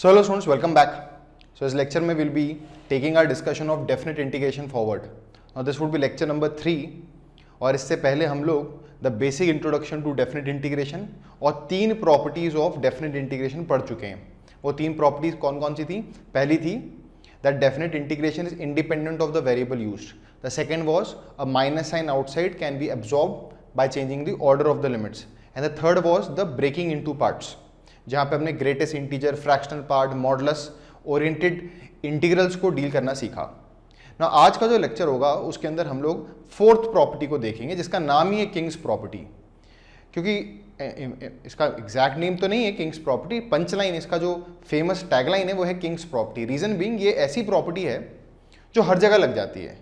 So hello students, welcome back. So this lecture में we'll be taking our discussion of definite integration forward. Now this would be lecture number 3 और इससे पहले हम लोग the basic introduction to definite integration और 3 properties of definite integration पढ़ चुके हैं. वो 3 properties कौन कौन सी थी? पहली थी that definite integration is independent of the variable used. The second was a minus sign outside can be absorbed by changing the order of the limits. And the third was the breaking into parts. जहाँ पे हमने greatest integer, fractional part, modulus oriented integrals को deal करना सीखा ना. आज का जो लेक्चर होगा उसके अंदर हम लोग फोर्थ प्रॉपर्टी को देखेंगे जिसका नाम ही है किंग्स प्रॉपर्टी. क्योंकि इसका एग्जैक्ट नेम तो नहीं है किंग्स प्रॉपर्टी, पंच लाइन इसका जो फेमस टैगलाइन है वो है किंग्स प्रॉपर्टी. रीजन बीइंग ये ऐसी प्रॉपर्टी है जो हर जगह लग जाती है.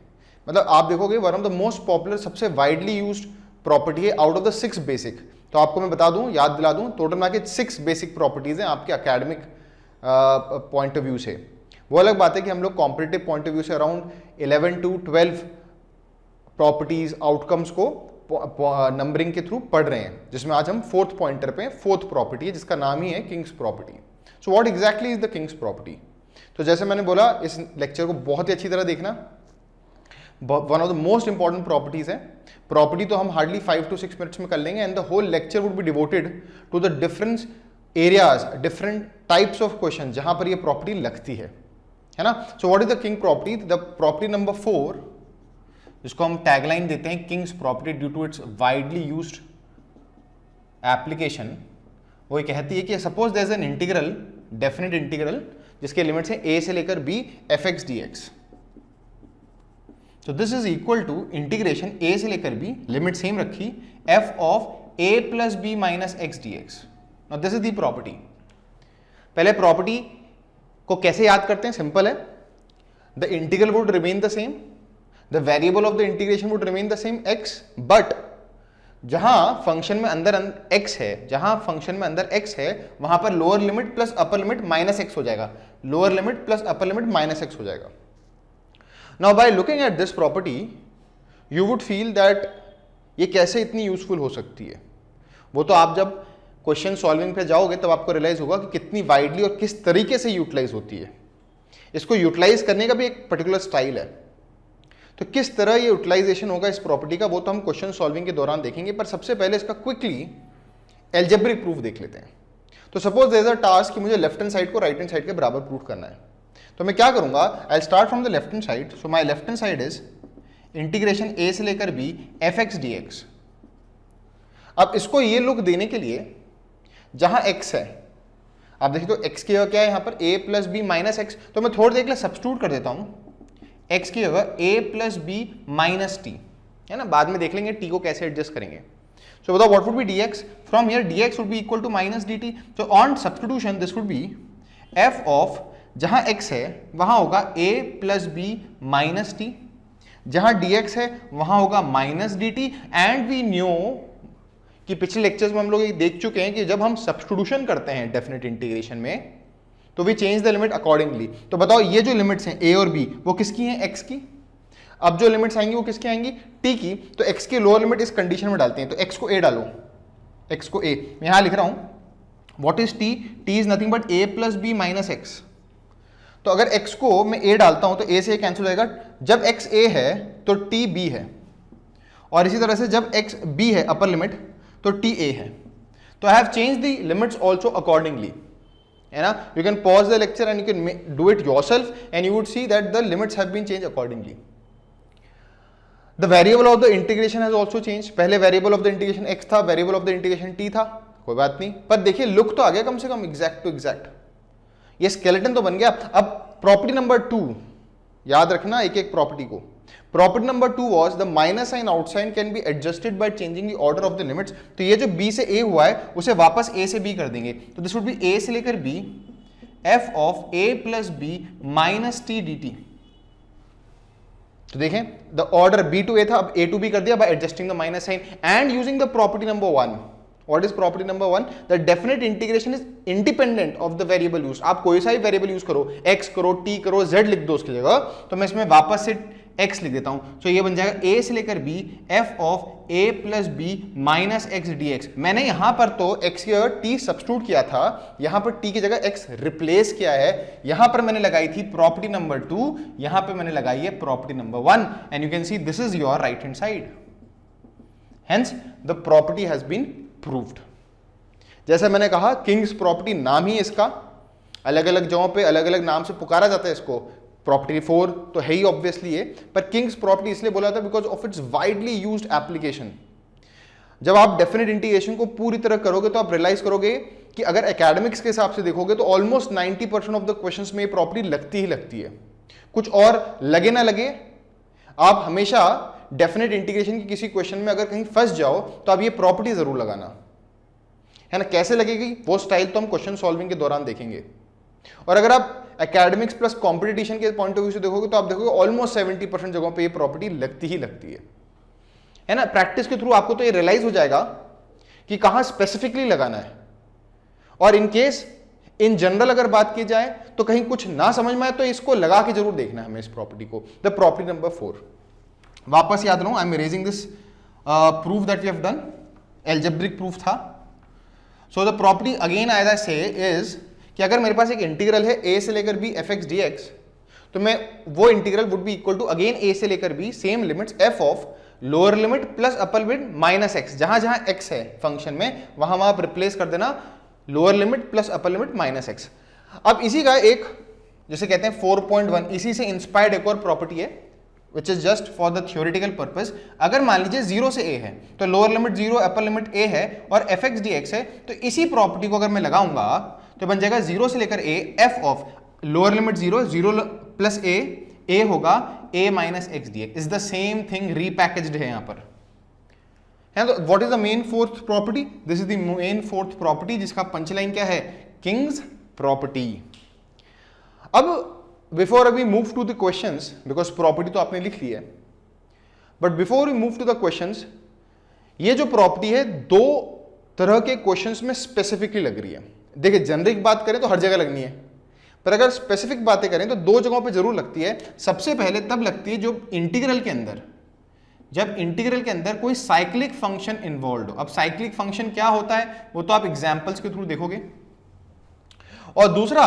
मतलब आप देखोगे one of the most popular, सबसे वाइडली यूज्ड प्रॉपर्टी है आउट ऑफ द 6 बेसिक. तो आपको मैं बता दूं, याद दिला दूं, टोटल में 6 बेसिक प्रॉपर्टीज हैं आपके एकेडमिक पॉइंट ऑफ व्यू से. वो अलग बात है कि हम लोग कॉम्पिटिटिव पॉइंट ऑफ व्यू से अराउंड 11 to 12 प्रॉपर्टीज आउटकम्स को नंबरिंग के थ्रू पढ़ रहे हैं, जिसमें आज हम फोर्थ पॉइंटर पे फोर्थ प्रॉपर्टी है जिसका नाम ही है king's property. So what exactly is the Kings property? तो जैसे मैंने बोला, इस लेक्चर को बहुत ही अच्छी तरह देखना. One of the most important properties है. प्रॉपर्टी तो हम हार्डली 5 to 6 मिनट्स में कर लेंगे and the whole lecture would be devoted to the different areas, different types of question जहां पर ये प्रॉपर्टी लगती है ना. So what is the king property? The property number 4, जिसको हम टैगलाइन देते हैं king's property due to its widely used application, वो ये कहती है कि suppose there is an integral, definite integral, जिसके लिमिट्स हैं a से लेकर b fx dx. तो this is equal to integration a से लेकर b, लिमिट सेम रखी, f of a plus b minus x d x. Now this is the property. पहले property को कैसे याद करते हैं? सिंपल है. The integral would remain the same, the variable of the integration would remain the same x, but जहां function में अंदर x है, जहां फंक्शन में अंदर x है वहां पर lower limit plus upper limit minus x हो जाएगा. Lower limit plus upper limit minus x हो जाएगा. Now by looking at this property, you would feel that ये कैसे इतनी यूजफुल हो सकती है. वो तो आप जब क्वेश्चन सॉल्विंग पे जाओगे तब आपको रियलाइज होगा कि कितनी वाइडली और किस तरीके से यूटिलाइज होती है. इसको यूटिलाइज करने का भी एक पर्टिकुलर स्टाइल है. तो किस तरह ये यूटिलाइजेशन होगा इस प्रॉपर्टी का, वो तो हम क्वेश्चन सॉल्विंग के दौरान देखेंगे. पर सबसे पहले इसका क्विकली एल्जेब्रिक प्रूफ देख लेते हैं. तो suppose there is a task कि मुझे लेफ्ट हैंड साइड को राइट हैंड साइड के बराबर प्रूफ करना है. तो मैं क्या करूंगा? I start from the left hand side. So my left hand side is integration a से लेकर b fx dx. अब इसको ये लुक देने के लिए जहां x है, आप देखिए तो x की जगह क्या है यहां पर a plus b minus x. तो मैं थोड़ी देर के लिए सब्स्टिट्यूट कर देता हूं, x की जगह a plus b minus t है ना. बाद में देख लेंगे t को कैसे एडजस्ट करेंगे. सो बताओ what would be dx? From here dx would be equal to minus dt. So on substitution this would be f of, जहां x है वहां होगा a plus b minus t, जहां dx है वहां होगा minus dt. And we knew कि पिछले लेक्चर्स में हम लोग ये देख चुके हैं कि जब हम सब्स्टिट्यूशन करते हैं डेफिनेट इंटीग्रेशन में तो we change the limit accordingly. तो बताओ ये जो लिमिट्स हैं a और b वो किसकी हैं? x की. अब जो लिमिट्स आएंगी वो किसकी आएंगी? t की. तो x की लोअर लिमिट इस कंडीशन में डालते हैं. तो x को a डालो, x को a मैं यहां लिख रहा हूं. What is t? t is nothing but a plus b minus x. तो अगर x को मैं a डालता हूं तो a से कैंसिल हो जाएगा. जब x a है तो t b है, और इसी तरह से जब x b है अपर लिमिट तो t a है. तो I have change the limits also accordingly, है ना. You can pause the lecture and you can do it yourself and you would see that the limits have been change accordingly. The variable of the integration has also change. पहले variable of the integration x था, variable of the integration t था, कोई बात नहीं. पर देखिए look तो आ गया कम से कम एग्जैक्ट टू एग्जैक्ट. ये स्केलेटन तो बन गया. अब प्रॉपर्टी नंबर 2 याद रखना एक एक प्रॉपर्टी को. Property number 2 was the minus sign outside can be adjusted by changing the order of the limits. तो ये जो b से a हुआ है उसे वापस a से b कर देंगे. तो दिस वुड बी a से लेकर b f of a plus b minus t dt. तो देखें the order b to a था, अब a टू b कर दिया by adjusting the minus sign and using the property number 1. What is property number 1? The definite integration is independent of the variable used. आप कोई सा ही variable use करो, x करो, t करो, z लिख दो उसकी जगह, तो मैं इसमें वापस से x लिख देता हूं, तो ये बन जाएगा a से लेकर b f of a plus b minus x d x. मैंने यहां पर तो x की जगह t सब्स्टिट्यूट किया था, यहां पर t की जगह x रिप्लेस किया है, यहां पर मैंने लगाई थी प्रॉपर्टी नंबर 2, यहां पर मैंने लगाई है property number 1, and you can see this is your right hand side, hence the property has been proved. जैसा मैंने कहा किंग्स प्रॉपर्टी नाम ही इसका, अलग अलग जगहों पे अलग अलग नाम से पुकारा जाता है इसको, प्रॉपर्टी 4 तो है ही ऑब्वियसली ये, पर किंग्स प्रॉपर्टी इसलिए बोला था because of its widely used application. जब आप डेफिनेट इंटीग्रेशन को पूरी तरह करोगे तो आप रियलाइज करोगे कि अगर एकेडमिक्स के हिसाब से देखोगे तो ऑलमोस्ट 90% ऑफ द क्वेश्चंस में ये प्रॉपर्टी लगती ही लगती है, कुछ और लगे ना लगे, आप हमेशा डेफिनेट इंटीग्रेशन की किसी क्वेश्चन में अगर कहीं फंस जाओ तो आप ये प्रॉपर्टी जरूर लगाना, है ना। कैसे लगेगी वो स्टाइल तो हम क्वेश्चन सॉल्विंग के दौरान देखेंगे। और अगर आप एकेडमिक्स प्लस कंपटीशन के पॉइंट ऑफ व्यू से देखोगे तो आप देखोगे ऑलमोस्ट 70% जगहों पे ये प्रॉपर्टी लगती ही लगती है ना। प्रैक्टिस के थ्रू आपको तो ये रियलाइज हो जाएगा कि कहां स्पेसिफिकली लगाना है, और इन केस इन जनरल अगर बात की जाए तो कहीं कुछ ना समझ में आए तो इसको लगा के जरूर देखना है हमें इस प्रॉपर्टी को, द प्रॉपर्टी नंबर 4। वापस याद रहो, I am erasing this proof that we have done, algebraic proof था। So the property again as I say is कि अगर मेरे पास एक इंटीग्रल है a से लेकर b f x dx, तो मैं वो integral would be equal to again a से लेकर b same limits f of lower limit plus upper limit minus x, जहां जहां x है फंक्शन में वहां आप रिप्लेस कर देना lower limit plus upper limit minus x। अब इसी का एक जिसे कहते हैं 4.1, इसी से इंस्पायर्ड एक और प्रॉपर्टी है which is just for the theoretical purpose. अगर मान लीजिए 0 से a है तो lower limit 0 upper limit a है और एफ एक्स डी एक्स है, तो इसी प्रॉपर्टी को अगर मैं लगाऊंगा तो बन जाएगा 0 से लेकर a f of lower limit 0 plus a होगा a minus x d x, is the same thing repackaged है यहां पर, है। तो what is the main fourth property? This is the main fourth property जिसका पंचलाइन क्या है? King's property. अब before we move to the questions, because property तो आपने लिख ली है, but before we move to the questions, ये जो प्रॉपर्टी है दो तरह के क्वेश्चंस में स्पेसिफिकली लग रही है। देखिए जेनरिक बात करें तो हर जगह लगनी है, पर अगर स्पेसिफिक बातें करें तो दो जगहों पे जरूर लगती है। सबसे पहले तब लगती है जब इंटीग्रल के अंदर कोई साइक्लिक फंक्शन इन्वॉल्व हो। अब साइक्लिक फंक्शन क्या होता है वो तो आप एग्जांपल्स के थ्रू देखोगे। और दूसरा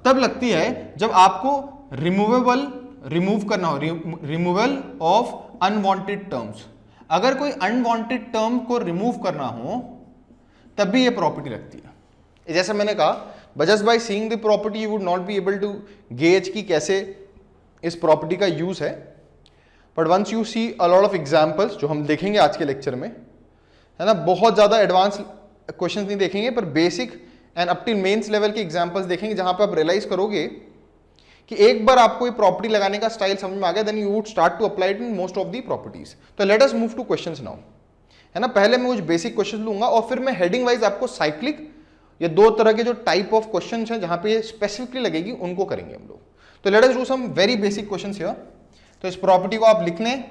तब लगती है जब आपको रिमूव करना हो, रिमूवल ऑफ अनवांटेड टर्म्स। अगर कोई अनवांटेड टर्म को रिमूव करना हो तब भी ये प्रॉपर्टी लगती है। जैसे मैंने कहा, just by seeing the property you would not be able to gauge कि कैसे इस प्रॉपर्टी का यूज है, but once you see a lot of examples जो हम देखेंगे आज के लेक्चर में, है ना, बहुत ज्यादा एडवांस क्वेश्चंस नहीं देखेंगे पर basic and up till mains level के एग्जांपल्स देखेंगे, जहां पे आप रियलाइज करोगे कि एक बार आपको ये प्रॉपर्टी लगाने का स्टाइल समझ में आ गया, then you would start to apply it in most of the properties. तो let us move to questions now, है ना। पहले मैं कुछ बेसिक क्वेश्चन लूंगा और फिर मैं हेडिंग वाइज आपको साइक्लिक, ये दो तरह के जो टाइप ऑफ क्वेश्चंस हैं जहां पे ये स्पेसिफिकली लगेगी उनको करेंगे हम लोग। तो let us do some very basic questions here. तो इस प्रॉपर्टी को आप लिख लें,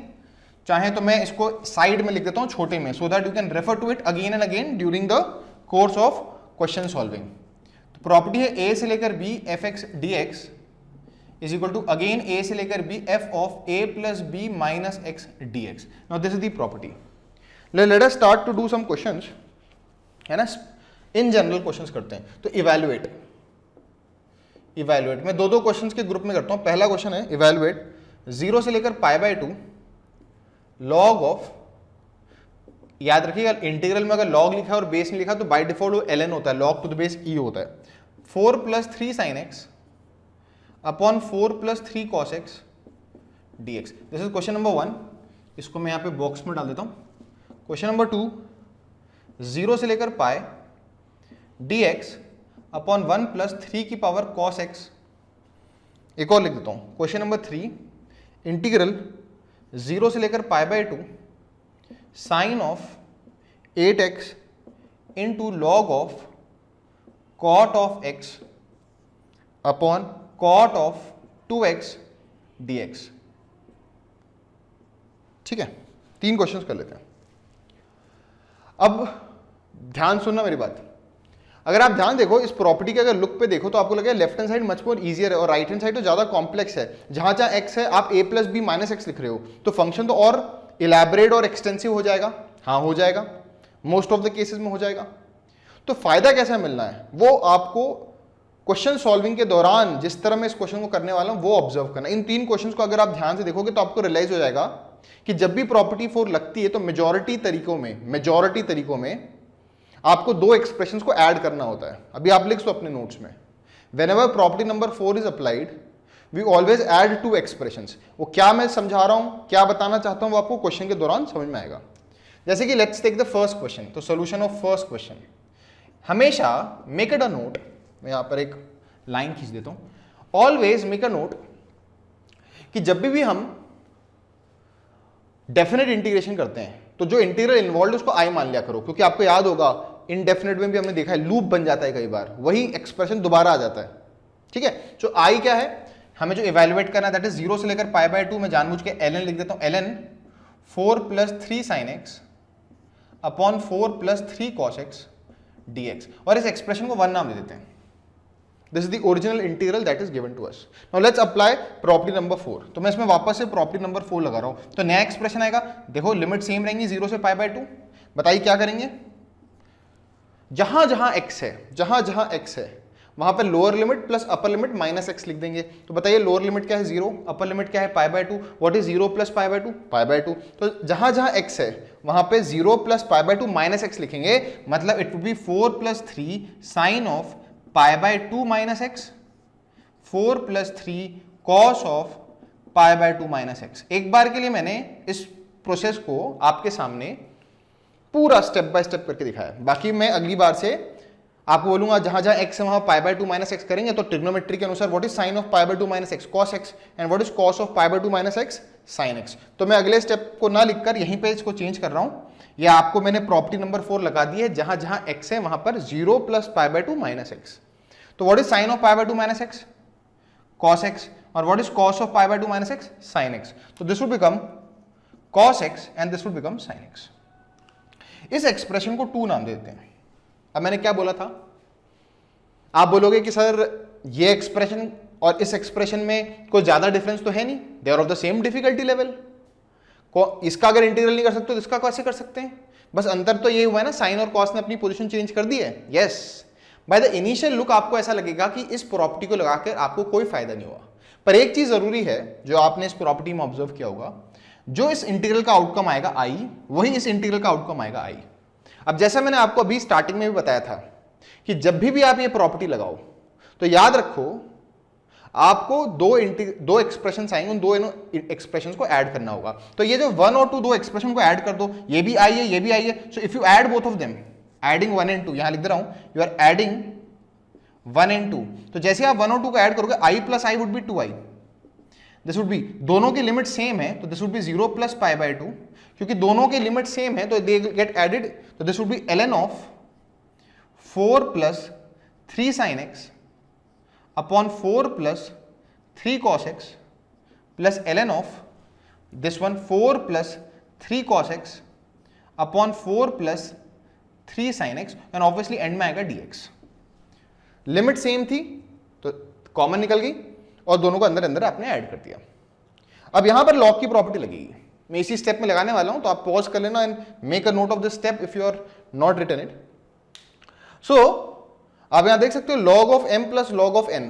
चाहे तो मैं इसको साइड में लिख देता हूं छोटे में, so that you can refer to it again and again during the course of question solving. तो प्रॉपर्टी है a से लेकर b f x d x is equal to again a से लेकर b f of a plus b minus x d x. Now this is the property. Let us start to do some questions, है ना। In general questions करते हैं। तो evaluate मैं दो questions के ग्रुप में करता हूं। पहला क्वेश्चन है इवैल्यूएट 0 से लेकर π/2 लॉग ऑफ, याद रखिएगा इंटीग्रल में अगर लॉग लिखा है और बेस नहीं लिखा तो बाय डिफॉल्ट वो ln होता है, log to the base e होता है, 4 + 3 sin x upon 4 + 3 cos x dx। This is question number 1, इसको मैं यहां पे बॉक्स में डाल देता हूं। क्वेश्चन नंबर 2, 0 से लेकर π dx अपॉन 1 + 3 की पावर cos x। एक और लिख देता हूं। क्वेश्चन नंबर 3, इंटीग्रल 0 से लेकर π/2 sine of 8x into log of cot of x upon cot of 2x dx। ठीक है, 3 क्वेश्चंस कर लेते हैं। अब ध्यान सुनना मेरी बात। अगर आप ध्यान देखो इस प्रॉपर्टी के अगर लुक पे देखो तो आपको लगेगा left hand side much more easier है और राइट हैंड साइड तो ज्यादा कॉम्प्लेक्स है। जहां जहां एक्स है आप a plus b minus x लिख रहे हो तो फंक्शन तो और इलैबोरेट और एक्सटेंसिव हो जाएगा। हाँ हो जाएगा, मोस्ट ऑफ द केसेस में हो जाएगा। तो फायदा कैसा मिलना है वो आपको क्वेश्चन सॉल्विंग के दौरान जिस तरह मैं इस क्वेश्चन को करने वाला हूं वो ऑब्जर्व करना। इन 3 क्वेश्चंस को अगर आप ध्यान से देखोगे तो आपको रियलाइज हो जाएगा कि जब भी प्रॉपर्टी 4 लगती है तो मेजॉरिटी तरीकों में आपको 2 एक्सप्रेशंस को ऐड करना होता है। अभी आप लिख सो अपने नोट्स में, whenever property number 4 is applied we always add 2 expressions. वो क्या मैं समझा रहा हूं, क्या बताना चाहता हूं वो आपको क्वेश्चन के दौरान समझ में आएगा। जैसे कि let's take the first question. तो सोल्यूशन ऑफ फर्स्ट क्वेश्चन, हमेशा मेक इट अ नोट, मैं यहां पर एक लाइन खींच देता हूं, ऑलवेज मेक अ नोट कि जब भी हम डेफिनेट इंटीग्रेशन करते हैं तो जो इंटीग्रल इन्वॉल्व उसको आई मान लिया करो, क्योंकि आपको याद होगा इनडेफिनेट में भी हमने देखा है लूप बन जाता है कई बार, वही एक्सप्रेशन दोबारा आ जाता है। ठीक है, तो आई क्या है, हमें जो इवेल्युएट करना है दैट इज 0 से लेकर π/2। मैं जानबूझ के ln लिख देता हूं, ln 4 + 3 sin x upon 4 + 3 cos x dx, और इस एक्सप्रेशन को 1 नाम दे देते हैं। This is the original integral that is given to us. Now let's apply property number 4। तो मैं इसमें वापस से प्रॉपर्टी नंबर 4 लगा रहा हूं। तो नया एक्सप्रेशन आएगा, देखो लिमिट सेम रहेंगी 0 से π/2। बताइए क्या करेंगे, जहां जहां x है वहां पर lower limit plus upper limit minus x लिख देंगे। तो बताइए लोअर लिमिट क्या है 0, अपर लिमिट क्या है π/2। What is 0 + π/2, π/2। तो जहां जहां x है वहां पे 0 + π/2 माइनस एक्स लिखेंगे, मतलब it will be 4 + 3 sine of π/2 minus x, 4 + 3 cos of π/2 minus x. एक बार के लिए मैंने इस प्रोसेस को आपके सामने पूरा स्टेप बाय स्टेप करके दिखाया, बाकी मैं अगली बार से आपको बोलूंगा जहां जहां x है वहां π/2 माइनस एक्स करेंगे। तो ट्रिग्नोमेट्री के अनुसार what is sine of π/2 minus x, cos x, and what is cos of π/2 minus x, sin x। तो मैं अगले स्टेप को ना लिखकर यहीं पे इसको चेंज कर रहा हूं, या आपको मैंने प्रॉपर्टी नंबर 4 लगा दी है, जहां जहां x है वहां पर 0 + π/2 माइनस एक्स। तो what is sine of π/2 minus x, cos x, और what is cos of π/2 minus x, sin x। तो this will become cos x and this will become sin x। इस एक्सप्रेशन को 2 नाम देते हैं। अब मैंने क्या बोला था, आप बोलोगे कि सर ये एक्सप्रेशन और इस एक्सप्रेशन में कोई ज्यादा डिफरेंस तो है नहीं, they are of the same difficulty level. इसका अगर इंटीग्रल नहीं कर सकते तो इसका कैसे कर सकते हैं, बस अंतर तो ये हुआ है ना, साइन और कॉस ने अपनी पोजीशन चेंज कर दी है। Yes, by the initial look आपको ऐसा लगेगा कि इस प्रॉपर्टी को लगाकर आपको कोई फायदा नहीं हुआ, पर एक चीज जरूरी है जो आपने इस प्रॉपर्टी में ऑब्जर्व किया होगा, जो इस इंटीग्रल का आउटकम आएगा आई, वही इस इंटीग्रल का आउटकम आएगा आई। अब जैसा मैंने आपको अभी स्टार्टिंग में भी बताया था कि जब भी आप ये प्रॉपर्टी लगाओ तो याद रखो आपको दो एक्सप्रेशंस आएंगे, उन दो एक्सप्रेशंस को ऐड करना होगा। तो ये जो 1 और 2 दो एक्सप्रेशन को ऐड कर दो, ये भी आई है ये भी आई है। So if you add both of them, adding 1 and 2, यहां लिख दे रहा हूं, यू आर एडिंग 1 and 2। तो जैसे आप 1 और 2 को ऐड करोगे, i + i would be 2i। This would B, दोनों की लिमिट सेम है तो दिस वुड बी 0 + π/2, क्योंकि दोनों की लिमिट सेम है तो दे गेट एडेड। तो this would B ln of 4 + 3 sin x upon 4 + 3 cos x plus ln of this one 4 + 3 cos x upon 4 + 3 sin x, and obviously and में आएगा dx। Limit same थी तो common निकल गई और दोनों को अंदर अंदर आपने ऐड कर दिया। अब यहां पर लॉग की प्रॉपर्टी लगेगी, मैं इसी स्टेप में लगाने वाला हूं, तो आप पॉज कर लेना and make a note of this step if you are not written it. So आप यहां देख सकते हो log of m plus log of n।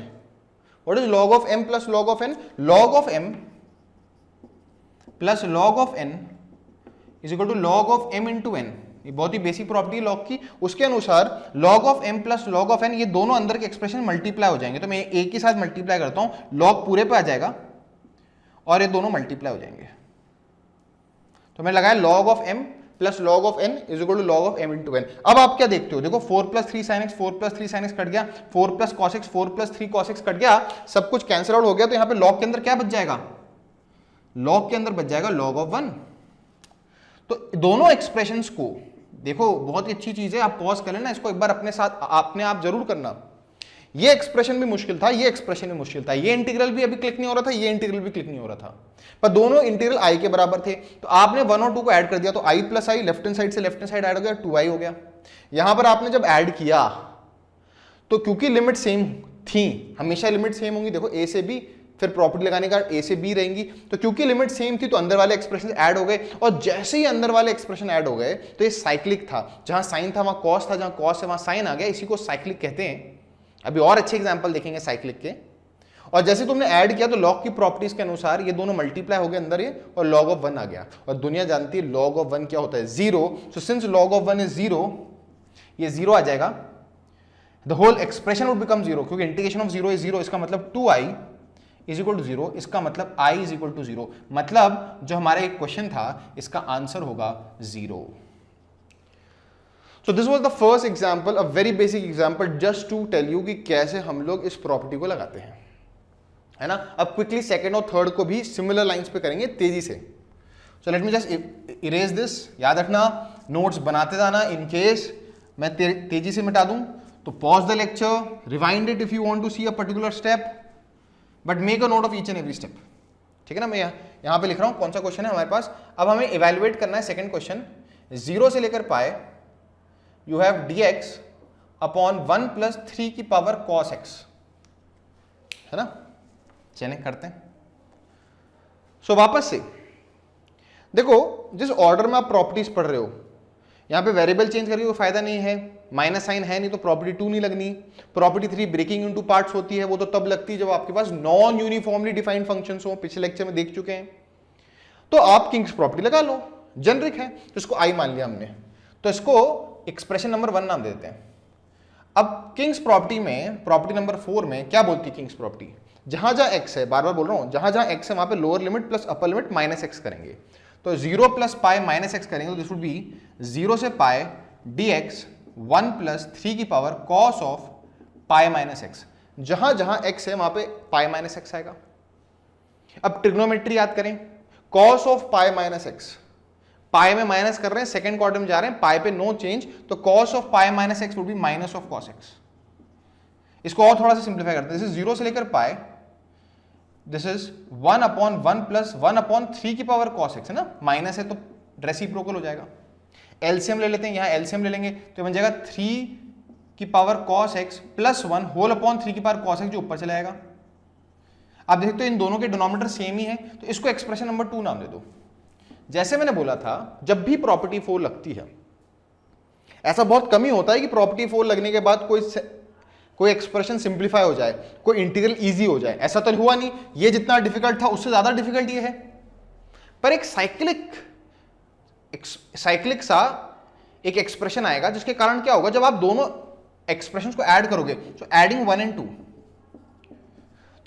What is log of m plus log of n? log of m plus log of n is equal to log of m into n। ये बहुत ही basic property है log की। उसके अनुसार log of m plus log of n, ये दोनों अंदर के एक्सप्रेशन मल्टीप्लाई हो जाएंगे। तो मैं एक ही साथ मल्टीप्लाई करता हूं, log पूरे पे आ जाएगा और ये दोनों मल्टीप्लाई हो जाएंगे। तो मैं लगाया log of m plus log of n is equal to log of m into n। अब आप क्या देखते हो, देखो 4 + 3 sin x, 4 + 3 sin x cut गया, 4 + cos x, 4 + 3 cos x cut गया, सब कुछ कैंसिल आउट हो गया। तो यहां पे log के अंदर क्या बच जाएगा, log के अंदर बच जाएगा log of 1। तो दोनों एक्सप्रेशंस को देखो, बहुत ही अच्छी चीज है, आप पॉज कर लेना इसको एक बार अपने साथ, आपने आप जरूर करना। ये एक्सप्रेशन भी मुश्किल था, ये एक्सप्रेशन भी मुश्किल था, ये इंटीग्रल भी अभी क्लिक नहीं हो रहा था, ये इंटीग्रल भी क्लिक नहीं हो रहा था, पर दोनों इंटीग्रल i के बराबर थे। तो आपने 1 और 2 को ऐड कर दिया, तो i + i left hand side से लेफ्ट हैंड साइड ऐड हो गया, 2i हो गया। यहां पर आपने जब ऐड किया तो क्योंकि लिमिट सेम थी, हमेशा लिमिट सेम होंगी, देखो ए से बी, फिर प्रॉपर्टी लगाने का ए से बी रहेंगी, तो क्योंकि लिमिट सेम थी तो अंदर वाले एक्सप्रेशन ऐड हो गए, और जैसे ही अंदर वाले एक्सप्रेशन ऐड हो गए तो ये साइक्लिक था, जहां साइन था वहां कॉस था, जहां कॉस है वहां साइन आ गया, इसी को साइक्लिक कहते हैं। अभी और अच्छे एग्जांपल देखेंगे साइक्लिक के। और जैसे तुमने ऐड किया तो लॉग की प्रॉपर्टीज के अनुसार ये दोनों मल्टीप्लाई हो गए अंदर ये, और log ऑफ 1 आ गया, और दुनिया जानती है log ऑफ 1 क्या होता है, 0। So since log of 1 is 0, ये 0 आ जाएगा, the whole expression would become 0, क्योंकि इंटीग्रेशन ऑफ 0 इज 0, इसका मतलब 2i इज इक्वल टू 0, इसका मतलब i इज इक्वल टू 0, मतलब जो हमारा एक क्वेश्चन था इसका आंसर होगा 0। So this was the first example, a very basic example, just to tell you कि कैसे हम लोग इस प्रॉपर्टी को लगाते हैं, है ना। अब क्विकली सेकंड और थर्ड को भी सिमिलर लाइंस पे करेंगे तेजी से। सो let me just erase this, याद रखना नोट्स बनाते जाना, इन केस मैं तेजी से मिटा दूं तो pause the lecture, rewind it if you want to see a particular step, but make a note of each and every step, ठीक है ना। मैं यहाँ पे लिख रहा हूँ कौन सा क्वेश्चन है हमारे पास। अब हमें इवेल्युएट करना है सेकंड क्वेश्चन, 0 से लेकर पाए you have dx upon 1 plus 3 की पावर cos x, है ना। चलिए करते हैं। सो वापस से देखो, जिस ऑर्डर में आप प्रॉपर्टीज पढ़ रहे हो, यहां पे वेरिएबल चेंज करके कोई फायदा नहीं है, माइनस साइन है नहीं तो प्रॉपर्टी 2 नहीं लगनी। प्रॉपर्टी 3 ब्रेकिंग इनटू पार्ट्स होती है, वो तो तब लगती है जब आपके पास नॉन यूनिफॉर्मली डिफाइंड फंक्शंस हो, पिछले लेक्चर में देख चुके हैं। तो आप किंग्स प्रॉपर्टी लगा लो, जेनरिक है, तो इसको आई मान लिया हमने, तो इसको एक्सप्रेशन नंबर 1 नाम देते हैं। अब किंग्स प्रॉपर्टी में, प्रॉपर्टी नंबर 4 में क्या बोलती है किंग्स प्रॉपर्टी, जहां जहां x है, बार बार बोल रहा हूं, जहां जहां x है वहां पे lower limit plus upper limit minus x करेंगे। तो 0 प्लस पाई माइनस एक्स करेंगे तो दिस वुड बी 0 से पाई dx 1 प्लस 3 की power cos of pi minus x. जहां जहां x है वहां पे पाई माइनस एक्स आएगा। अब ट्रिग्नोमेट्री याद करें, cos of pi minus x, pi में माइनस कर रहे हैं, सेकंड क्वाड्रेंट में जा रहे हैं, पाई पे नो चेंज, तो cos of pi minus x would B minus of cos x. इसको और थोड़ा सा सिंप्लीफाई करते हैं, दिस इज 0 से लेकर pi, this is 1 upon 1 plus 1 upon 3 की पावर कॉस एक्स, है ना, माइनस है तो रेसिप्रोकल हो जाएगा। एलसीएम ले लेते हैं, यहां एलसीएम ले लेंगे तो बन जाएगा 3 की power cos x plus 1 whole upon 3 की पावर कॉस एक्स, जो ऊपर चला जाएगा। आप देखते हो इन दोनों के डिनोमिनेटर सेम ही है, तो इसको एक्सप्रेशन नंबर 2 नाम दे दो। जैसे मैंने बोला था, जब भी प्रॉपर्टी 4 लगती है, ऐसा बहुत कम ही होता है कि प्रॉपर्टी 4 लगने के बाद कोई एक्सप्रेशन सिंप्लीफाई हो जाए, कोई इंटीग्रल इजी हो जाए, ऐसा तो हुआ नहीं। ये जितना डिफिकल्ट था उससे ज्यादा डिफिकल्ट ये है। पर एक साइक्लिक सा एक एक्सप्रेशन आएगा जिसके कारण क्या होगा, जब आप दोनों एक्सप्रेशंस को ऐड करोगे, तो एडिंग 1 and 2,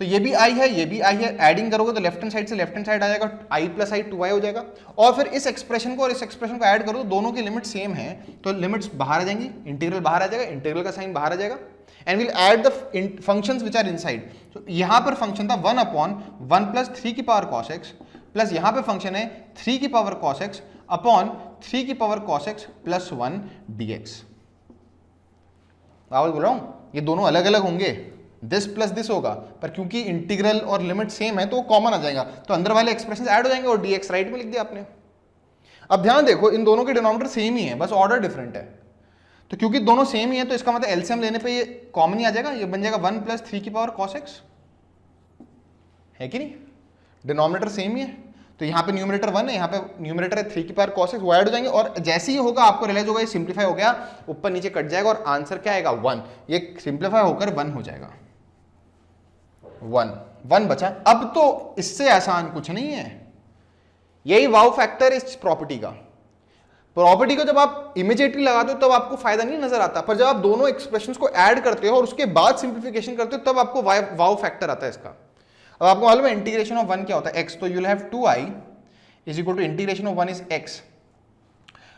तो ये भी i है, ये भी i है, एडिंग करोगे तो लेफ्ट हैंड साइड से लेफ्ट हैंड साइड आ जाएगा, i प्लस i 2i हो जाएगा। और फिर इस एक्सप्रेशन को और इस एक्सप्रेशन को ऐड करो तो दोनों की लिमिट सेम है, तो लिमिट्स बाहर आ जाएंगी, इंटीग्रल बाहर आ जाएगा, इंटीग्रल का साइन बाहर आ जाएगा, and will add the functions which are inside. तो यहां पर फंक्शन था 1 अपॉन 1 प्लस 3 की पावर cos x, प्लस यहां पे फंक्शन है 3 की पावर cos x अपॉन 3 की power cos x plus 1 dx। वापस बोल रहा हूं, ये दोनों अलग अलग होंगे, दिस प्लस दिस होगा, पर क्योंकि इंटीग्रल और लिमिट सेम है तो कॉमन आ जाएगा, तो अंदर वाले एक्सप्रेशन ऐड हो जाएंगे और dx राइट में लिख दिया आपने। अब ध्यान देखो, इन दोनों के डिनोमिनेटर सेम ही है, बस ऑर्डर डिफरेंट है। तो क्योंकि दोनों सेम ही है तो इसका मतलब एलसीएम लेने पे ये कॉमन ही आ जाएगा, ये बन जाएगा 1 प्लस 3 की पावर cos x, है कि नहीं, डिनोमिनेटर सेम ही है। तो यहाँ पे न्यूमरेटर 1 है, यहाँ पे न्यूमरेटर है 3 की पावर cos x, वो ऐड हो जाएंगे, और जैसे ही होगा आपको रियलाइज होगा ये सिंप्लीफाई हो गया, ऊपर नीचे कट जाएगा और आंसर क्या आएगा 1, ये सिंप्लीफाई होकर 1 हो जाएगा, 1 बचा। अब तो इससे आसान कुछ नहीं है, यही वाव फैक्टर इस प्रॉपर्टी का। प्रॉपर्टी को जब आप इमीडिएटली लगाते हो तब आपको फायदा नहीं नजर आता, पर जब आप दोनों एक्सप्रेशंस को ऐड करते हो और उसके बाद सिंप्लीफिकेशन करते हो तब आपको वाव फैक्टर आता है इसका। अब आपको मालूम है इंटीग्रेशन ऑफ 1 क्या होता है, x, तो you will have 2i is equal to integration of 1 is x,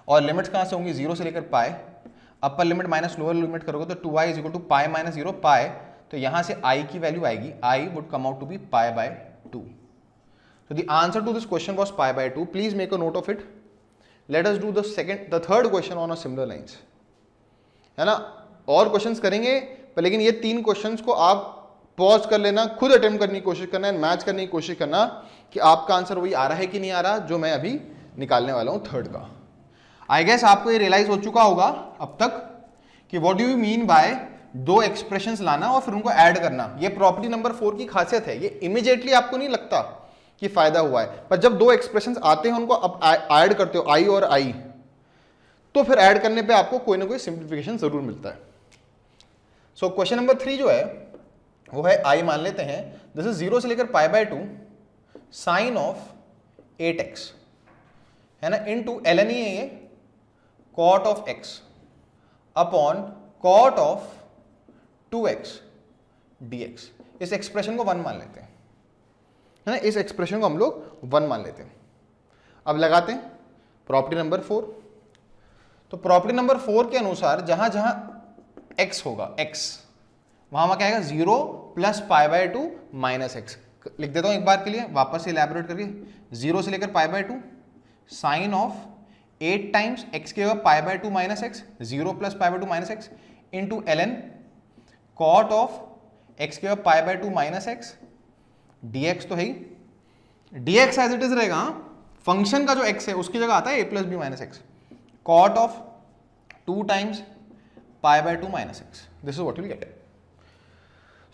और लिमिट्स कहां से होंगी, 0 से लेकर pi, upper limit minus lower limit करोगे तो 2i is equal to pi minus 0 pi, तो यहां से i की वैल्यू आएगी, i would come out to be pi by 2। So the answer to this question was pi by 2. Please make a note of it. Let us do the third question on a similar lines. है ना, और questions करेंगे पर लेकिन ये 3 questions को आप pause कर लेना, खुद अटेम्प्ट करने की कोशिश करना है, मैच करने की कोशिश करना कि आपका आंसर वही आ रहा है कि नहीं आ रहा जो मैं अभी निकालने वाला हूं थर्ड का। आई गेस आपको ये रियलाइज हो चुका होगा अब तक कि what do you mean bye दो एक्सप्रेशंस लाना और फिर उनको ऐड करना। ये प्रॉपर्टी नंबर 4 की खासियत है। ये इमीडिएटली आपको नहीं लगता कि फायदा हुआ है, पर जब दो एक्सप्रेशंस आते हैं उनको अब ऐड करते हो आई और आई, तो फिर ऐड करने पे आपको कोई ना कोई सिंप्लीफिकेशन जरूर मिलता है। सो क्वेश्चन नंबर 3 जो है वो है आई मान लेते हैं, दिस इज 0 से लेकर π/2 साइन ऑफ 8x है ना, इनटू ln ही है ये cot of x upon cot of 2x dx। इस एक्सप्रेशन को 1 मान लेते हैं, है ना, इस एक्सप्रेशन को हम लोग 1 मान लेते हैं। अब लगाते हैं प्रॉपर्टी नंबर 4। तो प्रॉपर्टी नंबर 4 के अनुसार जहां जहां x होगा, x वहां क्या आएगा 0 प्लस π/2 माइनस x। लिख देता हूं एक बार के लिए, वापस से इलैबोरेट करके, 0 से लेकर π/2 साइन ऑफ 8 टाइम्स x के बाद π/2 minus x, 0 plus π/2 minus x into ln cot of x के बाद π/2 माइनस x dx। तो है ही, dx एज इट इज रहेगा, फंक्शन का जो x है उसकी जगह आता है a plus b minus x, cot of 2 times π/2 minus x, this is what you will get.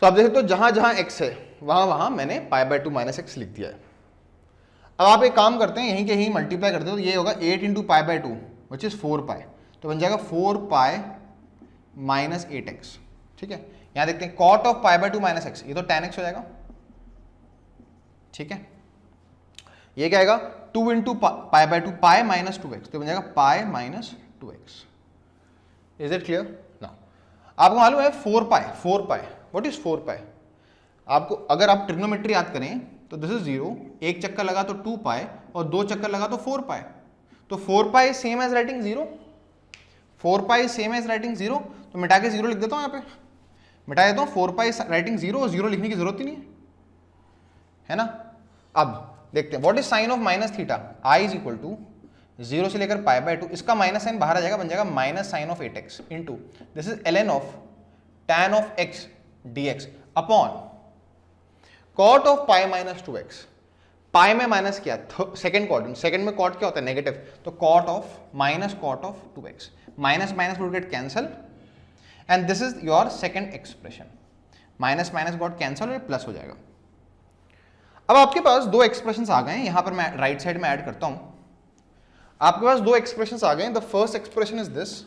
तो आप देख सकते हो जहां जहां x है वहां वहां मैंने π/2 माइनस एक्स लिख दिया है। अब आप एक काम करते हैं, यहीं के यहीं मल्टीप्लाई करते हो, तो ये होगा 8 इंटू π/2 विच इज 4π, तो बन जाएगा 4π माइनस 8x। ठीक है, यहां देखते हैं cot ऑफ π/2 माइनस एक्स, ये तो tan x हो जाएगा। ठीक है, ये क्या आएगा 2 इंटू π/2 पाई माइनस 2x, तो बन जाएगा पाई minus 2x। Is it clear? Now आपको मालूम है 4π व्हाट इज 4π? आपको अगर आप ट्रिग्नोमेट्री याद करें तो दिस इज 0, एक चक्कर लगा तो 2π और 2 चक्कर लगा तो 4π, तो 4π same as writing 0, 4π same as writing 0, तो मिटा के 0 लिख देता हूं, यहां पे मिटा देता हूं 4π राइटिंग 0 और 0 लिखने की जरूरत ही नहीं है ना। अब देखते हैं what is sine of minus theta, I is equal to 0 से लेकर π/2, इसका माइनस साइन बाहर आ जाएगा, बन जाएगा minus sine of 8x into this is ln of tan of x dx upon cot of pi minus 2x। Pi में minus किया, सेकंड क्वाड्रेंट, सेकंड में cot क्या होता है नेगेटिव, तो cot of minus cot of 2x, minus minus would get cancel and this is your second expression, minus minus got cancel और plus हो जाएगा। अब आपके पास दो एक्सप्रेशंस आ गए, यहां पर मैं राइट साइड में ऐड करता हूं, आपके पास दो एक्सप्रेशंस आ गए, the first expression is this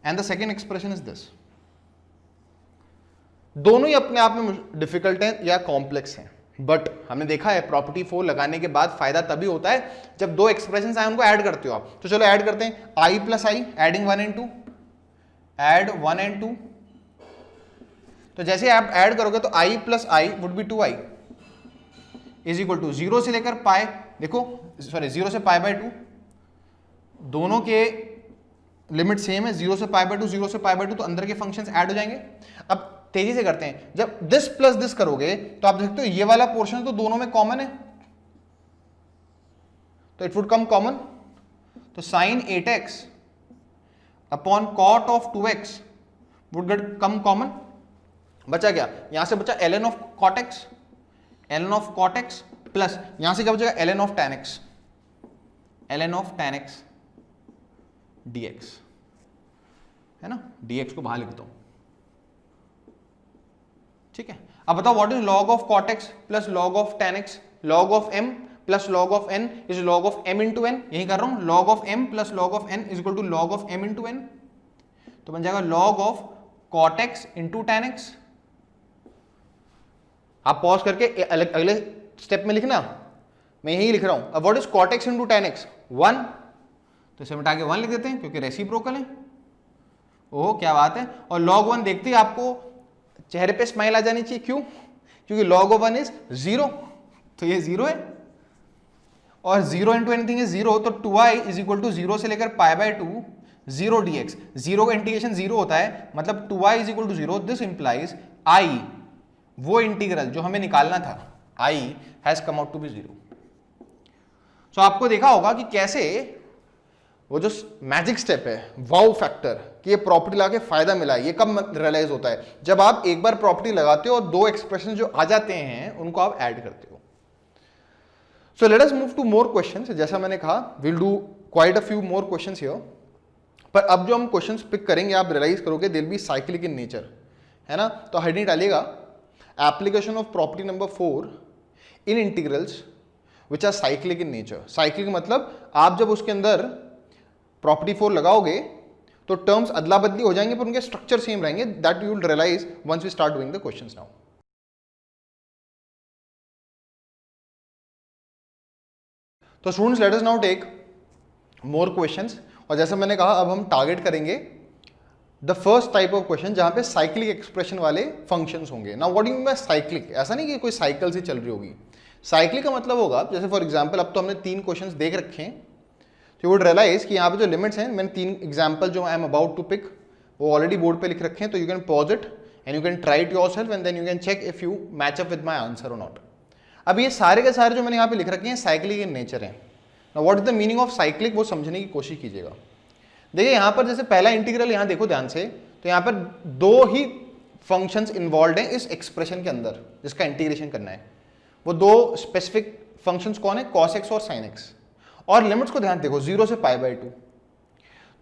and the second expression is this. दोनों ही अपने आप में डिफिकल्ट हैं या कॉम्प्लेक्स हैं, बट हमने देखा है प्रॉपर्टी 4 लगाने के बाद फायदा तभी होता है जब दो एक्सप्रेशंस आए उनको ऐड करते हो आप। तो चलो ऐड करते हैं, i plus I adding 1 and 2, add 1 and 2, तो जैसे आप ऐड करोगे तो i plus I would be 2i is equal to 0 से लेकर पाई, देखो सॉरी 0 से π/2, दोनों के लिमिट सेम है, 0 से π/2, 0 से π/2, तो अंदर के फंक्शंस ऐड हो जाएंगे। अब तेजी से करते हैं, जब दिस प्लस दिस करोगे तो आप देखते हो ये वाला पोर्शन तो दोनों में कॉमन है, तो इट वुड कम कॉमन, तो sine 8x upon cot of 2x would get come common. बचा क्या, यहां से बचा ln of cot x, ln of cot x plus यहां से क्या बचेगा ln of tan x, ln of tan x dx, है ना, dx को बाहर लिखता हूं। ठीक है, अब बताओ what is log of cot x plus log of tan x, log of m plus log of n is log of m into n, यही कर रहा हूं, log of m plus log of n is equal to log of m into n, तो बन जाएगा log of cot x into tan x। आप pause करके अगले स्टेप में लिखना, मैं यही लिख रहा हूं। अब what is cot x into tan x 1, तो इसे मिटा के 1 लिख देते हैं क्योंकि रेसिप्रोकल है। ओह क्या बात है, और log 1 देखते ही आपको चेहरे पे स्माइल आ जानी चाहिए, क्यों? क्योंकि log ऑफ 1 इज 0, तो ये 0 है और 0 इंटू एनीथिंग इज 0, तो 2i इज इक्वल टू 0 से लेकर π/2 0 dx, 0 का इंटीग्रेशन 0 होता है, मतलब 2i is equal to 0, this implies i वो इंटीग्रल जो हमें निकालना था i has come out to be 0। So आपको देखा होगा कि कैसे वो जो मैजिक स्टेप है वाउ फैक्टर कि ये प्रॉपर्टी लगा के फायदा मिला है, ये कब रियलाइज होता है, जब आप एक बार प्रॉपर्टी लगाते हो और दो एक्सप्रेशन जो आ जाते हैं उनको आप ऐड करते हो। So let us move to more questions, जैसा मैंने कहा will do quite a few more questions here. पर अब जो हम क्वेश्चंस पिक करेंगे आप रियलाइज करोगे दिल बी साइक्लिक इन नेचर, है ना। तो हेडिंग डालिएगा application of property number 4 in integrals which are cyclic in nature. Cyclic मतलब आप जब उसके अंदर प्रॉपर्टी 4 लगाओगे तो टर्म्स अदला बदली हो जाएंगे पर उनके स्ट्रक्चर सेम रहेंगे। That you will realise once we start doing the questions now. तो students let us now take more questions, और जैसे मैंने कहा अब हम टारगेट करेंगे the first type of question जहां पे साइक्लिक एक्सप्रेशन वाले फंक्शंस होंगे। Now what do you mean by cyclic? ऐसा नहीं कि कोई साइकिल से चल रही होगी। साइक्लिक का मतलब होगा जैसे फॉर एग्जांपल अब तो हमने 3 क्वेश्चंस देख रखे हैं, तो यू वुड रियलाइज कि यहाँ पे जो लिमिट्स हैं, मैंने 3 एग्जाम्पल जो I am about to pick वो ऑलरेडी बोर्ड पे लिख रखे हैं, तो you can pause it and you can try it yourself and then you can check if you match up with my answer और नॉट। अब ये सारे के सारे जो मैंने यहाँ पे लिख रखे हैं साइक्लिक इन नेचर हैं। Now what is the meaning of cyclic वो समझने की कोशिश कीजिएगा। देखिए यहाँ पर जैसे पहला इंटीग्रल यहाँ देखो ध्यान से, तो यहाँ पर 2 ही फंक्शंस इन्वॉल्व हैं इस एक्सप्रेशन के अंदर जिसका इंटीग्रेशन करना है। वो 2 स्पेसिफिक फंक्शंस कौन है? cos x और sin x। और लिमिट्स को ध्यान देखो 0 से π/2।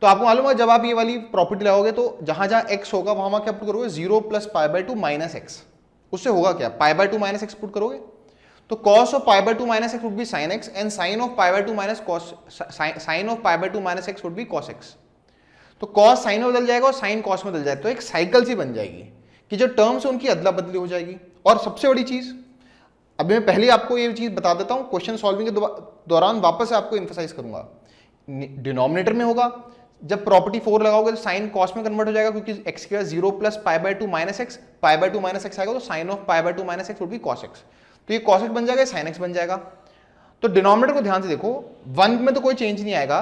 तो आपको मालूम है जब आप ये वाली प्रॉपर्टी लगाओगे तो जहां जहां x होगा वहां क्या पुट करोगे? 0 + π/2 - x। उससे होगा क्या? π/2 - x पुट करोगे तो cos of π/2 - x would be sin x and sin of π/2 - cos sin of π/2 - x would be cos x। तो cos sin में बदल जाएगा और sin cos में बदल जाएगा, तो एक साइकिल सी बन जाएगी कि जो टर्म्स है उनकी अदला बदली हो जाएगी। और सबसे बड़ी चीज अभी मैं पहले आपको ये चीज बता देता हूं, क्वेश्चन सॉल्विंग के दौरान वापस से आपको एम्फसाइज करूंगा। डिनोमिनेटर में होगा जब प्रॉपर्टी 4 लगाओगे तो साइन कॉस में कन्वर्ट हो जाएगा क्योंकि x के 0 + π/2 - x π/2 - x आएगा तो sine of π/2 - x would be cos x। तो ये cos x बन जाएगा, sin x बन जाएगा। तो डिनोमिनेटर को ध्यान से देखो 1 में तो कोई चेंज नहीं आएगा,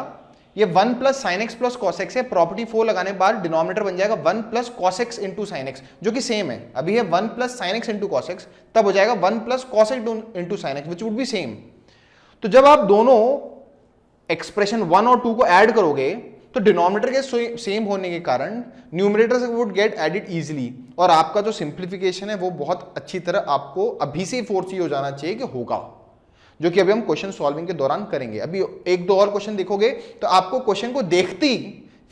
ये 1 + sin x + cos x है। प्रॉपर्टी 4 लगाने के बाद डिनोमिनेटर बन जाएगा 1 + cos x * sin x जो कि सेम है। अभी है 1 + sin x * cos x, तब हो जाएगा 1 + cos x * sin x which would be same. तो जब आप दोनों एक्सप्रेशन 1 और 2 को ऐड करोगे तो डिनोमिनेटर के सेम होने के कारण न्यूमरेटर से वुड गेट एडिड इजीली, और आपका जो सिंप्लीफिकेशन है वो बहुत अच्छी तरह आपको अभी से फोर्स हो जाना चाहिए कि होगा, जो कि अभी हम क्वेश्चन सॉल्विंग के दौरान करेंगे। अभी 1-2 और क्वेश्चन देखोगे तो आपको क्वेश्चन को देखते ही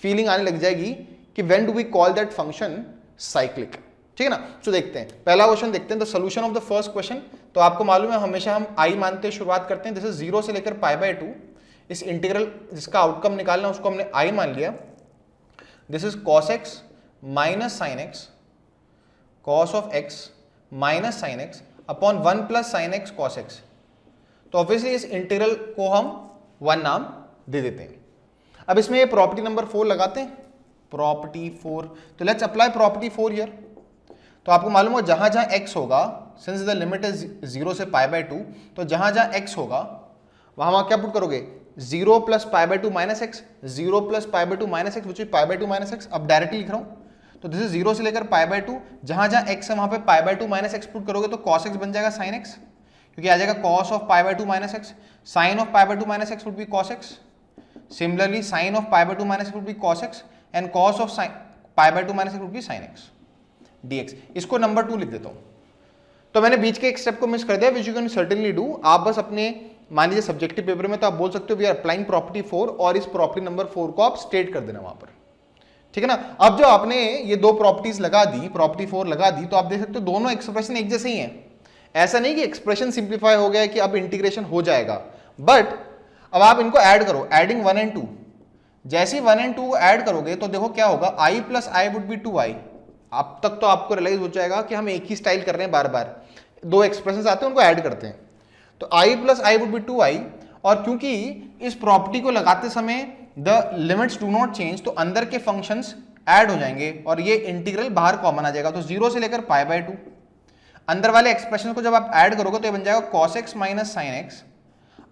फीलिंग आने लग जाएगी कि when do we call that function cyclic. ठीक है ना। तो देखते हैं पहला क्वेश्चन देखते हैं, the solution of the first question. तो आपको मालूम है हमेशा हम आई मानते शुरुआत करते हैं, दिस इज 0 से लेकर π/2। इस इंटीग्रल जिसका आउटकम निकालना उसको हमने आई मान लिया। This is cos x - sin x cos of x - sin x अपॉन 1 + sin x cos x। तो ऑब्वियसली इस इंटीग्रल को हम 1 नाम दे देते हैं। अब इसमें ये प्रॉपर्टी नंबर 4 लगाते हैं, प्रॉपर्टी 4। तो लेट्स अप्लाई प्रॉपर्टी 4 हियर। तो आपको मालूम हो जहां जहां x होगा, सिंस द लिमिट इज 0 से π/2, तो जहां जहां x होगा वहां क्या पुट करोगे? 0 + π/2 - x 0 + π/2 - x which is π/2 - x। अब डायरेक्टली लिख रहा हूं तो दिस इज 0 से लेकर π/2, जहां जहां x है वहां पे π/2 - x पुट करोगे तो cos x बन जाएगा sin x, क्योंकि आ जाएगा cos of π/2 - x। sin of π/2 - x would be cos x। Similarly sin of π/2 - x would be cos x and cos of π/2 - x would be sin x dx। इसको number 2 लिख देता हूं। तो मैंने बीच के एक स्टेप को मिस कर दिया which you can certainly do. आप बस अपने मान लीजिए सब्जेक्टिव पेपर में तो आप बोल सकते हो वी आर अप्लाइंग प्रॉपर्टी 4 और इस प्रॉपर्टी नंबर 4 को आप स्टेट कर देना वहां पर। ठीक है ना। अब जो आपने ये 2 प्रॉपर्टीज लगा दी, प्रॉपर्टी 4 लगा दी, तो आप देख सकते हो दोनों एक्सप्रेशन एक जैसे ही हैं। ऐसा नहीं कि एक्सप्रेशन सिंप्लीफाई हो गया है कि अब इंटीग्रेशन हो जाएगा, बट अब आप इनको ऐड करो, एडिंग 1 and 2। जैसे 1 and 2 को ऐड करोगे तो देखो क्या होगा, i + i would be 2i। अब तक तो आपको रियलाइज हो जाएगा कि हम एक ही स्टाइल कर रहे हैं, बार बार 2 एक्सप्रेशन आते हैं उनको ऐड करते हैं। तो i + i would be 2i, और क्योंकि इस प्रॉपर्टी को लगाते समय the limits do not change तो अंदर के फंक्शंस ऐड हो जाएंगे और ये इंटीग्रल बाहर कॉमन आ जाएगा। तो 0 से लेकर π/2 अंदर वाले एक्सप्रेशन को जब आप ऐड करोगे तो ये बन जाएगा cos x - sin x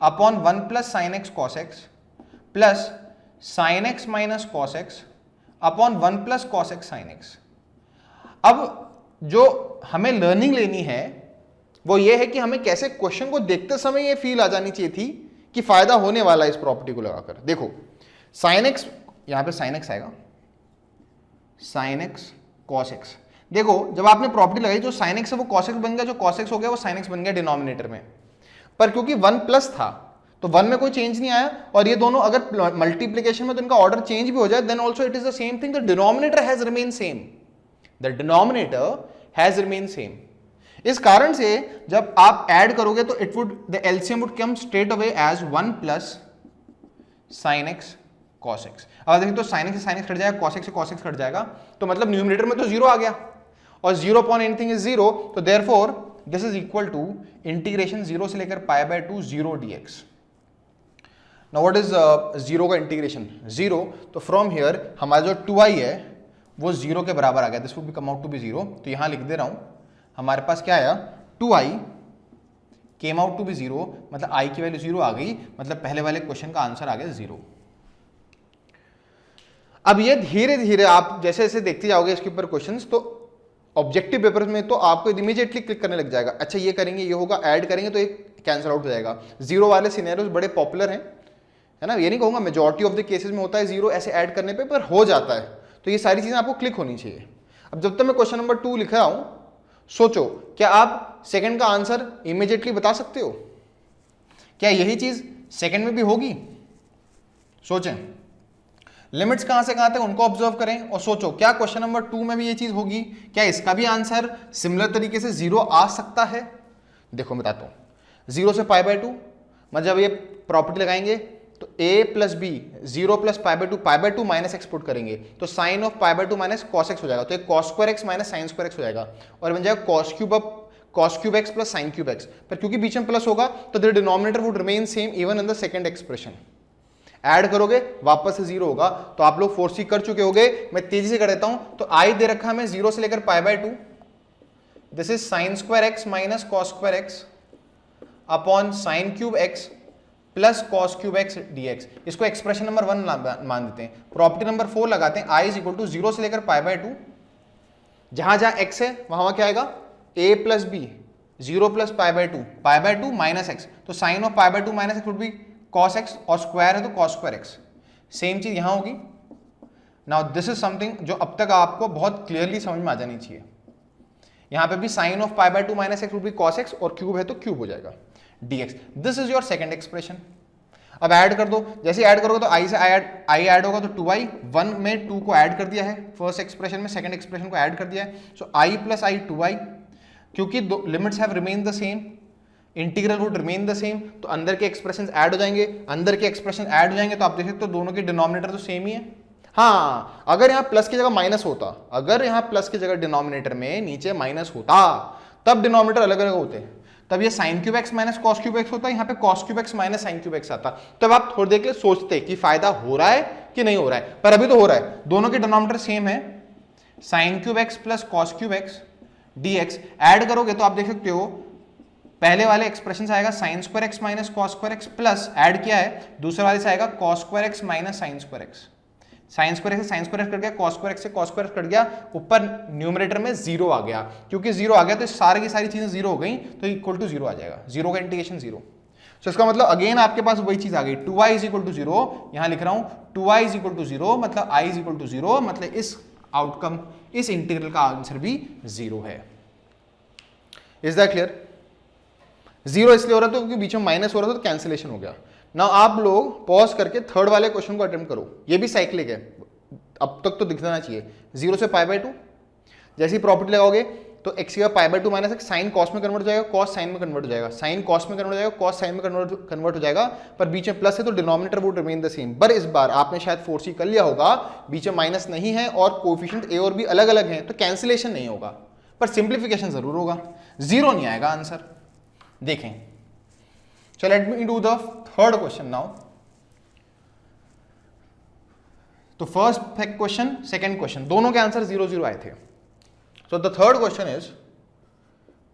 अपॉन 1 + sin x cos x plus sin x - cos x अपॉन 1 + cos x sin x। अब जो हमें लर्निंग लेनी है वो ये है कि हमें कैसे क्वेश्चन को देखते समय ये फील आ जानी चाहिए थी कि फायदा होने वाला है इस प्रॉपर्टी को लगाकर। देखो sin x, यहां पे sin x आएगा, sin x cos x। देखो जब आपने प्रॉपर्टी लगाई जो sin x है वो cos x बन गया, जो cos x हो गया वो sin x बन गया डिनोमिनेटर में। पर क्योंकि 1 प्लस था तो 1 में कोई चेंज नहीं आया, और ये दोनों अगर मल्टीप्लीकेशन में तो इनका ऑर्डर चेंज भी हो जाए, then also it is the same thing, the denominator has remain same, the denominator has remain same. इस कारण से जब आप ऐड करोगे तो it would, the LCM would come straight away as 1 plus sine x cos x. अब देखिए तो साइन एक्स से साइन एक्स कट जाएगा, कॉस एक्स से कॉस एक्स कट जाएगा, तो मतलब न्यूमरेटर में तो 0 आ गया, और 0 अपॉन एनीथिंग इज 0, तो therefore this is equal to integration 0 से लेकर pi by 2 0 dx। Now what is 0 का इंटीग्रेशन 0, तो फ्रॉम हियर हमारा जो 2i है वो 0 के बराबर आ गया, this would be come out to be 0, तो यहां लिख दे रहा हूं हमारे पास क्या आया 2i came out to be 0, मतलब i की वैल्यू 0 आ गई, मतलब पहले वाले क्वेश्चन का आंसर आ गया 0। अब ये धीरे धीरे आप जैसे जैसे देखते जाओगे इसके ऊपर क्वेश्चंस, तो ऑब्जेक्टिव पेपर में तो आपको इमीडिएटली क्लिक करने लग जाएगा, अच्छा ये करेंगे, ये होगा, ऐड करेंगे तो एक कैंसिल आउट हो जाएगा। 0 वाले सिनेरियोस बड़े पॉपुलर हैं, है ना, ये नहीं कहूंगा मेजॉरिटी ऑफ द केसेस में होता है 0 ऐसे ऐड करने पे, पर हो जाता है, तो ये सारी चीजें आपको क्लिक होनी चाहिए। अब जब तक मैं क्वेश्चन नंबर 2 लिख रहा हूं, सोचो क्या आप सेकंड का आंसर इमीडिएटली बता सकते हो? क्या यही चीज सेकंड में भी होगी? सोचें, लिमिट्स कहां से कहां तक उनको ऑब्जर्व करें, और सोचो क्या क्वेश्चन नंबर 2 में भी ये चीज होगी? क्या इसका भी आंसर सिमिलर तरीके से 0 आ सकता है? देखो बताता हूं, 0 से पाई बाय 2, मतलब जब ये प्रॉपर्टी लगाएंगे तो a plus b 0 plus pi by 2 minus x put करेंगे, तो sine of pi by 2 minus cos x हो जाएगा, तो एक cos square x minus sine square x हो जाएगा, और बन जाएगा cos cube x plus sine cube x, पर क्योंकि बीच में प्लस होगा तो the denominator would remain same even in the second expression. Add करोगे वापस से 0 होगा, तो आप लोग फोर्सी कर चुके होगे, मैं तेजी से कर देता हूं, तो आई दे रखा है 0 से लेकर pi by 2, this is sine square x minus cos square x upon sine cube x plus cos cube x dx। इसको एक्सप्रेशन नंबर 1 मान देते हैं। प्रॉपर्टी नंबर 4 लगाते हैं, i इज इक्वल टू 0 से लेकर पाई बाय 2, जहां जहां x है वहां क्या आएगा a plus b 0 plus pi by 2 minus x, तो sine of pi by 2 minus x would be cos x, और स्क्वायर है तो cos स्क्वायर x। सेम चीज यहां होगी। नाउ दिस इज समथिंग जो अब तक आपको बहुत क्लियरली समझ में आ जानी चाहिए। यहां पे भी sine of pi by 2 minus x would be cos x, और क्यूब है तो क्यूब हो जाएगा dx। This is your second expression. अब ऐड कर दो, जैसे ऐड करोगे तो i से i ऐड होगा, तो 2i 1 में 2 को ऐड कर दिया है फर्स्ट एक्सप्रेशन में, सेकंड एक्सप्रेशन को ऐड कर दिया है, सो i प्लस i 2i, क्योंकि limits have remain the same, integral would remain the same, तो अंदर के एक्सप्रेशंस ऐड हो जाएंगे, अंदर के एक्सप्रेशन ऐड हो जाएंगे, तो आप देख सकते हो दोनों के डिनोमिनेटर तो सेम ही है। हाँ, अगर यहाँ प्लस की जगह माइनस होता, अगर यहाँ प्लस की जगह डिनोमिनेटर में नीचे माइनस होता, तब डिनोमिनेटर अलग अलग होते, तब ये sign cube x minus cos cube x होता, यहाँ पे cos cube x minus sign cube x आता। तब आप थोड़ी देर के लिए सोचते कि फायदा हो रहा है कि नहीं हो रहा है, पर अभी तो हो रहा है, दोनों के डिनोमिनेटर सेम है, sign cube x plus cos cube x dx। Add करोगे तो आप देख सकते हो पहले वाले एक्सप्रेशन से आएगा sign square x minus cos square x, plus add किया है दूसरे वाले से आएगा cos square x minus sine square x. Sign square x से साइन स्क्वायर एक्स कट गया, कॉस स्क्वायर एक्स से कॉस स्क्वायर एक्स कट गया, ऊपर न्यूमरेटर में 0 आ गया, क्योंकि 0 आ गया तो सारी की सारी चीजें 0 हो गई, तो इक्वल टू 0 आ जाएगा, 0 का इंटीग्रेशन 0। तो इसका मतलब अगेन आपके पास वही चीज आ गई, 2i इज इक्वल टू 0, यहां लिख रहा हूं 2i इज इक्वल टू 0, मतलब i इज इक्वल टू 0, मतलब इस आउटकम, इस इंटीग्रल का आंसर भी 0 है। Is that clear? 0 इसलिए हो रहा था क्योंकि बीच में माइनस हो रहा था, तो कैंसिलेशन हो गया। नाउ आप लोग पॉज करके थर्ड वाले क्वेश्चन को अटेम्प्ट करो, ये भी साइक्लिक है, अब तक तो दिखना चाहिए। 0 से पाई बाय 2, जैसी प्रॉपर्टी लगाओगे तो x की पाई by 2 minus x, sine cos में कन्वर्ट हो जाएगा, कॉस साइन में कन्वर्ट हो जाएगा, साइन कॉस में कन्वर्ट हो जाएगा, कॉस साइन में कन्वर्ट हो जाएगा, पर बीच में प्लस है तो denominator would remain the same. पर इस बार आपने शायद फोर्सी कर लिया होगा, बीच में माइनस नहीं है और कोएफिशिएंट a और b अलग अलग हैं, तो कैंसिलेशन नहीं होगा, पर सिंप्लीफिकेशन जरूर होगा, 0 नहीं आएगा आंसर। देखें, so let me do the third question now. तो फर्स्ट क्वेश्चन, सेकंड क्वेश्चन, दोनों के आंसर 0 0 आए थे। So the third question is,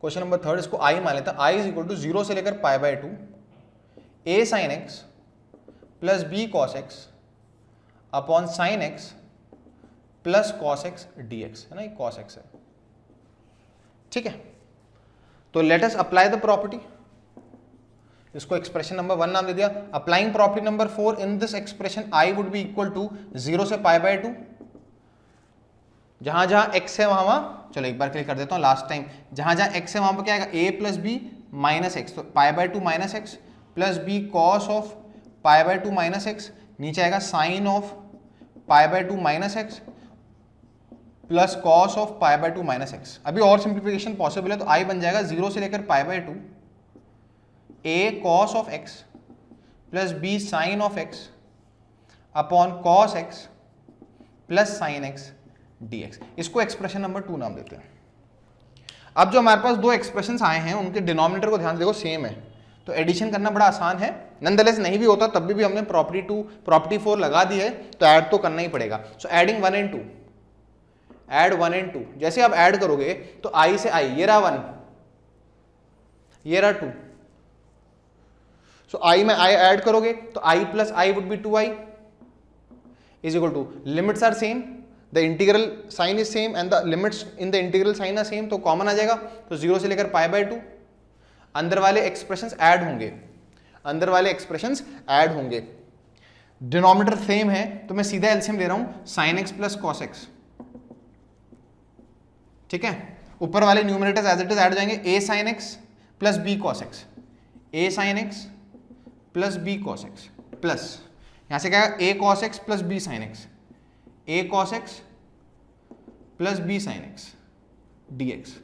question number 3, इसको i मान लेता, i इज इक्वल टू 0 से लेकर pi by 2 a sign x plus b cos x upon sine x plus cos x dx, है ना, ये कॉस एक्स है, ठीक है। तो let us apply the property, इसको एक्सप्रेशन नंबर 1 नाम दे दिया। Applying property number 4 in this expression i would be equal to 0 से पाई बाय 2, जहां जहां x है वहां, चलो एक बार क्लिक कर देता हूं लास्ट टाइम, जहां जहां x है वहां पर क्या आएगा a plus b minus x, तो pi by 2 minus x plus b cos of pi by 2 minus x, नीचे आएगा sine of pi by 2 minus x plus cos of pi by 2 minus x. अभी और सिंप्लीफिकेशन पॉसिबल है, तो आई बन जाएगा 0 से लेकर pi by 2 a cos of x plus b sine of x upon cos x plus sine x d x. इसको expression number 2 नाम देते हैं। अब जो हमारे पास दो एक्सप्रेशंस आए हैं उनके डिनोमिनेटर को ध्यान से देखो सेम है, तो एडिशन करना बड़ा आसान है। नंदलेस नहीं भी होता तब भी हमने प्रॉपर्टी 4 लगा दी है, तो ऐड तो करना ही पड़ेगा। सो एडिंग 1 and 2, ऐड 1 and 2। जैसे आप ऐड करोगे तो आई से आई, ये रहा 1, ये रहा 2। सो आई में आई ऐड करोगे तो I plus I would be 2i is equal to, limits are same, the integral sign is same and the limits in the integral sign are same, तो कॉमन आ जाएगा। तो 0 से लेकर पाई बाय 2, अंदर वाले एक्सप्रेशंस ऐड होंगे, अंदर वाले एक्सप्रेशंस ऐड होंगे। डिनोमिनेटर सेम है तो मैं सीधा एलसीएम ले रहा हूं sine x plus cos x, ठीक है। ऊपर वाले numerators as it is add हो जाएंगे, a sine x plus b cos x, a sine x plus b cos x plus यहां से क्या है, a cos x plus b sine x, a cos x plus b sine x d x.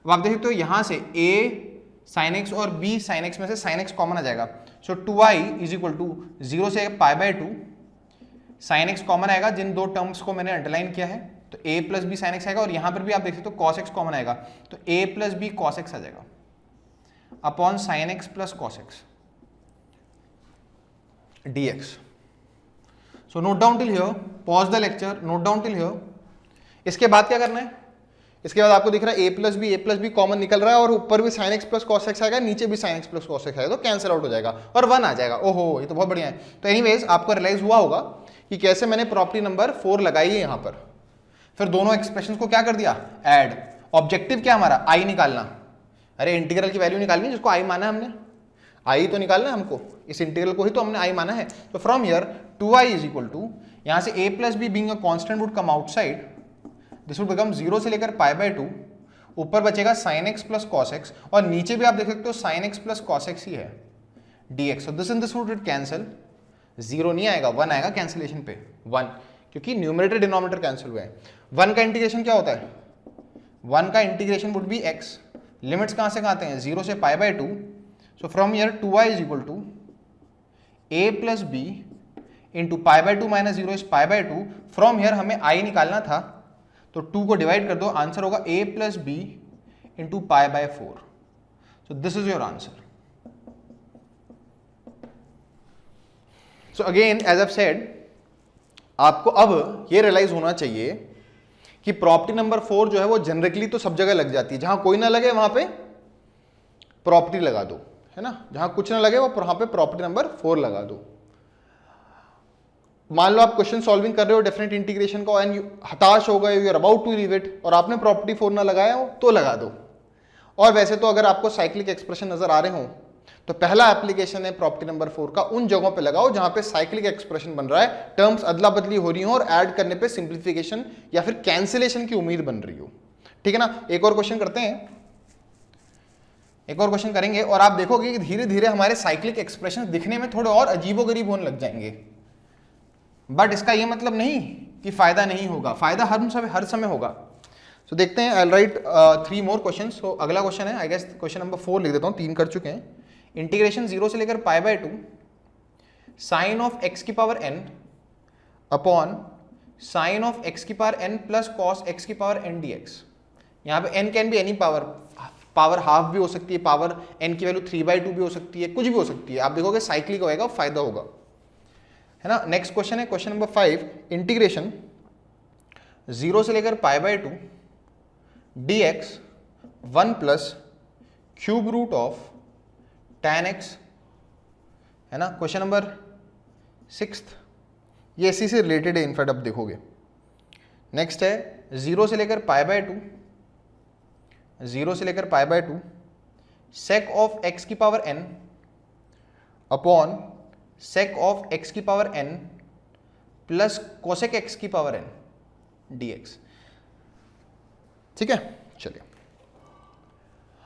अब आप देख सकते हो यहां से ए साइन एक्स और बी साइन एक्स में से साइन एक्स कॉमन आ जाएगा। सो 2i इज इक्वल टू 0 से pi by 2, sine x common आएगा, जिन दो टर्म्स को मैंने अंडरलाइन किया है, तो a plus b sine x आएगा, और यहां पर भी आप देख सकते हो कॉस एक्स कॉमन आएगा, तो a plus b cos x आ जाएगा upon sine x plus cos x dx। So note down till here, pause the lecture, note down till here. इसके बाद क्या करना है, इसके बाद आपको दिख रहा है a प्लस बी कॉमन निकल रहा है, और ऊपर भी sin x plus cos x आएगा, नीचे भी sin x plus cos x आएगा, तो कैंसिल आउट हो जाएगा और 1 आ जाएगा। ओहो, ये तो बहुत बढ़िया है। तो एनीवेज आपको रियलाइज हुआ होगा कि कैसे मैंने प्रॉपर्टी नंबर 4 लगाई है यहाँ पर, फिर दोनों एक्सप्रेशन को क्या कर दिया, ऐड। ऑब्जेक्टिव क्या हमारा, आई निकालना। अरे इंटीग्रल की वैल्यू निकालनी है जिसको आई माना है हमने, आई तो निकालना है हमको, इस इंटीग्रल को ही तो हमने आई माना है। तो from here 2i is equal to, यहाँ से a plus b being a constant would come outside, this would become 0 से लेकर पाई बाय 2, ऊपर बचेगा sin x plus cos x, और नीचे भी आप देख सकते हो sin x plus cos x ही है dx। This in this would cancel, 0 नहीं आएगा, 1 आएगा कैंसिलेशन पे, 1, क्योंकि न्यूमरेटर डिनोमिनेटर कैंसिल हुए हैं। 1 का इंटीग्रेशन क्या होता है, 1 का integration would be x, limits कहां से कहां आते हैं, 0 से pi by 2। So from here 2i is equal to a plus b into pi by 2 minus 0 is pi by 2। From here हमें i निकालना था, तो 2 को डिवाइड कर दो, आंसर होगा a plus b into pi by 4। So this is your answer. So again as I said, आपको अब ये रियलाइज होना चाहिए कि प्रॉपर्टी नंबर 4 जो है वो जेनरिकली तो सब जगह लग जाती है, जहां कोई ना लगे वहां पे प्रॉपर्टी लगा दो, है ना, जहां कुछ ना लगे वहां पे प्रॉपर्टी नंबर 4 लगा दो। मान लो आप क्वेश्चन सॉल्विंग कर रहे हो डेफिनेट इंटीग्रेशन का एंड हताश हो गए, you are about to leave it, और आपने प्रॉपर्टी 4 ना लगाया हो तो लगा दो। और वैसे तो अगर आपको साइक्लिक एक्सप्रेशन नजर आ रहे हो तो पहला एप्लीकेशन है प्रॉपर्टी नंबर 4 का, उन जगहों पे लगाओ जहां पे साइक्लिक एक्सप्रेशन बन रहा है, टर्म्स अदला बदली हो रही हो और ऐड करने पे सिंप्लीफिकेशन या फिर कैंसिलेशन की उम्मीद बन रही हो, ठीक है ना। एक और क्वेश्चन करते हैं, एक और क्वेश्चन करेंगे, और आप देखोगे कि धीरे धीरे हमारे साइक्लिक एक्सप्रेशन दिखने में थोड़े और अजीबोगरीब होने लग जाएंगे। बट इसका ये मतलब नहीं कि फायदा नहीं होगा, फायदा हर समय होगा। सो देखते हैं, आई राइट 3 मोर क्वेश्चन। सो अगला क्वेश्चन है, आई गेस क्वेश्चन नंबर 4 लिख देता हूँ, 3 कर चुके हैं। इंटीग्रेशन 0 से लेकर pi by 2 sine of x की power n upon sine of x की power n plus cos x की पावर n dx। यहाँ पे n can be any power half भी हो सकती है, पावर n की वैल्यू 3/2 भी हो सकती है, कुछ भी हो सकती है। आप देखोगे साइक्लिक होएगा, फायदा होगा, है ना। नेक्स्ट क्वेश्चन है क्वेश्चन नंबर 5, इंटीग्रेशन 0 से लेकर pi by 2 dx 1 plus cube root of tan x, है ना। क्वेश्चन नंबर 6, ये इसी से रिलेटेड है, इनफैक्ट अब देखोगे। नेक्स्ट है 0 से लेकर पाई बाय 2, 0 से लेकर pi by 2 sec of x की power n upon sec of x की power n plus cosec x की पावर n dx, ठीक है। चलिए,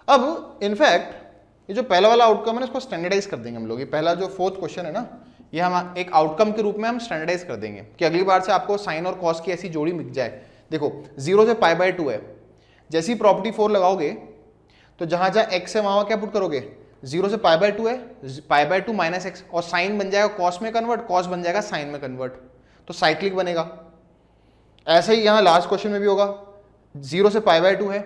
अब इनफैक्ट ये जो पहला वाला आउटकम है ना इसको स्टैंडर्डाइज कर देंगे हम लोग। ये पहला जो 4th क्वेश्चन है ना, ये हम एक आउटकम के रूप में हम स्टैंडर्डाइज कर देंगे कि अगली बार से आपको साइन और कॉस की ऐसी जोड़ी मिल जाए। देखो 0 से π/2 है, जैसी प्रॉपर्टी 4 लगाओगे तो जहां जहां x है वहां क्या पुट करोगे, 0 से π/2 है, π/2 माइनस एक्स, और साइन बन जाएगा कॉस में कन्वर्ट, कॉस बन जाएगा साइन में कन्वर्ट, तो साइक्लिक बनेगा। ऐसे ही यहाँ लास्ट क्वेश्चन में भी होगा, 0 से π/2 है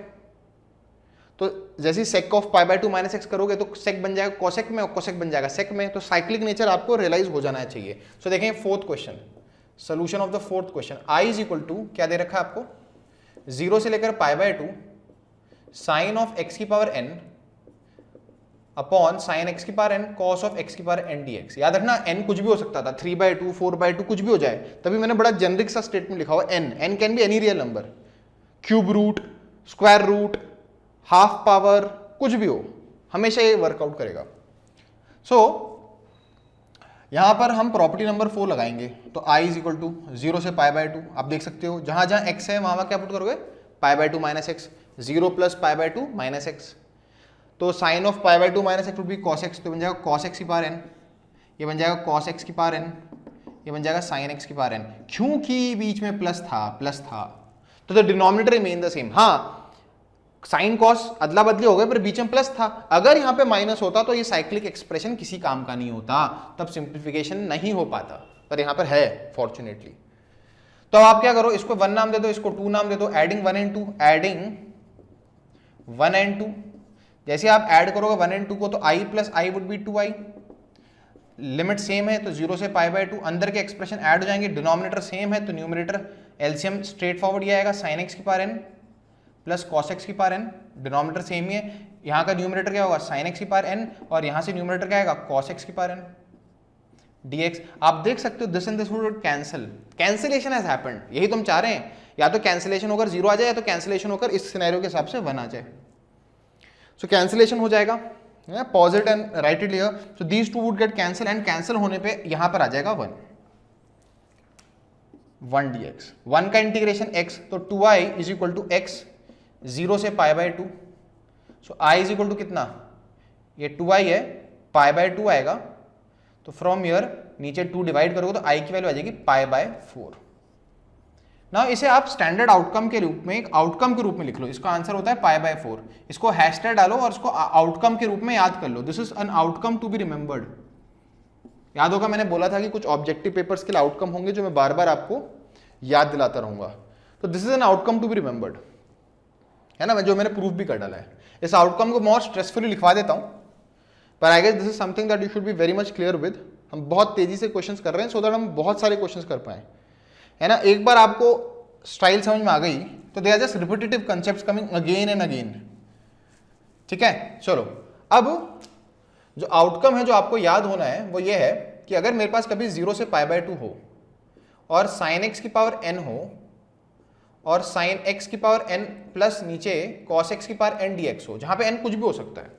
तो जैसे sec ऑफ π/2 माइनस एक्स करोगे तो sec बन जाएगा cosec में, और cosec बन जाएगा sec में, तो साइक्लिक नेचर आपको रियलाइज हो जाना चाहिए। सो देखें 4th question, solution of the 4th question, i is equal to क्या दे रखा है आपको, 0 से लेकर π/2 साइन ऑफ x की power n upon sine x की power n cos of x की पावर n dx। याद रखना n कुछ भी हो सकता था, 3/2 4/2 कुछ भी हो जाए, तभी मैंने बड़ा जेनरिक सा स्टेटमेंट लिखा हुआ n can be any real number, cube root, square root, half power, कुछ भी हो, हमेशा ये वर्कआउट करेगा। सो यहां पर हम प्रॉपर्टी नंबर 4 लगाएंगे, तो i इज इक्वल टू 0 से π/2, आप देख सकते हो जहां जहां x है वहां क्या पुट करोगे, π/2 minus x, 0 plus π/2 minus x, तो sine of π/2 minus x would be cos x, तो बन जाएगा cos x की पावर n, ये बन जाएगा cos x की पावर n, ये बन जाएगा sin x की पावर n, क्योंकि बीच में प्लस था तो the denominator remain the same. हाँ साइन कॉस अदला बदली हो गए पर बीच में प्लस था, अगर यहाँ पे माइनस होता तो ये साइक्लिक एक्सप्रेशन किसी काम का नहीं होता, तब सिंप्लीफिकेशन नहीं हो पाता, पर यहाँ पर है फॉर्चुनेटली। तो अब आप क्या करो, इसको 1 नाम दे दो, इसको 2 नाम दे दो, एडिंग 1 and 2, एडिंग 1 and 2, जैसे आप ऐड करोगे 1 and 2 को तो i plus I would be 2i, limit same है तो 0 से π/2, अंदर के एक्सप्रेशन ऐड हो जाएंगे, डिनोमिनेटर सेम है तो न्यूमरेटर एलसीएम स्ट्रेट फॉरवर्ड ये आएगा, sin x की power n plus cos x की पावर n, डिनोमिनेटर सेम ही है, यहाँ का न्यूमरेटर क्या होगा sin x की पावर n, और यहाँ से न्यूमरेटर क्या आएगा cos x की पावर n dx। आप देख सकते हो this and this would cancel, cancellation has happened, यही तो हम चाह रहे हैं, या तो कैंसिलेशन होकर 0 आ जाए या तो कैंसिलेशन होकर इस सिनेरियो के हिसाब से 1 आ जाए। सो कैंसिलेशन हो जाएगा, pause it and right it here, so these two would get cancel, and cancel होने पे यहां पर आ जाएगा 1 dx, 1 का इंटीग्रेशन x, तो 2i is equal to x 0 से π/2, सो i इज इक्वल टू कितना, ये 2i है, π/2 आएगा, तो फ्रॉम हियर नीचे 2 डिवाइड करोगे तो i की वैल्यू आ जाएगी π/4। ना इसे आप स्टैंडर्ड आउटकम के रूप में, एक आउटकम के रूप में लिख लो, इसका आंसर होता है π/4, इसको हैशटैग डालो और इसको आउटकम के रूप में याद कर लो, this is an outcome to be remembered. याद होगा मैंने बोला था कि कुछ ऑब्जेक्टिव पेपर्स के लिए आउटकम होंगे जो मैं बार बार आपको याद दिलाता रहूंगा, तो this is an outcome to be remembered, है ना, जो मैंने प्रूफ भी कर डाला है। इस आउटकम को मोर स्ट्रेसफुली लिखवा देता हूं, पर I guess this is something that you should be very much clear with. हम बहुत तेजी से क्वेश्चंस कर रहे हैं सो दैट हम बहुत सारे क्वेश्चंस कर पाए, है ना। एक बार आपको स्टाइल समझ में आ गई तो they are just repetitive concepts coming again and again, ठीक है। चलो अब जो आउटकम है जो आपको याद होना है वो ये है कि अगर मेरे पास कभी 0 से π/2 हो और sin x की पावर n हो और sin x की पावर n प्लस नीचे cos x की पावर n dx हो, जहां पे n कुछ भी हो सकता है,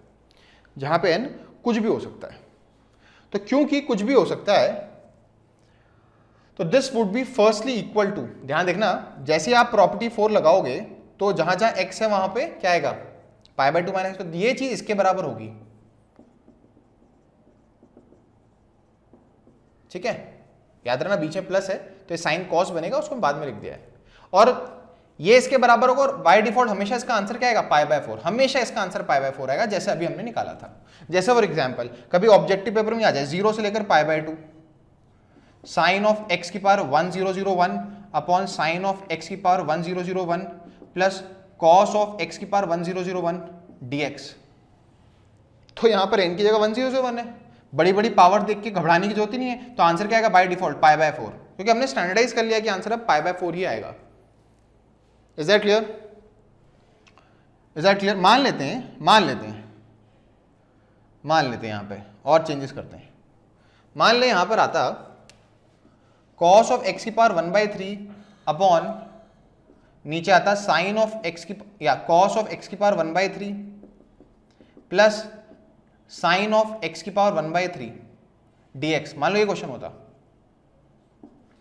जहां पे n कुछ भी हो सकता है, तो क्योंकि कुछ भी हो सकता है तो this would be firstly equal to, ध्यान देखना जैसे आप प्रॉपर्टी 4 लगाओगे तो जहां जहां x है वहां पे क्या आएगा π/2 माइनस, तो ये चीज इसके बराबर होगी, ठीक है। याद रखना बीच में प्लस है तो ये साइन कॉस बनेगा, उसको बाद में लिख दिया है, और ये इसके बराबर होगा, और बाय डिफॉल्ट हमेशा इसका आंसर क्या आएगा π/4, हमेशा इसका आंसर π/4 आएगा, जैसे अभी हमने निकाला था। जैसे फॉर एग्जांपल कभी ऑब्जेक्टिव पेपर में आ जाए 0 से लेकर π/2 साइन ऑफ x की power 1001 upon sine of x की power 1001 plus cos of x की पावर 1001 dx, तो यहां पर n की जगह 1001 है, बड़ी बड़ी पावर देख के घबराने की जरूरत ही नहीं है, तो आंसर क्या आएगा बाय डिफॉल्ट π/4, क्योंकि हमने स्टैंडर्डाइज कर लिया कि आंसर अब π/4 ही आएगा। Is that clear, is that clear. मान लेते हैं यहां पे और चेंजेस करते हैं, मान ले यहां पर आता cos ऑफ x की पावर 1/3 अपॉन नीचे आता साइन ऑफ x की या cos ऑफ x की power 1/3 plus sine of x की पावर 1/3 dx। मान लो ये क्वेश्चन होता,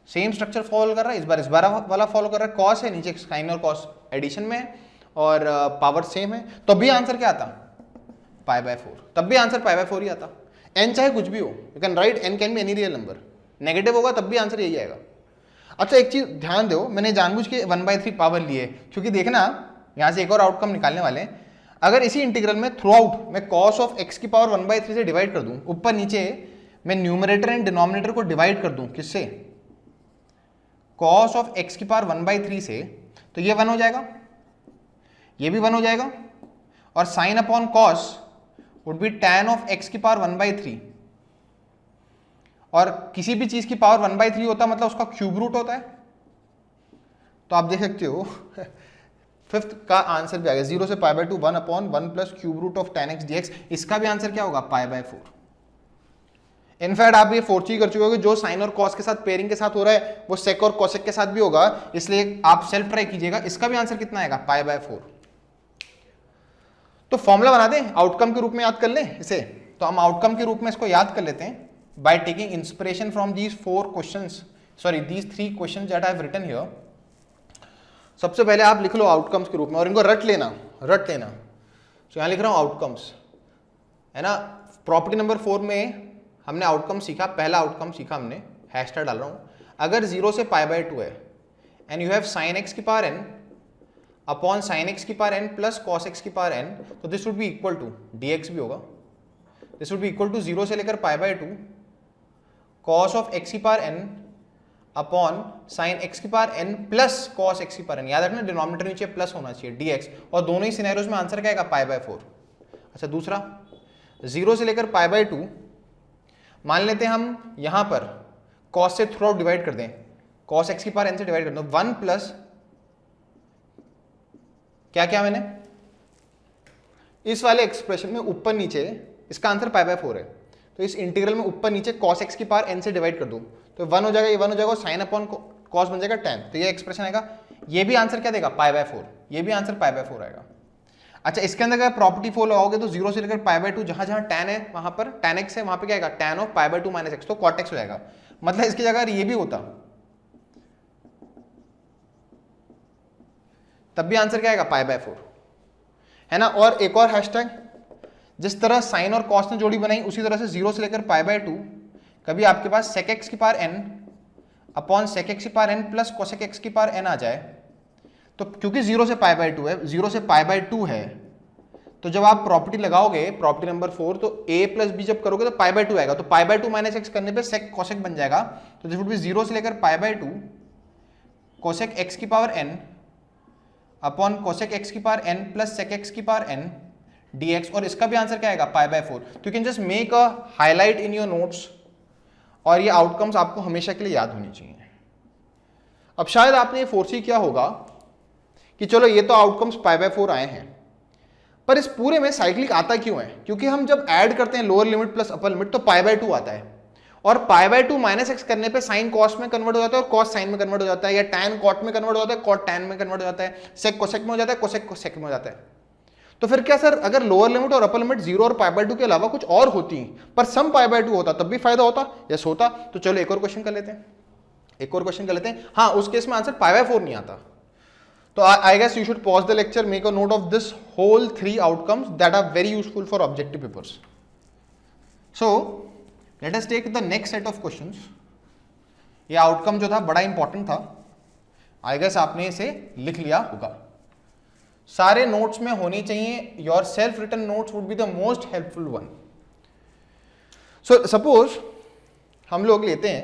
सेम स्ट्रक्चर फॉलो कर रहा है, इस बार वाला फॉलो कर रहा है, कॉस है नीचे साइन और कॉस एडिशन में है और पावर सेम है, तो भी आंसर क्या आता π/4, तब भी आंसर π/4 ही आता। n चाहे कुछ भी हो, you can right n can be any real number, negative होगा तब भी आंसर यही आएगा। अच्छा एक चीज ध्यान दो, मैंने जानबूझ के 1/3 पावर ली है क्योंकि देखना यहां से एक और आउटकम निकालने वाले हैं। अगर इसी इंटीग्रल में थ्रू आउट मैं cos ऑफ x की पावर 1/3 से डिवाइड कर दूं, ऊपर नीचे मैं न्यूमरेटर एंड डिनोमिनेटर को डिवाइड कर दूं, किससे? cos ऑफ x की पावर 1/3 से, तो ये 1 हो जाएगा, ये भी 1 हो जाएगा, और sine upon cos would be tan of x की पावर 1/3, और किसी भी चीज की पावर 1/3 होता मतलब उसका क्यूब रूट होता है। तो आप देख सकते हो फिफ्थ का आंसर भी आ गया, 0 से π/2 1 upon 1 plus cube root of tan x dx। इसका भी आंसर क्या होगा? π/4। इनफैक्ट आप ये फोर्थ कर चुके हो, जो साइन और कॉस के साथ पेयरिंग के साथ हो रहा है वो सेक और कोसेक के साथ भी होगा, इसलिए आप सेल्फ ट्राई कीजिएगा। इसका भी आंसर कितना आएगा? π/4। तो फॉर्मूला बना दें, आउटकम के रूप में याद कर लें इसे। तो हम आउटकम के रूप में इसको याद कर लेते हैं by taking inspiration from these these 3 questions that I have written here। सबसे पहले आप लिख लो आउटकम्स के रूप में और इनको रट लेना। तो यहां लिख रहा हूं आउटकम्स, है ना। प्रॉपर्टी नंबर 4 में हमने आउटकम सीखा, पहला आउटकम सीखा हमने, हैशटैग डाल रहा हूं, अगर 0 से π/2 है and you have sin x की power n upon sin x की power n plus cos x की पावर n, तो this would be equal to, dx भी होगा, this would be equal to 0 से लेकर π/2 cos ऑफ x की power n upon sin x की power n plus cos x की power n। याद रखना डिनोमिनेटर नीचे प्लस होना चाहिए, dx, और दोनों ही सिनेरियोज में आंसर क्या आएगा? π/4। अच्छा दूसरा, 0 से लेकर π/2, मान लेते हैं हम यहां पर cos से थ्रू आउट डिवाइड कर दें, cos x की पावर n से डिवाइड कर दो, 1 प्लस क्या क्या मैंने इस वाले एक्सप्रेशन में ऊपर नीचे, इसका आंसर π/4 है, तो इस इंटीग्रल में ऊपर नीचे cos x की पावर n से डिवाइड कर दूं तो 1 हो जाएगा, ये 1 हो जाएगा, साइन अपॉन cos बन जाएगा tan, तो ये एक्सप्रेशन आएगा। ये भी आंसर क्या देगा? π/4, ये भी आंसर π/4 आएगा। अच्छा इसके अंदर अगर प्रॉपर्टी 4 लगाओगे तो 0 से लेकर π/2 जहां जहां tan है वहां पर tan x है, वहां पे क्या आएगा? tan ऑफ π/2 माइनस x, तो cot x हो जाएगा। मतलब इसकी जगह ये भी होता तब भी आंसर क्या आएगा? π/4, है ना। और एक और हैशटैग, जिस तरह साइन और कॉस ने जोड़ी बनाई उसी तरह से 0 से लेकर π/2 कभी आपके पास sec x की power n upon sec x की power n plus cosec x की पावर n आ जाए, तो क्योंकि 0 से π/2 है, 0 से π/2 है, तो जब आप प्रॉपर्टी लगाओगे प्रॉपर्टी नंबर 4, तो a प्लस b जब करोगे तो π/2 आएगा, तो π/2 माइनस x करने पे sec cosec बन जाएगा, तो दिस वुड बी 0 से लेकर π/2 cosec x की power n upon cosec x की power n plus sec x की पावर n dx, और इसका भी आंसर क्या आएगा? π/4। तो you can just make a highlight in your notes, और ये आउटकम्स आपको हमेशा के लिए याद होनी चाहिए। अब शायद आपने ये फोर्स किया होगा कि चलो ये तो आउटकम्स π/4 आए हैं, पर इस पूरे में साइक्लिक आता क्यों है? क्योंकि हम जब ऐड करते हैं lower limit plus upper limit तो π/2 आता है, और π/2 माइनस x करने पे साइन कॉस में कन्वर्ट हो जाता है और कॉस साइन में कन्वर्ट हो जाता है, या टैन कॉट में कन्वर्ट हो जाता है, कॉट टैन में कन्वर्ट हो जाता है, सेक कोसेक में हो जाता है, कोसेक कोसेक में हो जाता है। तो फिर क्या सर, अगर लोअर लिमिट और अपर लिमिट 0 और π/2 के अलावा कुछ और होती पर सम π/2 होता तब भी फायदा होता? यस होता। तो चलो एक और क्वेश्चन कर लेते हैं, हाँ उस केस में आंसर π/4 नहीं आता। तो I guess you should pause the lecture, make a note of this whole 3 outcomes that are very useful for objective papers. So let us take the next set of questions. ये outcome जो था बड़ा important था, I guess आपने इसे लिख लिया होगा, सारे नोट्स में होनी चाहिए। Yourself written notes would be the most helpful one. So suppose हम लोग लेते हैं,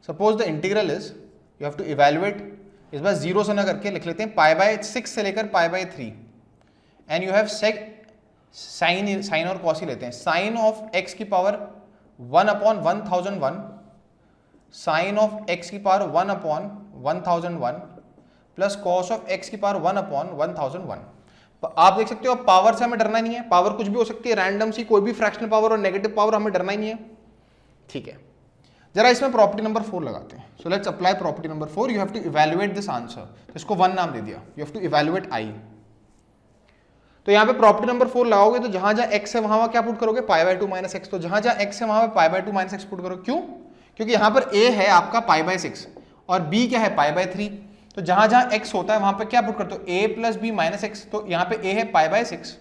suppose the integral is, you have to evaluate, इस बार 0 से ना करके लिख लेते हैं π/6 से लेकर π/3, and you have sec sine और कॉस ही लेते हैं, साइन ऑफ x की power 1 upon 1001 sine of x की power 1 upon 1001 plus cos of x की पावर 1 अपॉन 1001। आप देख सकते हो पावर से हमें डरना नहीं है, पावर कुछ भी हो सकती है, रैंडम सी कोई भी फ्रैक्शनल पावर और नेगेटिव पावर, हमें डरना ही नहीं है, ठीक है। जरा इसमें प्रॉपर्टी नंबर 4 लगाते हैं। So let's apply property number 4। You have to evaluate this answer, तो इसको 1 नाम दे दिया, you have to evaluate i। तो यहाँ पे प्रॉपर्टी नंबर 4 लगाओगे तो जहां जहां x है वहां क्या पुट करोगे? π/2 माइनस x। तो जहां जहां x है वहां पे π/2 माइनस x पुट करो, क्यों? क्योंकि यहाँ पर a है आपका π/6 और b क्या है? π/3। तो जहां जहां x होता है वहां पे क्या पुट करते हो? a plus b minus x। तो यहाँ पे a है π/6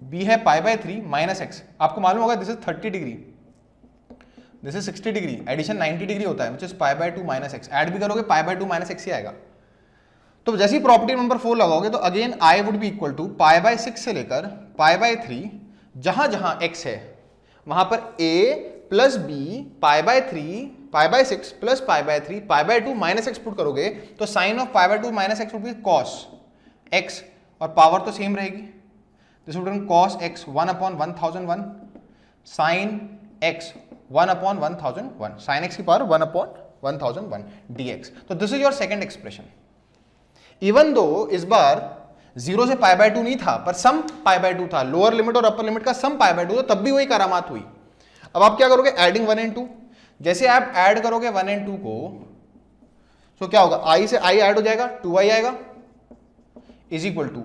b है पाई बाय 3 माइनस एक्स, आपको मालूम होगा this is 30 degree, this is 60 degree, addition 90 degree होता है, which is pi by 2 minus x, add भी करोगे पाई बाय 2 माइनस एक्स ही आएगा। तो जैसे ही प्रॉपर्टी नंबर 4 लगाओगे तो again I would be equal to pi by 6 से लेकर पाई बाय 3, जहां जहां x है वहां पर a plus b pi by 3 pi by 6 plus pi by 3 pi by 2 minus x put करोगे तो sine of pi by 2 minus x would be cos x, और पावर तो सेम रहेगी, this would be cos x 1 upon 1001 sine x 1 upon 1001, sine x की power 1 upon 1001 dx। तो this is your second expression. Even दो इस बार 0 से pi by 2 नहीं था, पर सम पाई बाय 2 था, लोअर लिमिट और अपर लिमिट का सम पाई बाय 2 था, तब भी वही करामात हुई। अब आप क्या करोगे, एडिंग 1 एंड 2, जैसे आप ऐड करोगे 1 एंड 2 को, तो क्या होगा, i से i ऐड हो जाएगा, 2i आएगा, is equal to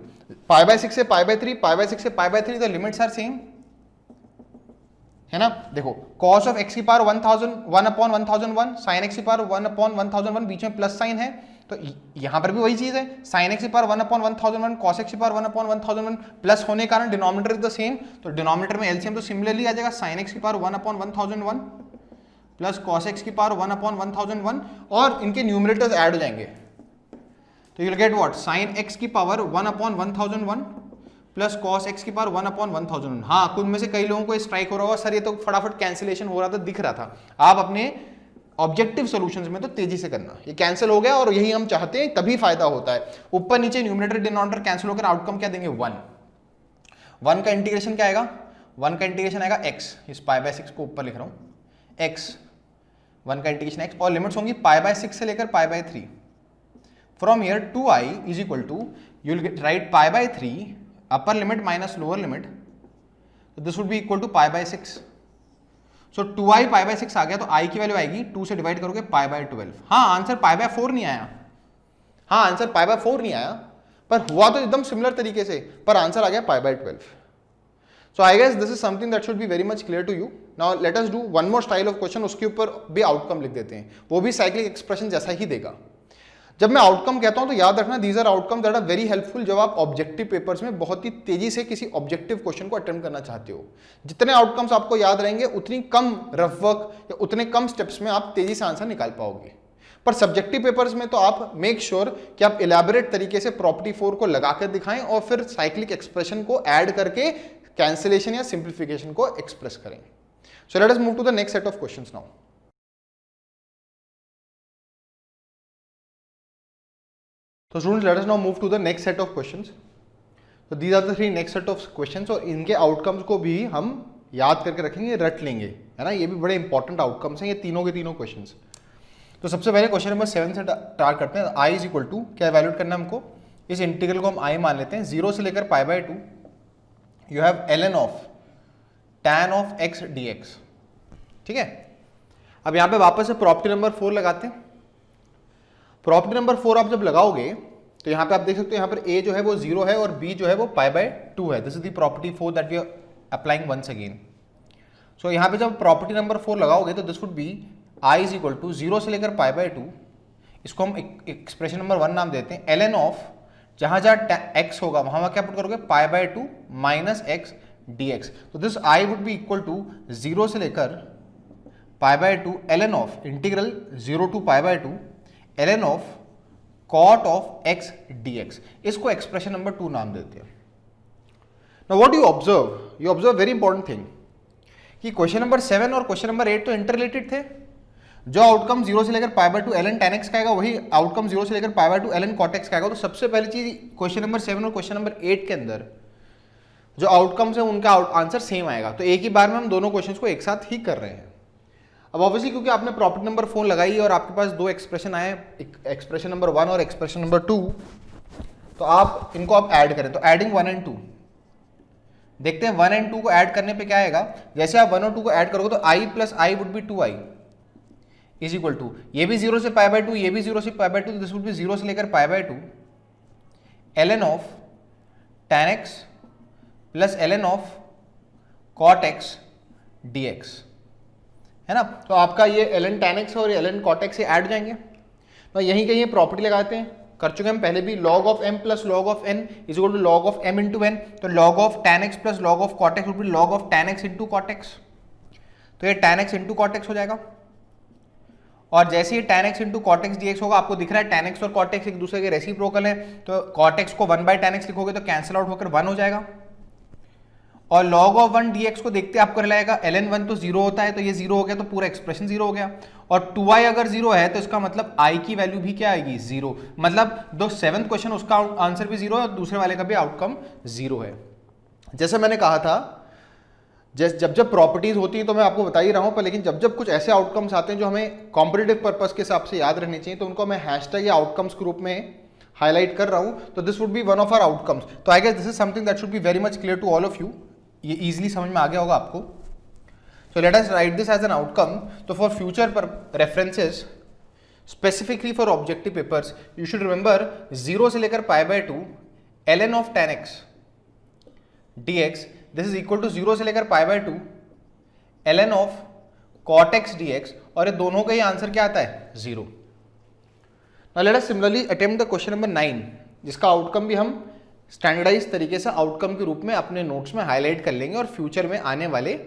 pi by 6 से पाई बाय 3, पाई बाय 6 से pi by 3, the limits are same, है ना। देखो cos ऑफ x की पावर 1 अपॉन 1001, sin x की पावर 1 अपॉन 1001, बीच में प्लस साइन है, तो यहां पर भी वही चीज है, sin x की पावर 1 अपॉन 1001, cos x की पावर 1 अपॉन 1001, प्लस होने के कारण डिनोमिनेटर इज द सेम, तो डिनोमिनेटर में एलसीएम तो सिमिलरली आ जाएगा, sin x की power 1 upon 1001 plus cos x की पावर 1 अपॉन 1001, और इनके न्यूमरेटर्स ऐड हो जाएंगे, तो you will get what, sin x की power 1 upon 1001 plus cos x की पावर 1 अपॉन 1001। हाँ, कुछ में से कई लोगों को स्ट्राइक हो रहा होगा, सर ये तो फटाफट कैंसिलेशन हो रहा था, दिख रहा था। आप अपने ऑब्जेक्टिव सॉल्यूशंस में तो तेजी से करना, ये कैंसिल हो गया और यही हम चाहते हैं, तभी फायदा होता है। ऊपर नीचे न्यूमरेटर डिनोमिनेटर कैंसिल होकर आउटकम क्या देंगे, 1 का इंटीग्रेशन क्या आएगा, 1 का इंटीग्रेशन आएगा x, इस पाई बाय 6 को ऊपर लिख रहा हूं, x 1 का इंटीग्रेशन x, और लिमिट्स होंगी पाई बाय 6 से लेकर pi by 3। From here 2i is equal to, you will write pi by 3 upper limit minus lower limit, तो this would be equal to pi by 6। So 2i pi by 6 आ गया, तो i की value आएगी 2 से divide करोगे pi by 12। हाँ, answer pi by 4 नहीं आया, हाँ आंसर पाई बाय 4 नहीं आया, पर हुआ तो एकदम सिमिलर तरीके से, पर आंसर आ गया pi by 12। So I guess this is something that should be very much clear to you. Now let us do one more style of question, उसके ऊपर भी आउटकम लिख देते हैं, वो भी साइक्लिक एक्सप्रेशन जैसा ही देगा। जब मैं आउटकम कहता हूं तो याद रखना, these are outcome that are very helpful जब आप ऑब्जेक्टिव पेपर्स में बहुत ही तेजी से किसी ऑब्जेक्टिव क्वेश्चन को अटेम्प्ट करना चाहते हो। जितने आउटकम्स आपको याद रहेंगे उतनी कम रफ वर्क या उतने कम स्टेप्स में आप तेजी से आंसर निकाल पाओगे। पर सब्जेक्टिव पेपर्स में तो आप मेक श्योर कि आप इलैबोरेट तरीके से प्रॉपर्टी 4 को लगाकर दिखाएं और फिर साइक्लिक एक्सप्रेशन को ऐड करके कैंसिलेशन या सिंप्लीफिकेशन को एक्सप्रेस करें। So let us move to the next set of questions now. So students, let us now move to the next set of questions. So these are the 3 next set of questions, और इनके outcomes को भी हम याद करके रखेंगे, रट लेंगे, है ना। ये भी बड़े इंपॉर्टेंट आउटकम्स हैं ये तीनों के तीनों क्वेश्चंस। तो सबसे पहले क्वेश्चन नंबर 7 से स्टार्ट करते हैं। i इज इक्वल टू, क्या वैल्यूट करना है हमको, इस इंटीग्रल को हम i मान लेते हैं, 0 से लेकर pi by 2, you have ln of tan of x dx, ठीक है। अब यहाँ पे वापस से प्रॉपर्टी नंबर 4 लगाते हैं। प्रॉपर्टी नंबर 4 आप जब लगाओगे तो यहाँ पे आप देख सकते हो, यहाँ पर a जो है वो 0 है और b जो है वो पाई बाय 2 है। This is the property 4 that we are applying once again. So यहाँ पे जब प्रॉपर्टी नंबर 4 लगाओगे तो this would be i is equal to 0 से लेकर पाई बाय 2, इसको हम एक्सप्रेशन नंबर 1 नाम देते हैं, ln ऑफ जहाँ जहाँ x होगा वहाँ क्या पुट करोगे, pi by 2 minus x dx। तो this i would be equal to 0 से लेकर pi by 2 ln of integral 0 to pi by 2 ln of cot of x dx, इसको एक्सप्रेशन नंबर 2 नाम देते हैं। Now what you observe very important thing कि question number 7 और question number 8 तो interrelated थे। जो आउटकम 0 से लेकर pi by 2 ln tan x का आएगा, वही आउटकम 0 से लेकर pi by 2 ln cot x का आएगा। तो सबसे पहली चीज, क्वेश्चन नंबर 7 और क्वेश्चन नंबर 8 के अंदर जो आउटकम्स है उनका आंसर सेम आएगा। तो एक ही बार में हम दोनों क्वेश्चन को एक साथ ही कर रहे हैं। अब ऑब्वियसली क्योंकि आपने प्रॉपर्टी नंबर 4 लगाई और आपके पास 2 एक्सप्रेशन आए, एक्सप्रेशन नंबर 1 और एक्सप्रेशन नंबर 2, तो आप इनको आप ऐड करें। तो एडिंग 1 एंड 2, देखते हैं 1 एंड 2 को ऐड करने पे क्या आएगा। जैसे आप 1 और 2 को ऐड करोगे तो i plus I would be 2i is equal to, ये भी 0 से पाई बाय 2, ये भी 0 से pi by 2, this would be 0 से लेकर pi by 2 ln of tan x plus ln of cot x dx, है ना। तो आपका ये ln tan x और ln cot x से ऐड हो जाएंगे। तो यहीं कहीं प्रॉपर्टी लगाते हैं, कर चुके हम पहले भी, log of m plus log of n is equal to log of m into n, तो log of tan x plus log of cot x would be log of tan x into cot x, तो ये tan x into cot x हो जाएगा। और जैसे ही tan x into cot x dx होगा, आपको दिख रहा है tan x और cot x एक दूसरे के रेसिप्रोकल है, तो cot x को 1/tan x लिखोगे तो कैंसिल आउट होकर 1 हो जाएगा। और log of 1 dx को देखते आपको लगेगा ln 1 तो 0 होता है, तो ये 0 हो गया, तो पूरा एक्सप्रेशन 0 हो गया। और 2i अगर 0 है तो इसका मतलब i की वैल्यू भी क्या आएगी, 0। मतलब दो 7th क्वेश्चन उसका आंसर भी 0 है और दूसरे वाले का भी आउटकम 0 है। जैसे मैंने कहा था, जब जब प्रॉपर्टीज होती हैं तो मैं आपको बता ही रहा हूं, पर लेकिन जब जब कुछ ऐसे आउटकम्स आते हैं जो हमें कॉम्पिटिटिव पर्पस के हिसाब से याद रहने चाहिए, तो उनको मैं हैशटैग या आउटकम्स के रूप में हाईलाइट कर रहा हूं। तो this would be one of our outcomes. तो I guess this is something that should be very much clear to all of you. ये इजीली समझ में आ गया होगा आपको। So let us write this as an outcome. तो for future references, specifically for objective papers, you should remember 0 से लेकर π/2 ln of tan x dx, this is equal to 0 से लेकर π/2 ln of cot x dx, और ये दोनों का ही answer क्या आता है, 0। Now let us similarly attempt the question number 9, जिसका आउटकम भी हम स्टैंडर्डाइज तरीके से आउटकम के रूप में अपने नोट्स में हाईलाइट कर लेंगे और फ्यूचर में आने वाले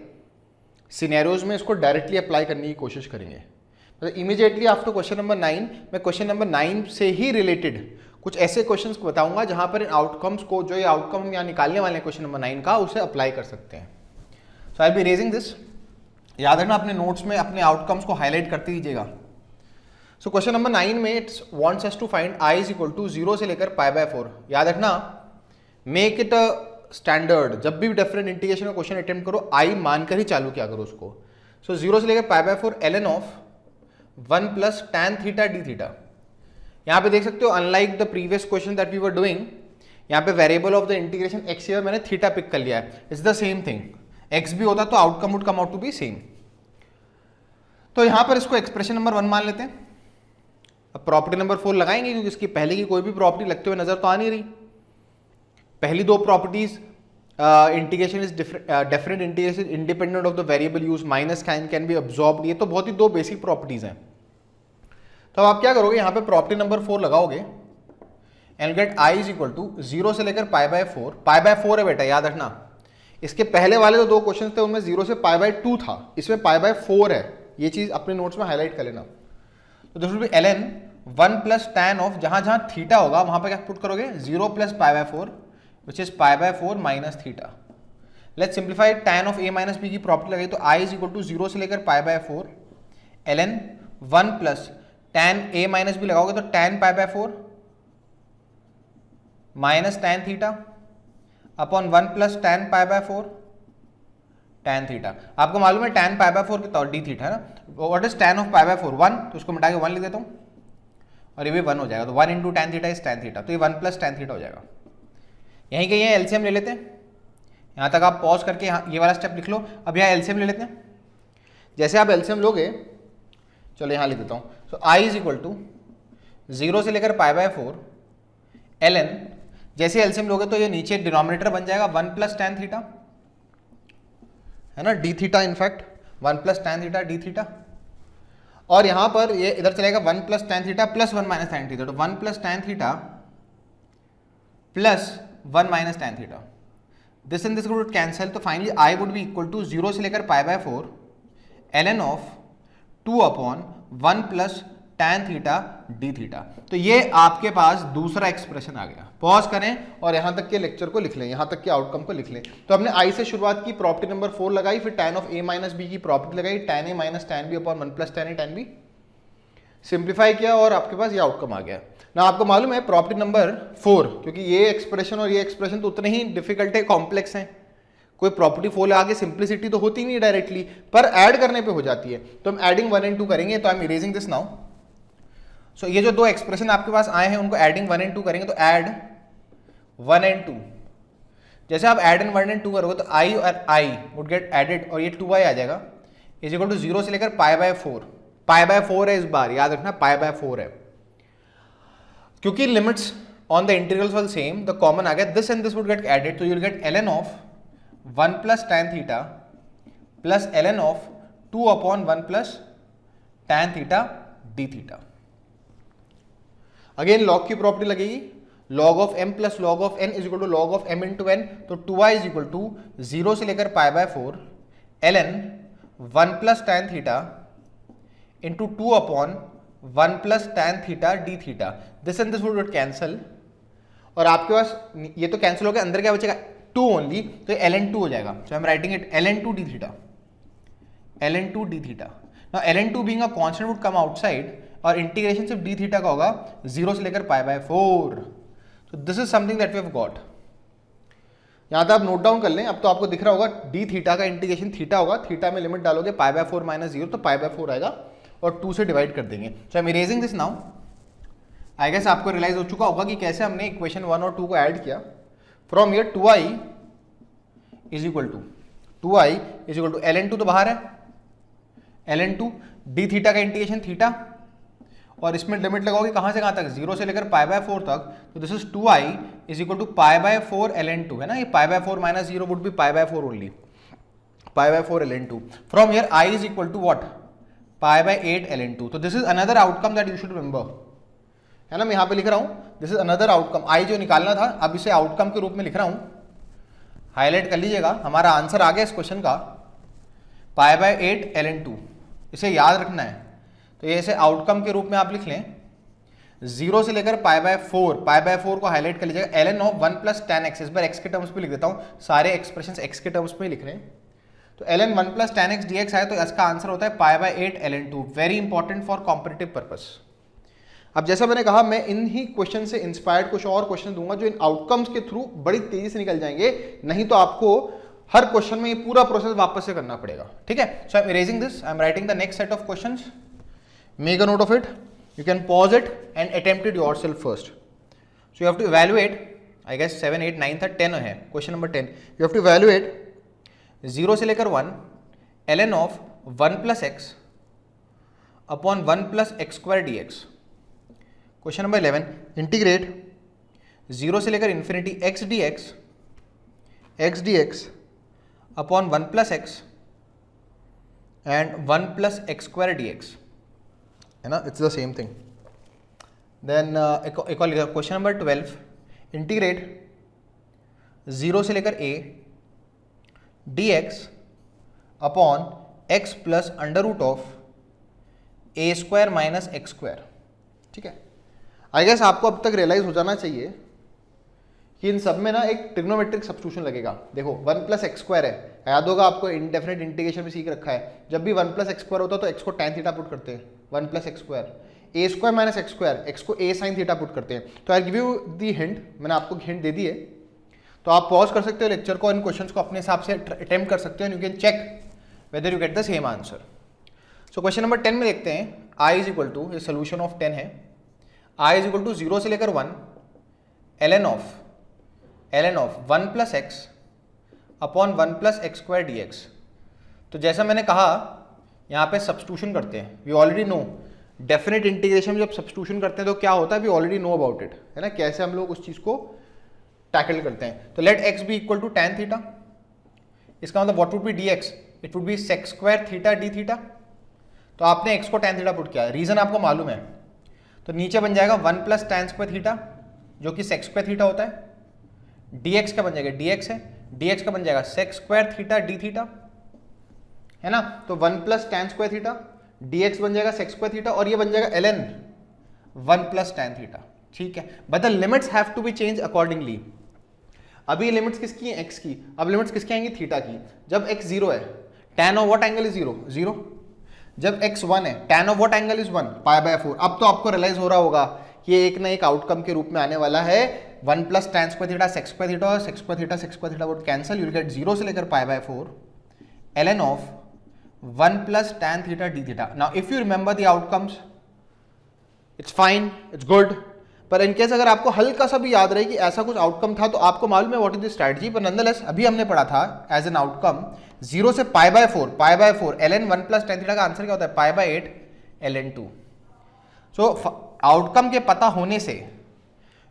सिनेरियोज में इसको डायरेक्टली अप्लाई करने की कोशिश करेंगे। मतलब इमीडिएटली आफ्टर क्वेश्चन नंबर 9 मैं क्वेश्चन नंबर 9 से ही रिलेटेड कुछ ऐसे क्वेश्चंस को बताऊंगा जहां पर इन आउटकम्स को, जो ये आउटकम हम यहाँ निकालने वाले हैं क्वेश्चन नंबर 9 का, उसे अप्लाई कर सकते हैं। सो आई बी रेजिंग दिस, याद रखना अपने नोट्स में अपने आउटकम्स को हाईलाइट करते दीजिएगा। सो क्वेश्चन नंबर 9 में it's wants us to find i is equal to 0 से लेकर π/4। याद रखना, मेक इट अ स्टैंडर्ड, जब भी डिफरेंट इंटीग्रेशन का क्वेश्चन अटेम्प्ट करो i मानकर ही चालू किया करो उसको। सो 0 से लेकर π/4 ln of 1 plus tan theta d theta. यहाँ पे देख सकते हो, unlike the previous question that we were doing, यहाँ पे variable of the integration x है, मैंने थीटा पिक कर लिया है। It's the same thing, x भी होता तो outcome would come out to be same. तो यहाँ पर इसको एक्सप्रेशन नंबर 1 मान लेते हैं। अब प्रॉपर्टी नंबर 4 लगाएंगे, क्योंकि इसकी पहले की कोई भी प्रॉपर्टी लगते हुए नजर तो आ नहीं रही। पहली दो properties, integration is different integration independent of the variable use, minus can be absorbed, ये तो बहुत ही दो बेसिक प्रॉपर्टीज हैं। तो अब आप क्या करोगे, यहाँ पे प्रॉपर्टी नंबर 4 लगाओगे and get i is equal to 0 से लेकर π/4। π/4 है बेटा, याद रखना। इसके पहले वाले जो दो क्वेश्चन थे उनमें 0 से π/2 था, इसमें π/4 है। ये चीज अपने नोट्स में हाईलाइट कर लेना। तो this will B ln 1 plus tan of, जहां जहां थीटा होगा वहां पर क्या पुट करोगे, 0 plus π/4 which is π/4 minus theta. Let's simplify, tan of a minus b की प्रॉपर्टी लगाई, तो i इज इक्वल टू 0 से लेकर π/4 ln 1 plus tan a minus b लगाओगे तो tan π/4 minus tan theta upon 1 plus tan π/4 tan theta. आपको मालूम है tan π/4 कितना डी थीटा है ना। व्हाट इज tan ऑफ π/4, 1, तो उसको मिटा के 1 लिख देता हूं और ये भी 1 हो जाएगा। तो 1 into tan theta is tan theta, तो ये 1 प्लस tan थीटा हो जाएगा। यहीं के ये एलसीएम ले लेते हैं। यहां तक आप पॉज करके ये वाला स्टेप लिख लो। अब यहाँ एलसीएम ले लेते हैं। जैसे आप एलसीएम लोगे, चलो यहां लिख देता हूं। सो i इज इक्वल टू 0 से लेकर π/4 ln, जैसे एलसीएम लोगे तो ये नीचे डिनोमिनेटर बन जाएगा 1 प्लस tan थीटा, है ना, d theta, in fact 1 plus tan theta d theta. और यहां पर ये इधर चलेगा 1 plus tan theta plus 1 minus tan theta, तो 1 plus tan theta plus 1 minus tan theta. This and this would cancel, तो finally i would be equal to 0 से लेकर π/4 ln of 2 upon 1 plus tan theta d theta. तो ये आपके पास दूसरा expression आ गया। पॉज करें और यहां तक के लेक्चर को लिख लें, यहां तक के आउटकम को लिख लें। तो हमने i से शुरुआत की, प्रॉपर्टी नंबर 4 लगाई, फिर tan of a minus b की प्रॉपर्टी लगाई, tan a minus tan b upon 1 plus tan a tan b, simplify किया और आपके पास ये आउटकम आ गया ना। आपको मालूम है प्रॉपर्टी नंबर 4, क्योंकि ये एक्सप्रेशन और ये एक्सप्रेशन तो उतने ही डिफिकल्ट है, कॉम्प्लेक्स हैं। कोई प्रॉपर्टी 4 लगा के सिंप्लिसिटी तो होती नहीं डायरेक्टली, पर ऐड करने पे हो जाती है। तो हम एडिंग 1 and 2 करेंगे। तो I am erasing this now. So ये जो दो एक्सप्रेशन आपके पास आए हैं उनको एडिंग 1 and 2 करेंगे। तो ऐड 1 and 2, जैसे आप ऐड 1 and 2 करोगे तो i और i वुड गेट एडेड और ये 2i आ जाएगा, इज इक्वल टू 0 से लेकर π/4। π/4 है इस बार, याद रखना π/4 है, क्योंकि limits on the integrals were same, the common आ गया, this and this would get added. तो you will get ln of 1 plus tan theta plus ln of 2 upon 1 plus tan theta d theta. Again log की property लगेगी, log of m plus log of n is equal to log of m into n, तो 2i is equal to 0 से लेकर pi by 4 ln 1 plus tan theta into 2 upon 1 plus tan theta d theta, this and this would cancel, और आपके पास ये तो cancel हो गया, अंदर क्या बचेगा 2 ओनली, तो ये ln 2 हो जाएगा, so I am writing it ln 2 d theta, ln 2 d theta. Now ln 2 being a constant would come outside, और इंटीग्रेशन सिर्फ डी थीटा का होगा 0 से लेकर pi by 4, so this is something that we have got. यहां तक आप note down कर लें, अब तो आपको दिख रहा होगा डी थीटा का इंटीग्रेशन थीटा होगा, थीटा में लिमिट डालोगे पाई बाय 4 माइनस 0, तो पाई बाय 4 आएगा और 2 से डिवाइड कर देंगे। So I am erasing this now. I guess आपको रियलाइज हो चुका होगा कि कैसे हमने इक्वेशन 1 और 2 को ऐड किया। From here 2i is equal to ln 2 तो बाहर है, ln 2 डी थीटा का इंटीग्रेशन थीटा, और इसमें लिमिट लगाओगे कहां से कहां तक, 0 से लेकर पाई बाय 4 तक, तो this is 2i is equal to pi by 4 ln 2 है ना, ये pi by 4 minus 0 would be pi by 4 only, pi by 4 ln 2। From here i is equal to what, pi by 8 ln 2, तो this is another outcome that you should remember, है ना, मैं यहां पे लिख रहा हूं this is another outcome, I जो निकालना था अब इसे आउटकम के रूप में लिख रहा हूं, हाईलाइट कर लीजिएगा, हमारा आंसर आ गया इस क्वेश्चन का पाई बाय 8 ln 2, इसे याद रखना है, तो ये इसे आउटकम के रूप में आप लिख लें 0 से लेकर पाई बाय 4 को हाईलाइट कर लीजिएगा, ln of 1 plus tan x, इस बार x के टर्म्स में लिख देता हूं, सारे एक्सप्रेशंस x के टर्म्स में लिख रहे हैं, तो ln 1 plus tan x dx आए तो इसका आंसर होता है pi by 8 ln 2, very important for competitive purpose. अब जैसा मैंने कहा, मैं इन ही क्वेश्चन से इंस्पायर्ड कुछ और क्वेश्चन दूंगा जो इन आउटकम्स के थ्रू बड़ी तेजी से निकल जाएंगे, नहीं तो आपको हर क्वेश्चन में ये पूरा प्रोसेस वापस से करना पड़ेगा, ठीक है। So I am erasing this, I am writing the next set of questions, make a note of it, you can pause it and attempt it yourself first. So you have to evaluate, I guess 7 8 9 था, 10 है, question number 10, you have to evaluate 0 से लेकर 1 ln of 1 plus x upon 1 plus x square d x. Question number 11, integrate 0 से लेकर infinity x d x upon 1 plus x and 1 plus x square d x, है ना, it's the same thing. Then एक और question number 12, integrate 0 से लेकर a d x upon x plus under root of a square minus x square, ठीक है। आई guess आपको अब तक रियलाइज हो जाना चाहिए कि इन सब में ना एक ट्रिग्नोमेट्रिक सब्स्टिट्यूशन लगेगा। देखो 1 प्लस एक्स स्क्वायर है, याद होगा आपको, इंडेफिनिट इंटीग्रेशन में सीख रखा है, जब भी 1 प्लस एक्स स्क्वायर होता है तो एक्स को tan थीटा पुट करते हैं, 1 plus x square, a square minus x square, x को ए साइन थीटा पुट करते हैं। तो I give you the hint, मैंने आपको हिंट दे दी है, तो आप पॉज कर सकते हो लेक्चर को, इन क्वेश्चंस को अपने हिसाब से अटेम्प्ट कर सकते हो, you can check whether you get the same answer. So question number 10 में देखते हैं, आई इज इक्वल टू, ये सोल्यूशन ऑफ 10 है, आई इज इक्वल टू 0 से लेकर 1 ln of 1 plus x upon 1 plus x square d x. तो जैसा मैंने कहा यहाँ पे सब्स्टिट्यूशन करते हैं, we already know, definite integration में जब सब्स्टिट्यूशन करते हैं तो क्या होता है, we already know about it, है ना, कैसे हम लोग उस चीज़ को टैकल करते हैं। तो let x be equal to tan theta, इसका मतलब what would be d x, it would be sec square theta d theta. तो आपने एक्स को tan थीटा पुट किया, रीजन आपको मालूम है, तो नीचे बन जाएगा 1 प्लस tan स्क्वायर थीटा जो कि सेक स्क्वायर थीटा होता है, dx का बन जाएगा, dx है, dx का बन जाएगा sec square theta d theta, है ना, तो 1 plus tan square theta, dx बन जाएगा सेक स्क्वायर थीटा, और ये बन जाएगा ln 1 प्लस tan थीटा, ठीक है। But the limits have to be change accordingly. अभी लिमिट्स किसकी हैं, x की, अब लिमिट्स किसकी आएंगी, थीटा की। जब x 0 है, tan of what angle is 0। जब x 1 है, tan of what angle is 1, pi by 4। अब तो आपको रियलाइज हो रहा होगा कि ये एक ना एक आउटकम के रूप में आने वाला है, 1 plus tan square theta sec square theta, और sec square theta would cancel, you will get 0 से लेकर pi by 4 ln of 1 plus tan theta d theta. Now if you remember the outcomes, it's fine, it's good, पर in case अगर आपको हल्का सा भी याद रहे कि ऐसा कुछ आउटकम था, तो आपको मालूम है व्हाट इज द स्ट्रैटेजी, पर नॉनदलेस अभी हमने पढ़ा था एज एन आउटकम 0 से pi by 4 ln 1 plus tan theta का आंसर क्या होता है, pi by 8 ln 2। So outcome के पता होने से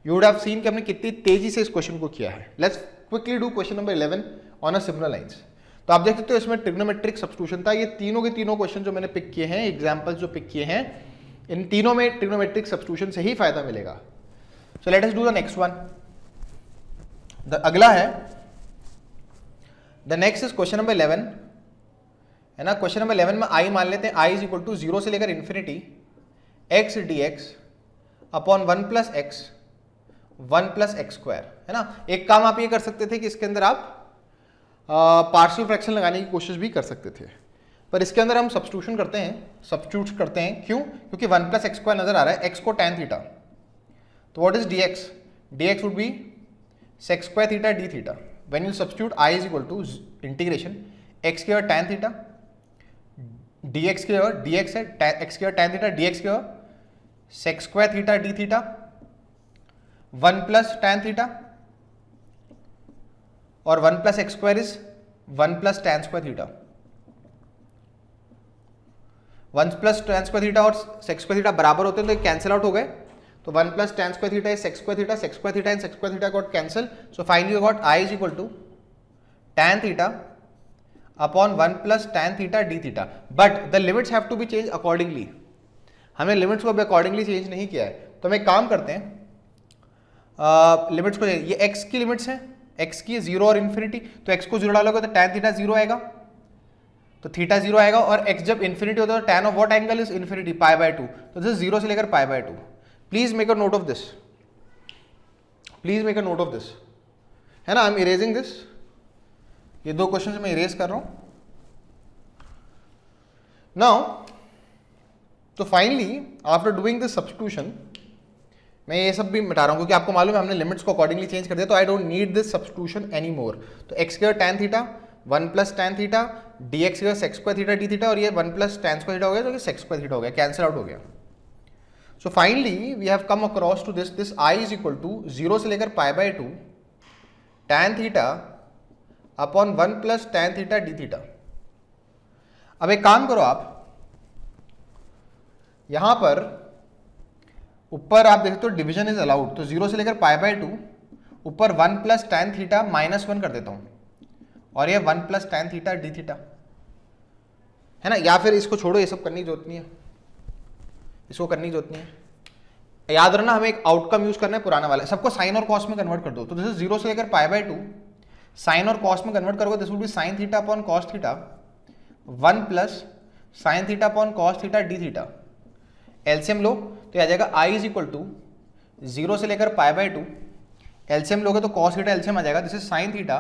यू वुड हैव सीन कि हमने कितनी तेजी से इस क्वेश्चन को किया है। Let's quickly do question number 11 on a similar lines. तो आप देख सकते हो इसमें ट्रिग्नोमेट्रिक सब्स्टिट्यूशन था, ये तीनों के तीनों क्वेश्चन जो मैंने पिक किए हैं, एग्जांपल्स जो पिक किए हैं, इन तीनों में ट्रिग्नोमेट्रिक सब्स्टिट्यूशन से ही फायदा मिलेगा। सो let us do the next one. अगला है the next is question number 11 है ना। क्वेश्चन नंबर 11 में आई मान लेते हैं, आई इज इक्वल टू 0 से लेकर infinity x d x upon 1 plus x square है ना। एक काम आप ये कर सकते थे कि इसके अंदर आप पार्शियल फ्रैक्शन लगाने की कोशिश भी कर सकते थे, पर इसके अंदर हम सब्स्टिट्यूट करते हैं। क्यों? क्योंकि 1 प्लस एक्स स्क्वायर नजर आ रहा है, एक्स को टैन थीटा, तो what is d x? D x would be sec square theta d theta. When you substitute I is equal to integration x के टैन थीटा डी एक्स के d x है, x के tan theta d x के sec square theta d theta 1 plus tan theta और 1 plus x square is 1 plus tan square theta. 1 plus tan square theta और sec square theta बराबर होते हैं तो कैंसिल आउट हो गए, तो 1 plus tan square theta is sec square theta, sec square theta and sec square theta got cancel. So finally you got I is equal to tan theta upon 1 plus tan theta d theta, but the limits have to be change accordingly. हमने limits को अभी accordingly change नहीं किया है, तो हम एक काम करते हैं, लिमिट्स को, ये एक्स की लिमिट्स हैं, एक्स की 0 और इन्फिनिटी, तो एक्स को 0 डालोगे तो टैन थीटा 0 आएगा, तो थीटा 0 आएगा, और एक्स जब इन्फिनिटी होता है तो tan of what angle is infinity, pi by 2, तो दिस 0 से लेकर pi by 2। Please make a note of this, please make a note of this, है ना। आई एम इरेजिंग दिस, ये दो क्वेश्चन मैं इरेज कर रहा हूं नाउ। तो finally after doing this substitution, मैं ये सब भी मिटा रहा हूं क्योंकि आपको मालूम है हमने लिमिट्स को अकॉर्डिंगली चेंज कर दिया, तो I don't need this substitution any more. तो एक्स के tan theta 1 plus tan theta d x के sec square theta d theta, और ये 1 प्लस टैन स्क्वायर थीटा हो गया, तो ये सेक स्क्वायर थीटा हो गया, कैंसिल आउट हो गया। So finally we have come across to this I is equal to 0 से लेकर pi by 2 tan theta upon 1 plus tan theta d theta. अब एक काम करो, आप यहां पर ऊपर आप देखते हो डिवीजन इज अलाउड, तो 0 से लेकर पाई बाय 2 ऊपर 1 प्लस टैन थीटा -1 कर देता हूं, और ये 1 plus tan theta d theta है ना। या फिर इसको छोड़ो, ये सब करने की जरूरत नहीं है, इसको करने की जरूरत नहीं है। याद रखना हमें एक आउटकम यूज करना है पुराना वाला, सबको साइन और कॉस में कन्वर्ट कर दो। तो दिस इज 0 से लेकर पाई बाय 2, साइन और कॉस में कन्वर्ट करोगे, this will be sine theta upon cos theta 1 plus sine theta upon cos theta d theta. LCM लो तो आ जाएगा आई इज इक्वल टू 0 से लेकर पाई बाय 2, एलसीएम लोगे तो कॉस थीटा एलसीएम आ जाएगा, this is sine theta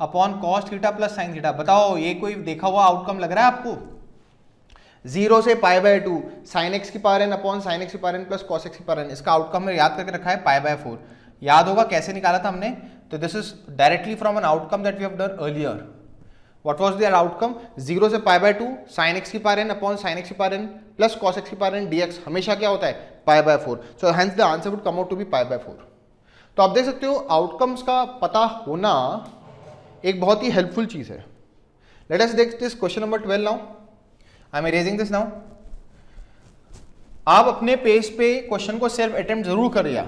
upon cos theta plus sine theta. बताओ ये कोई देखा हुआ आउटकम लग रहा है आपको? 0 से पाई बाय 2 साइन एक्स की power n upon sine x की power n plus cos x की पावर एन, इसका आउटकम में याद करके रखा है पाई बाय 4। याद होगा कैसे निकाला था हमने, तो this is directly from an outcome that we have done earlier. What was their outcome? 0 से पाई बाय 2 साइन एक्स की power n upon sine x की power n plus cos x की पावर एन डी एक्स हमेशा क्या होता है? Pi by 4। So hence the answer would come out to be pi by 4। तो आप देख सकते हो आउटकम्स का पता होना एक बहुत ही हेल्पफुल चीज है। Let us take this question number 12 now. I am erasing this now. आप अपने पेज पे क्वेश्चन को सेल्फ अटेम्प्ट जरूर करिए,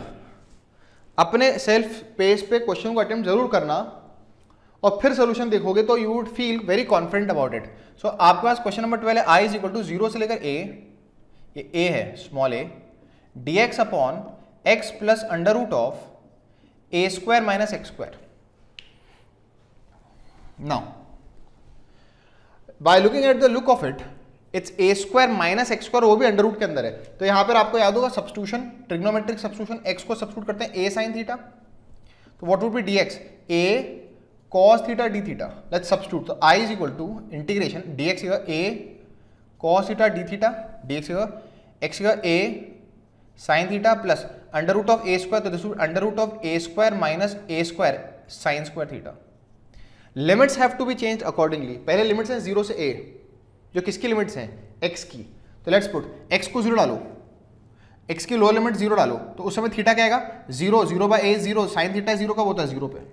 अपने सेल्फ पेज पे क्वेश्चन को अटेम्प्ट जरूर करना, और फिर सोल्यूशन देखोगे तो you would feel very confident about it. So आपके पास क्वेश्चन नंबर 12 है, आई इज इक्वल टू 0 से लेकर ए, ये ए है small a, d x upon x plus under root of a square minus x square. Now by looking at the look of it, it's a square minus x square, वो भी under root के अंदर है। तो यहां पर आपको याद होगा सब्स्टिट्यूशन, ट्रिग्नोमेट्रिक सब्स्टिट्यूशन, एक्स को सब्स्टिट्यूट करते हैं ए साइन थीटा, तो what would be d x? A cos theta d theta, let's substitute, so I is equal to integration dx here a cos theta d theta, dx here x here a sin theta plus under root of a square, तो this would under root of a square minus a square sin square theta। Limits have to be changed accordingly. पहले limits हैं 0 से a, जो किसकी limits हैं? x की। तो let's put x को 0 डालो, x की लोअर लिमिट 0 डालो, तो उस समय थीटा क्या आएगा? 0, 0 बाय a 0, साइन थीटा 0 कब होता है? 0 पे।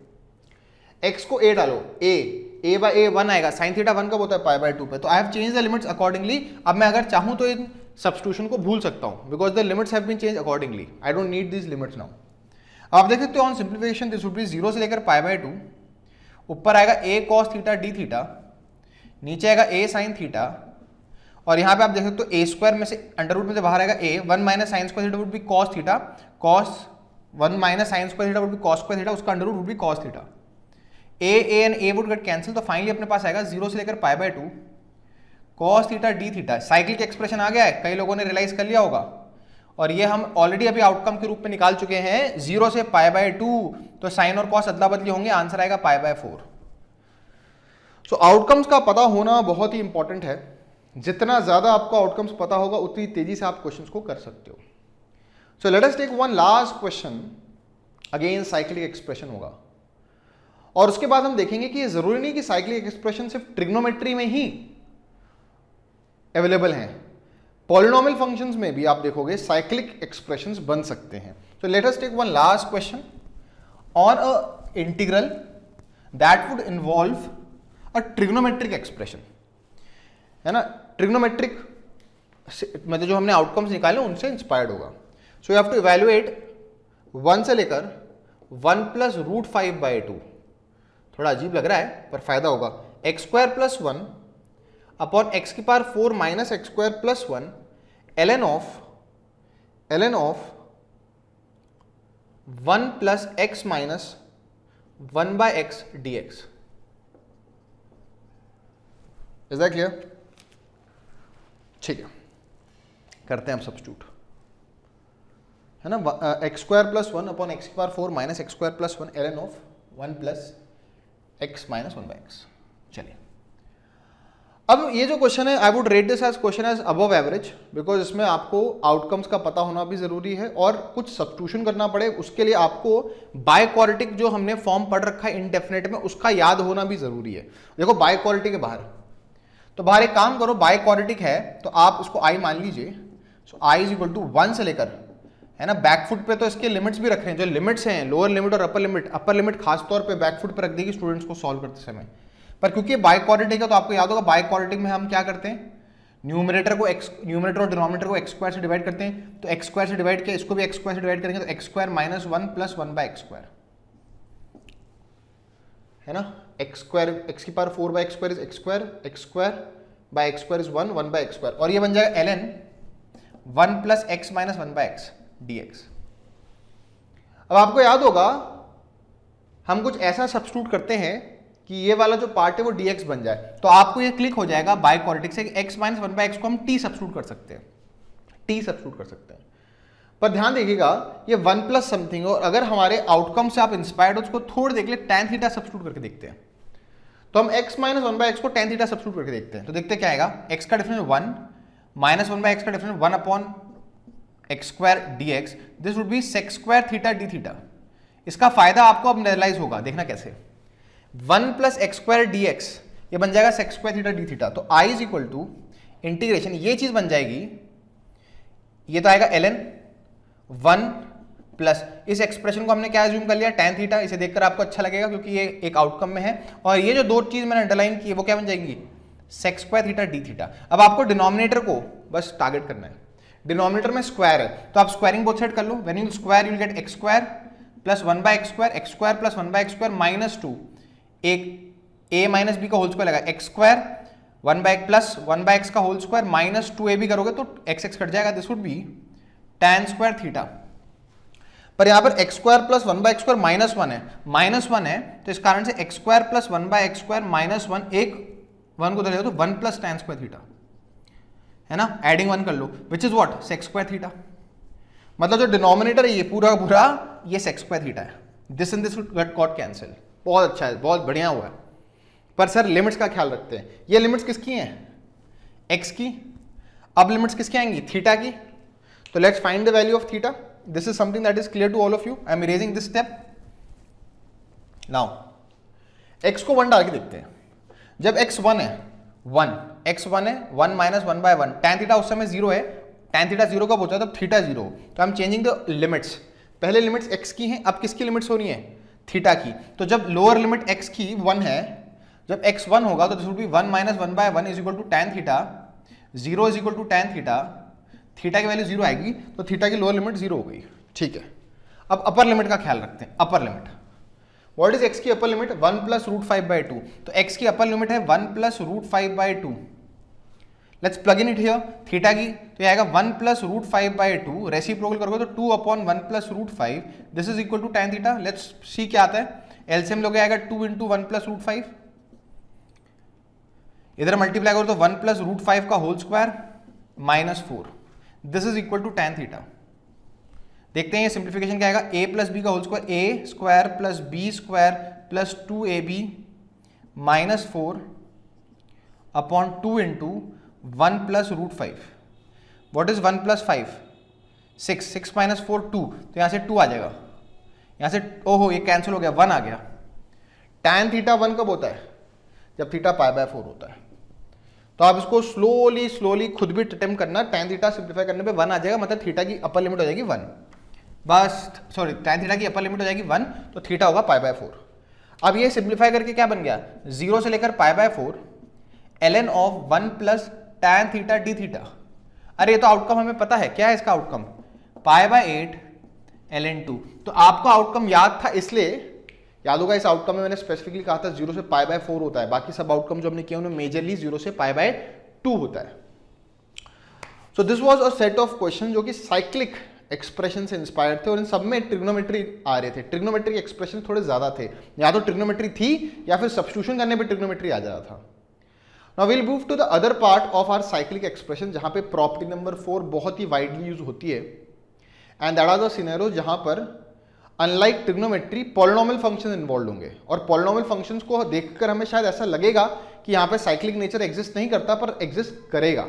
x को a डालो, a बाय a 1 आएगा, साइन थीटा 1 कब होता है? पाई बाय 2 पे। तो I have change the limits accordingly. अब मैं अगर चाहूं तो इन सब्स्टिट्यूशन को भूल सकता हूं, because the limits have been change accordingly. I don't need this limits now. अब आप देख सकते हो on simplification this would be 0 से लेकर पाई बाय 2, ऊपर आएगा a cos theta d theta, नीचे आएगा a sin थीटा, और यहाँ पे आप देख सकते हो ए स्क्वायर में से अंडर रूट में से बाहर आएगा a, 1 minus sine square theta would be cos theta, cos 1 minus sine square theta would be cos square theta, उसका under root would be cos theta. A and a would get cancel, तो फाइनली अपने पास आएगा 0 से लेकर pi by 2 cos theta d theta. Cyclic expression आ गया है, कई लोगों ने रियलाइज कर लिया होगा, और ये हम ऑलरेडी अभी आउटकम के रूप में निकाल चुके हैं 0 से पाई बाय 2, तो साइन और कॉस अदला बदली होंगे, आंसर आएगा पाई बाय 4। सो आउटकम्स का पता होना बहुत ही इंपॉर्टेंट है, जितना ज्यादा आपको आउटकम्स पता होगा उतनी तेजी से आप क्वेश्चंस को कर सकते हो। So let us take one last question, again cyclic expression होगा, और उसके बाद हम देखेंगे कि ये जरूरी नहीं कि साइक्लिक एक्सप्रेशन सिर्फ ट्रिग्नोमेट्री में ही अवेलेबल हैं, पॉलिनोमियल फंक्शंस में भी आप देखोगे साइक्लिक एक्सप्रेशंस बन सकते हैं। So let us take one last question on a integral that would involve a trigonometric expression, है ना, ट्रिग्नोमेट्रिक मतलब जो हमने आउटकम्स निकाले उनसे इंस्पायर्ड होगा। So you have to evaluate 1 से लेकर 1 प्लस रूट 5 बाई 2, थोड़ा अजीब लग रहा है पर फायदा होगा, x square plus 1 upon x की power 4 minus x square plus 1 ln of 1 plus x minus 1 by x d x. Is that clear? ठीक है, करते हैं हम सब्स्टिट्यूट, है ना, x square plus 1 upon x की power 4 minus x square plus 1 ln of 1 plus x minus 1 by x. चलिए, अब ये जो क्वेश्चन है, I would rate this as question as above average, because इसमें आपको आउटकम्स का पता होना भी जरूरी है और कुछ सब्स्टिट्यूशन करना पड़े, उसके लिए आपको बाय क्वाड्रेटिक जो हमने फॉर्म पढ़ रखा है इनडेफिनेट में, उसका याद होना भी जरूरी है। देखो बाय क्वाड्रेटिक के बाहर, तो बाहर एक काम करो, बाय क्वाड्रेटिक है तो आप उसको आई मान लीजिए। सो आई इज इक्वल टू 1 से लेकर, है ना, बैकफुट पे तो इसके लिमिट्स भी रख रहे हैं, जो लिमिट्स हैं लोअर लिमिट और अपर लिमिट खास तौर पे बैकफुट पे रख देगी स्टूडेंट्स को सॉल्व करते समय। पर क्योंकि बाय क्वाड्रेटिक है तो आपको याद होगा बाय क्वाड्रेटिक में हम क्या करते हैं, न्यूमरेटर और डिनोमिनेटर को एक्स स्क्वायर से डिवाइड करते हैं, तो एक्स स्क्वायर से डिवाइड किया, इसको भी एक्स स्क्वायर से डिवाइड करेंगे तो x square minus 1 plus 1 by x square, है ना, एक्स स्क्वायर एक्स की power 4 by x square is x square by x square is 1 by x square, और ये बन जाएगा ln 1 plus x minus 1 by x dx। अब आपको याद होगा हम कुछ ऐसा सब्स्टिट्यूट करते हैं कि ये वाला जो पार्ट है वो dx बन जाए, तो आपको ये क्लिक हो जाएगा बाय क्वाड्रेटिक से x माइनस 1 बाय एक्स को हम t सब्स्टिट्यूट कर सकते हैं, पर ध्यान देखिएगा ये 1 प्लस समथिंग, और अगर हमारे आउटकम से आप इंस्पायर्ड हो उसको थोड़ा देख ले, tan थीटा सब्स्टिट्यूट करके देखते हैं, तो हम x माइनस 1 बाय एक्स को tan थीटा सब्स्टिट्यूट करके देखते हैं, तो देखते क्या आएगा, x का डिफरेंस 1 माइनस 1 बाय एक्स का difference 1 upon x square dx, this would B sec square theta d theta. इसका फायदा आपको अब रियलाइज होगा, देखना कैसे, 1 प्लस एक्स स्क्वायर dx ये बन जाएगा sec square theta d theta, तो i is equal to integration, ये चीज बन जाएगी, ये तो आएगा ln 1 प्लस इस एक्सप्रेशन को हमने क्या एज्यूम कर लिया, tan थीटा। इसे देखकर आपको अच्छा लगेगा क्योंकि ये एक आउटकम में है, और ये जो दो चीज मैंने अंडरलाइन की वो क्या बन जाएंगी, sec square theta d theta. अब आपको डिनोमिनेटर को बस टारगेट करना है, डिनोमिनेटर में स्क्वायर है तो आप स्क्वायरिंग बोथ साइड कर लो, when you square you will get x square plus 1 by x square plus 1 by x square minus 2, एक a माइनस बी का होल स्क्वायर लगा, x square 1 by plus 1 by x का होल स्क्वायर माइनस 2ab करोगे तो x x cut जाएगा, this would be tan square theta. पर यहाँ पर x square plus 1 by x square minus 1 है, तो इस कारण से x square plus 1 by x square minus 1, एक 1 को उधर तो 1 प्लस tan स्क्वायर थीटा, है ना, एडिंग 1 कर लो, which is what, sec square theta. मतलब जो डिनोमिनेटर है ये पूरा पूरा ये sec स्क्वायर थीटा है, this and this get got cancel. बहुत अच्छा है, बहुत बढ़िया हुआ है, पर सर लिमिट्स का ख्याल रखते हैं, ये लिमिट्स किसकी हैं, x की, अब लिमिट्स किसकी आएंगी, थीटा की। तो let's find the value of theta, this is something that is clear to all of you, I am erasing this step. Now x को 1 डाल के देखते हैं, जब x 1 है 1 माइनस 1 बाय 1, tan थीटा उस समय 0 है, tan थीटा 0 कब होता है, तब थीटा 0, तो I am changing the limits, पहले लिमिट्स x की हैं, अब किसकी लिमिट्स हो रही है, थीटा की। तो जब लोअर लिमिट x की 1 है, जब x 1 होगा तो this would be 1 minus 1 by 1 is equal to tan theta, 0 is equal to tan theta, theta की वैल्यू 0 आएगी तो थीटा की लोअर लिमिट 0 हो गई, ठीक है। अब अपर लिमिट का ख्याल रखते हैं, upper limit, what is x की upper limit, 1 plus root 5 by 2, तो x की अपर लिमिट है 1 plus root 5 by 2, let's plug in it here, theta की तो ये आएगा 1 प्लस रूट 5 बाई 2, रेसिप्रोकल करोगे तो 2 upon 1 plus root 5, this is equal to tan theta. Let's see क्या आता है, एलसीएम लोगे आएगा 2 इंटू 1 प्लस रूट 5, इधर मल्टीप्लाई करो तो 1 प्लस रूट 5 का whole square minus 4, this is equal to tan theta. देखते हैं ये सिंप्लीफिकेशन क्या आएगा, a प्लस बी का whole square, a square plus b square plus 2ab minus 4 upon 2 into 1 plus root 5। What is 1 plus 5? 6, 6 minus 4 2, तो यहां से 2 आ जाएगा, यहां से ओहो ये कैंसिल हो गया, 1 आ गया। tan थीटा 1 कब होता है? जब थीटा पाई बाय 4 होता है। तो आप इसको स्लोली खुद भी अटेम्प्ट करना, tan थीटा सिंप्लीफाई करने पे 1 आ जाएगा, मतलब थीटा की अपर लिमिट हो जाएगी 1, बस सॉरी tan थीटा की अपर लिमिट हो जाएगी 1, तो थीटा होगा पाई बाय 4। अब ये सिंप्लीफाई करके क्या बन गया, 0 से लेकर pi by 4 ln of 1 plus tan theta d theta. अरे ये तो आउटकम हमें पता है, क्या है इसका आउटकम, पाई बाय 8 ln 2। तो आपको आउटकम याद था, इसलिए याद होगा इस आउटकम में मैंने स्पेसिफिकली कहा था 0 से पाई बाय 4 होता है, बाकी सब आउटकम जो हमने किया उन्हें मेजरली 0 से पाई बाय 2 होता है। So this was a set of question जो कि साइक्लिक एक्सप्रेशन से इंस्पायर्ड थे और इन सब में ट्रिग्नोमेट्री आ रहे थे। ट्रिग्नोमेट्री एक्सप्रेशन थोड़े ज्यादा थे, या तो ट्रिग्नोमेट्री थी या फिर सब्स्टिट्यूशन करने पे ट्रिग्नोमेट्री आ जा रहा था। Now we'll move to the other part of our cyclic expression, जहां पे प्रॉपर्टी नंबर 4 बहुत ही वाइडली यूज होती है, and that are the scenario जहां पर unlike trigonometry polynomial function involve होंगे। और पॉलिनोमियल फंक्शंस को देखकर हमें शायद ऐसा लगेगा कि यहाँ पे साइक्लिक नेचर एग्जिस्ट नहीं करता, पर एग्जिस्ट करेगा।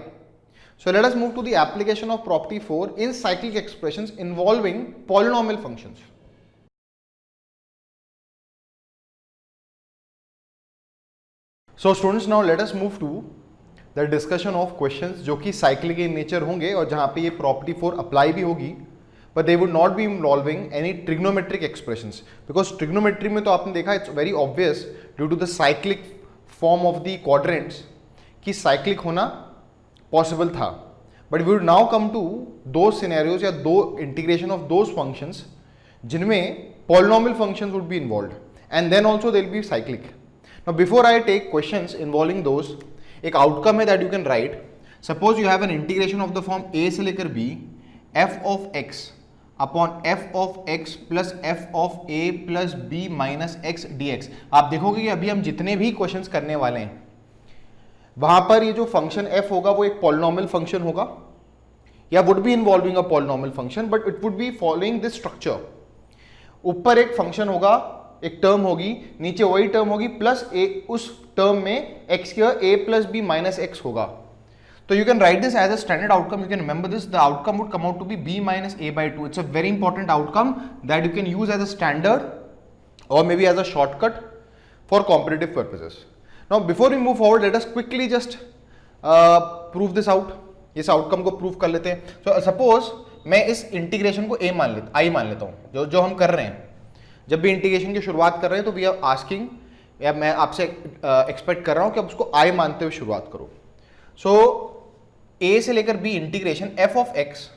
So let us move to the application of property 4 in cyclic expressions involving polynomial functions. So students, now let us move to the discussion of questions जो कि cyclic in nature होंगे और जहाँ पे ये property 4 apply भी होगी, but they would not be involving any trigonometric expressions, because trigonometry में तो आपने देखा it's very obvious due to the cyclic form of the quadrants कि cyclic होना पॉसिबल था। But we would now come to दो सिनेरियोज या दो इंटीग्रेशन ऑफ दोज फंक्शंस जिनमें polynomial functions would be involved, and then also they will be cyclic. Now before I take questions involving those, एक outcome है that you can write. Suppose you have an integration of the form a से लेकर b f of x upon f of x plus f of a plus b minus x dx। आप देखोगे कि अभी हम जितने भी क्वेश्चंस करने वाले हैं वहां पर ये जो फंक्शन f होगा वो एक पॉलिनोमियल फंक्शन होगा या would be involving a polynomial function, but it would be following this structure. ऊपर एक फंक्शन होगा, एक टर्म होगी, नीचे वही टर्म होगी प्लस a, उस टर्म में x का a plus b minus x होगा। तो you can write this as a standard outcome, you can remember this, the outcome would come out to be b minus a by 2। It's a very important outcome that you can use as a standard और may be as a shortcut for competitive purposes. Now before we move forward, let us quickly just prove this out. इस outcome को prove कर लेते हैं। So suppose मैं इस integration को a मान लेता, i मान लेता हूँ, जो हम कर रहे हैं। जब भी इंटीग्रेशन की शुरुआत कर रहे हैं तो वी आर आस्किंग, या मैं आपसे एक्सपेक्ट कर रहा हूँ कि आप उसको i मानते हुए शुरुआत करो। So a से लेकर b integration f of x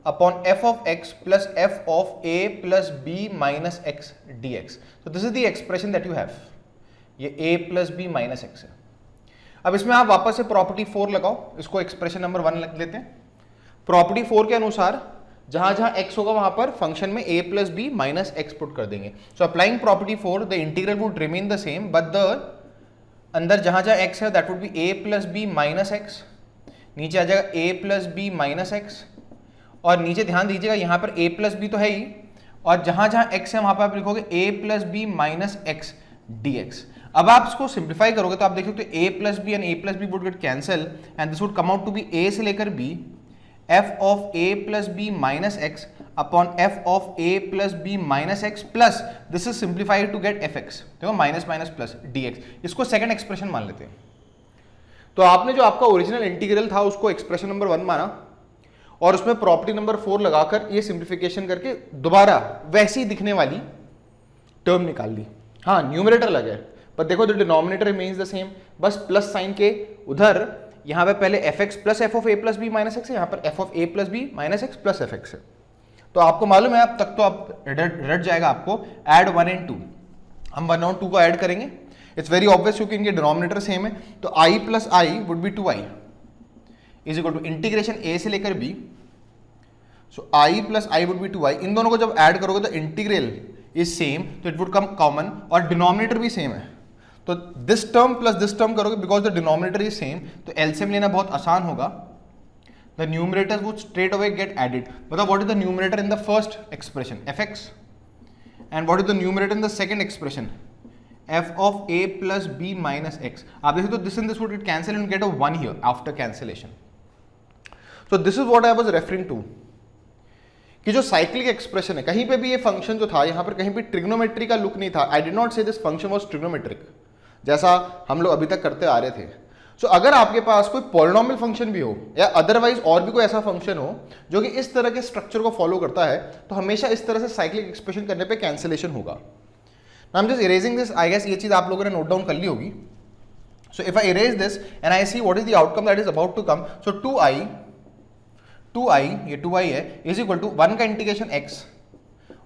upon f of x plus f of a plus b minus x dx। So this is the expression that you have. ये a plus b minus x है। अब इसमें आप वापस से property 4 लगाओ, इसको expression number 1 लिख लेते हैं। प्रॉपर्टी 4 के अनुसार जहां जहां x होगा वहां पर फंक्शन में a plus b minus x put कर देंगे। So applying property 4 the integral would remain the same, but the अंदर जहां जहां x है that would be a plus b minus x, नीचे आ जाएगा a plus b minus x, और नीचे ध्यान दीजिएगा यहाँ पर a प्लस बी तो है ही, और जहां जहां x है वहां पर आप लिखोगे a plus b minus x dx। अब आप इसको सिंप्लीफाई करोगे तो आप देख सकते हो a plus b and a plus b would get cancel and this would come out to be a से लेकर b f of a plus b minus x upon f of a plus b minus x plus this is simplified to get fx। देखो minus minus plus dx, इसको second expression मान लेते हैं। तो आपने जो आपका ओरिजिनल इंटीग्रल था उसको एक्सप्रेशन नंबर 1 माना और उसमें प्रॉपर्टी नंबर 4 लगाकर ये सिंप्लीफिकेशन करके दोबारा वैसी दिखने वाली टर्म निकाल ली। हाँ, न्यूमरेटर लगे पर देखो the denominator remains the same, बस प्लस साइन के उधर यहाँ पे पहले f x plus f of a plus b minus x है, यहाँ पर f of a plus b minus x plus f x है। तो आपको मालूम है अब तक तो आप रट जाएगा आपको, ऐड 1 एंड 2, हम 1 और 2 को ऐड करेंगे। इट्स वेरी ऑब्वियस क्योंकि इनके डिनोमिनेटर सेम है, तो i plus I would be 2i, is equal to integration a से लेकर b, so I plus I would be 2i, इन दोनों को जब ऐड करोगे तो इंटीग्रल इज सेम, तो इट वुड कम कॉमन, और डिनोमिनेटर भी सेम है, तो this term plus this term करोगे because the denominator is same, तो एलसीएम लेना बहुत आसान होगा. The numerators would straight away get added. बताओ what is the numerator in the first expression fx, and what is the numerator in the second expression f of a plus b minus x. आप देखो तो this and this would get cancel and get a 1 here after cancellation. So this is what I was referring to, कि जो cyclic expression है, कहीं पे भी ये फंक्शन जो था यहाँ पर कहीं पे ट्रिग्नोमेट्री का लुक नहीं था. आई डिड नॉट से दिस फंक्शन वाज ट्रिग्नोमेट्रिक जैसा हम लोग अभी तक करते आ रहे थे. सो अगर आपके पास कोई पॉलिनोमियल फंक्शन भी हो या अदरवाइज और भी कोई ऐसा फंक्शन हो जो कि इस तरह के स्ट्रक्चर को फॉलो करता है, तो हमेशा इस तरह से साइक्लिक एक्सप्रेशन करने पे कैंसिलेशन होगा. Now I'm just erasing this. I guess ये चीज आप लोगों ने नोट डाउन कर ली होगी. So if I erase this and I see what is the outcome that is about to come, so 2i ये 2i है is equal to 1 का इंटीग्रेशन x,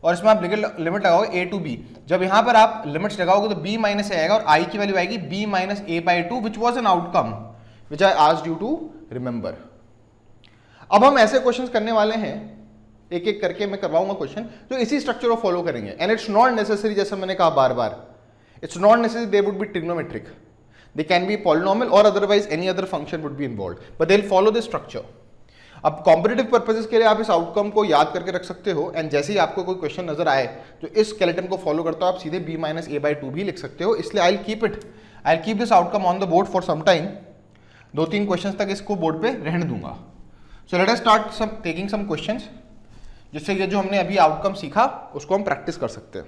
और इसमें आप लिमिट लगाओगे a to b. जब यहाँ पर आप लिमिट्स लगाओगे तो b माइनस आएगा और i की वैल्यू आएगी b minus a by 2 which was an outcome which I asked you to remember. अब हम ऐसे क्वेश्चन करने वाले हैं, एक एक करके मैं करवाऊंगा क्वेश्चन जो इसी स्ट्रक्चर को फॉलो करेंगे. एंड इट्स नॉट नेसेसरी, जैसा मैंने कहा बार बार, it's not necessary they would be trigonometric, they can be polynomial और otherwise any other function would be involved, but they will follow this structure. अब कॉम्पिटिटिव पर्पसेस के लिए आप इस आउटकम को याद करके रख सकते हो, एंड जैसे ही आपको कोई क्वेश्चन नजर आए जो इस स्केलेटन को फॉलो करता हो, आप सीधे b माइनस a बाई 2 भी लिख सकते हो. इसलिए I will keep this outcome on the board for some time. 2-3 question तक इसको बोर्ड पे रहने दूंगा. So let us start taking some questions, जिससे ये जो हमने अभी आउटकम सीखा उसको हम प्रैक्टिस कर सकते हैं.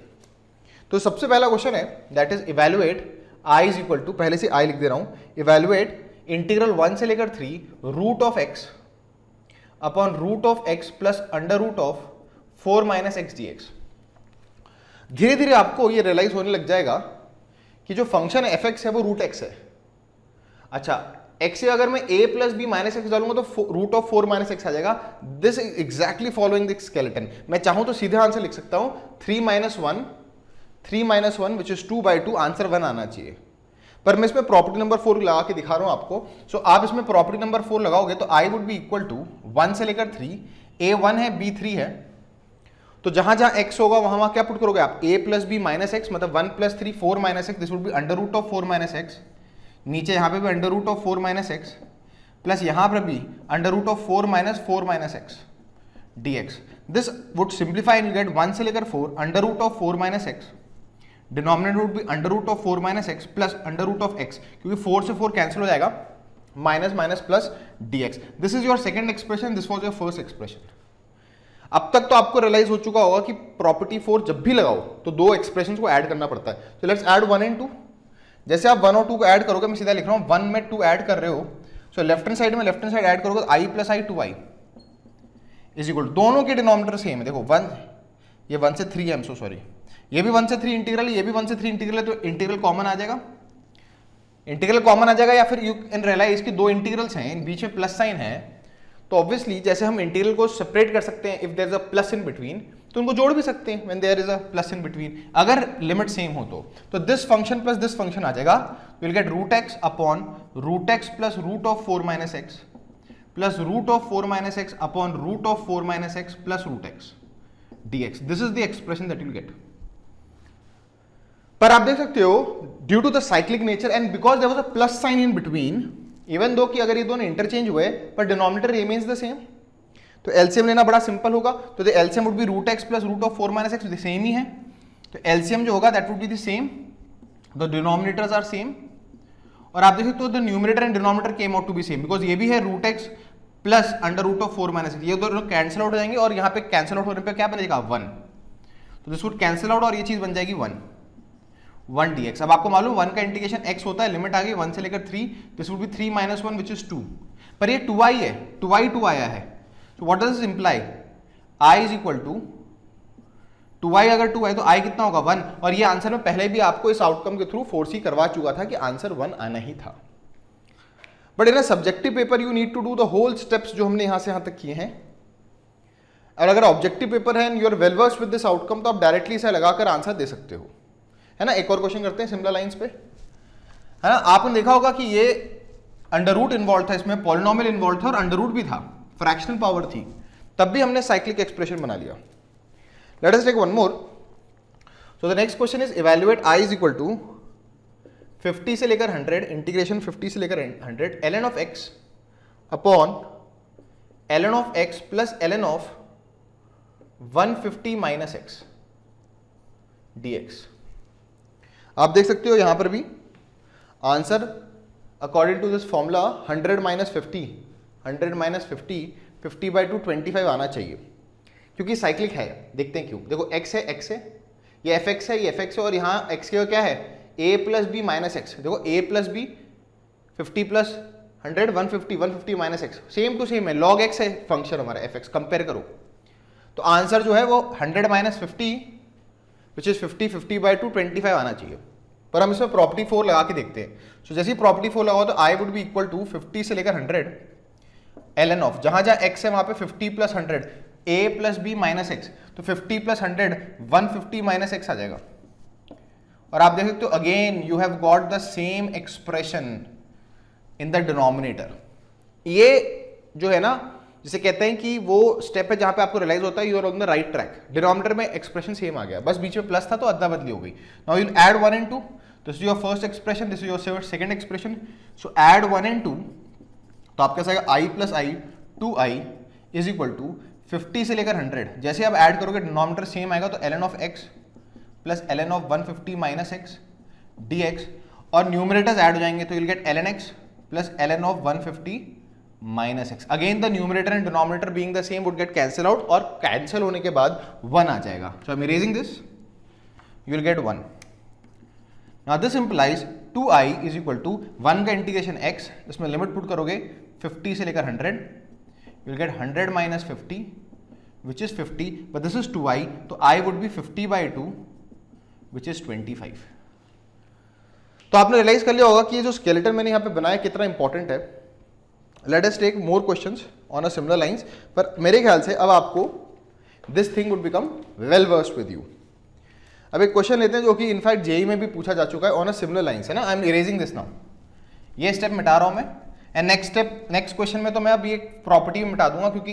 तो सबसे पहला क्वेश्चन है that is evaluate i is equal to, पहले से i लिख दे रहा हूं, इवैल्यूएट इंटीग्रल 1 से लेकर 3 root of x upon root of x plus under root of 4 minus x d x. धीरे धीरे आपको ये रियलाइज होने लग जाएगा कि जो फंक्शन fx है वो रूट x है. अच्छा, x से अगर मैं a plus b minus x डालूंगा तो रूट ऑफ 4 माइनस एक्स आ जाएगा. This is exactly following the skeleton. मैं चाहूं तो सीधे आंसर लिख सकता हूं 3 minus 1 which is 2 by 2, answer 1 आना चाहिए. पर मैं इसमें प्रॉपर्टी नंबर 4 लगा के दिखा रहा हूं आपको. सो आप इसमें प्रॉपर्टी नंबर 4 लगाओगे तो i would be equal to 1 से लेकर 3, a 1 है b 3 है, तो जहां जहां x होगा वहां क्या पुट करोगे आप, a plus b minus x, मतलब 1 plus 3 4 minus x, this would be under root of 4 minus x. नीचे यहां पे भी under root of 4 minus x, plus यहां पर भी under root of 4 minus x d x. This would simplify and get 1 से लेकर 4 under root of 4 minus x, denominator would be under root of 4 minus x plus under root of x, क्योंकि 4 से 4 cancel हो जाएगा, minus minus plus d x. This is your second expression, this was your first expression. अब तक तो आपको realize हो चुका होगा कि प्रॉपर्टी 4 जब भी लगाओ तो दो एक्सप्रेशन को ऐड करना पड़ता है. तो लेट्स ऐड 1 एंड 2. जैसे आप 1 और 2 को ऐड करोगे, मैं सीधा लिख रहा हूं 1 में 2 ऐड कर रहे हो, सो लेफ्ट हैंड साइड में लेफ्ट हैंड साइड ऐड करोगे तो i plus I 2i is equal, दोनों के डिनोमिनेटर सेम है. देखो 1, ये 1 से 3 है, आई एम सो सॉरी, ये भी 1 से 3 इंटीग्रल है, ये भी 1 से 3 इंटीग्रल है, तो इंटीग्रल कॉमन आ जाएगा. इंटीग्रल कॉमन आ जाएगा, या फिर यू कैन रियलाइज कि दो इंटीग्रल्स हैं, इन बीच में प्लस साइन है, तो ऑब्वियसली जैसे हम इंटीग्रल को सेपरेट कर सकते हैं if there is a plus in between, तो उनको जोड़ भी सकते हैं when there is a plus in between, अगर लिमिट सेम हो तो this function plus this function आ जाएगा. Will get root x upon root x plus root of 4 minus x plus root of 4 minus x upon root of 4 minus x plus root x dx. This is the expression that you will get. पर आप देख सकते हो due to the cyclic nature and because there was a plus sign in between, even though कि अगर ये दोनों interchange हुए पर डिनोमिनेटर रिमेन्स द सेम, तो एलसीएम लेना बड़ा सिंपल होगा. तो the LCM would be root x plus root of 4 minus x, same ही है, तो एलसीएम जो होगा that would be the same, the denominators are same. और आप देख सकते हो the numerator and denominator came out to be same, because ये भी है root x plus under root of 4 minus x, ये दोनों कैंसिल आउट हो जाएंगे और यहाँ पे कैंसिल आउट होने पे क्या बनेगा 1, तो दिस वुड कैंसिल आउट और ये चीज बन जाएगी 1 dx. अब आपको मालूम 1 का इंटीग्रेशन x होता है, लिमिट आ गई 1 से लेकर 3, this would B 3 minus 1 which is 2, पर ये 2i है, 2 आया है, so what does this imply, i is equal to 2i, अगर 2 है तो i कितना होगा 1, और ये आंसर में पहले भी आपको इस आउटकम के थ्रू फोर्स ही करवा चुका था कि आंसर 1 आना ही था. But in a subjective paper you need to do the whole steps जो हमने यहां से यहां तक किए हैं, और अगर ऑब्जेक्टिव पेपर है and you are well versed with this outcome तो आप डायरेक्टली इसे लगाकर आंसर दे सकते हो, है ना. एक और क्वेश्चन करते हैं सिमिलर लाइंस पे, है ना. आपने देखा होगा कि ये अंडर रूट इन्वॉल्व था इसमें, पॉलिनोमियल इन्वॉल्व था और अंडर रूट भी था, फ्रैक्शनल पावर थी, तब भी हमने साइक्लिक एक्सप्रेशन बना लिया। Let us take one more. So the next question is evaluate i is equal to 50 से लेकर 100 इंटीग्रेशन 50 से लेकर 100 ln of x upon ln of x plus ln of 150 minus x dx। आप देख सकते हो यहां पर भी answer according to this formula 100 minus 50, 100 minus 50/2 25 आना चाहिए, क्योंकि साइक्लिक है। देखते हैं क्यों। देखो x है, x है, ये fx है, ये fx है, और यहाँ x के क्या है a plus b minus x. देखो a plus b 50 plus 100 150, 150 minus x, same to same है, log x है फंक्शन हमारा fx, कंपेयर करो। तो आंसर जो है वो 100 माइनस 50 विच इज 50/2 25 आना चाहिए। पर हम इसमें प्रॉपर्टी 4 लगा के देखते हैं। सो जैसे ही प्रॉपर्टी 4 लगाओ तो I would be equal to 50 से लेकर 100 ln ऑफ, जहां जहां x है वहां पे 50 plus 100 a plus b minus x, तो 50 प्लस 100 150 माइनस एक्स आ जाएगा। और आप देख सकते हो again you have got the same expression in the denominator. ये जो है ना, जिसे कहते हैं कि वो स्टेप है जहां पे आपको रियलाइज होता है you are on the right track. Denominator में एक्सप्रेशन सेम आ गया, बस बीच में प्लस था तो अदला बदली हो गई। Now you will add 1 and 2, this is your first expression, this is your second expression. So add 1 and 2, तो आपके पास आएगा i plus I 2i is equal to 50 से लेकर 100। जैसे आप ऐड करोगे डिनोमिनेटर सेम आएगा, तो ln of x plus ln of 150 minus x dx, और न्यूमरेटर्स ऐड हो जाएंगे, तो you will get ln x plus ln of 150 minus x. Again the numerator and denominator being the same would get cancel out, और cancel होने के बाद 1 आ जाएगा। So I am erasing this, you will get 1। Now this implies 2i is equal to 1 का integration x, इसमें limit put करोगे 50 से लेकर 100, you will gate 100 minus 50 which is 50, but this is 2i, तो i would B 50/2 which is 25। तो आपने realise कर लिया होगा कि ये जो स्केलेटन मैंने यहाँ पे बनाया कितना इंपॉर्टेंट है। Let us take more questions on a similar lines, पर मेरे ख्याल से अब आपको this thing would become well versed with you. अब एक क्वेश्चन लेते हैं जो कि इनफैक्ट जेई में भी पूछा जा चुका है ऑन अ सिमिलर लाइंस, है ना। आई एम इरेजिंग दिस नाउ, ये स्टेप मिटा रहा हूं मैं, एंड नेक्स्ट क्वेश्चन में तो मैं अब ये प्रॉपर्टी मिटा दूंगा, क्योंकि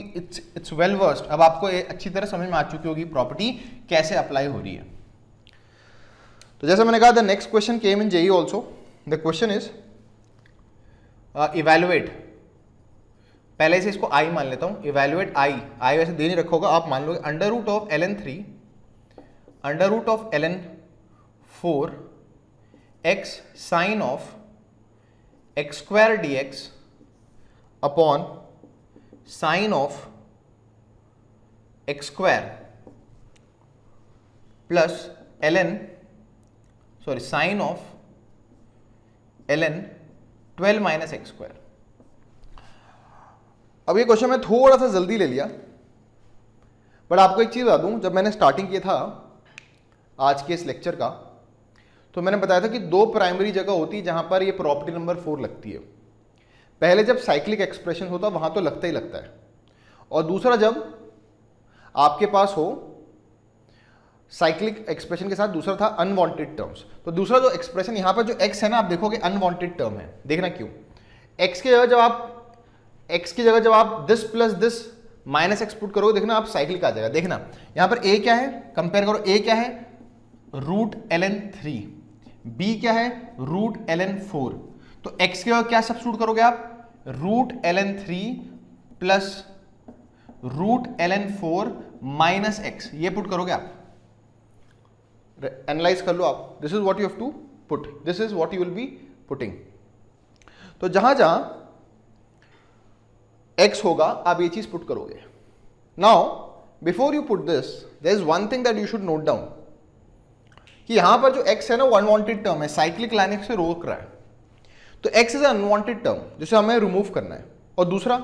इट्स वेल वर्स्ड। अब आपको अच्छी तरह समझ में आ चुकी होगी प्रॉपर्टी कैसे अप्लाई हो रही है। तो जैसा मैंने कहा, the next question came in JEE also. The question is evaluate, पहले से इसको i मान लेता हूं, इवैल्यूएट i वैसे दे नहीं रखा होगा, आप मान लोगे under root of ln3 under root of ln4 x sine of x square dx upon sine of x square plus sine of ln 12 minus x square. अब ये क्वेश्चन मैं थोड़ा सा जल्दी ले लिया, बट आपको एक चीज बता दूं, जब मैंने स्टार्टिंग किया था आज के इस लेक्चर का, तो मैंने बताया था कि 2 प्राइमरी जगह होती है जहां पर ये प्रॉपर्टी नंबर 4 लगती है। पहले जब साइक्लिक एक्सप्रेशन होता वहां तो लगता ही लगता है, और दूसरा जब आपके पास हो साइक्लिक एक्सप्रेशन के साथ दूसरा था अनवांटेड टर्म्स। तो दूसरा जो एक्सप्रेशन यहां पर जो x है ना, आप देखोगे अनवांटेड टर्म है। देखना क्यों, x की जगह जब आप this plus this minus x put करोगे, देखना आप साइक्लिक आ जाएगा। देखना यहां पर a क्या है, कंपेयर करो, a क्या है रूट ln3, b क्या है रूट ln4, तो x की जगह क्या सब्स्टिट्यूट करोगे आप, root ln3 plus root ln4 minus x, ये पुट करोगे आप। एनालाइज कर लो आप, this is what you have to put, this is what you will be putting. तो जहां जहां x होगा आप ये चीज पुट करोगे। Now before you put this, there is one thing that you should note down, कि यहां पर जो x है ना वो अनवांटेड टर्म है, साइक्लिक लाने से रोक रहा है, तो x इज अनवांटेड टर्म जिसे हमें रिमूव करना है। और दूसरा,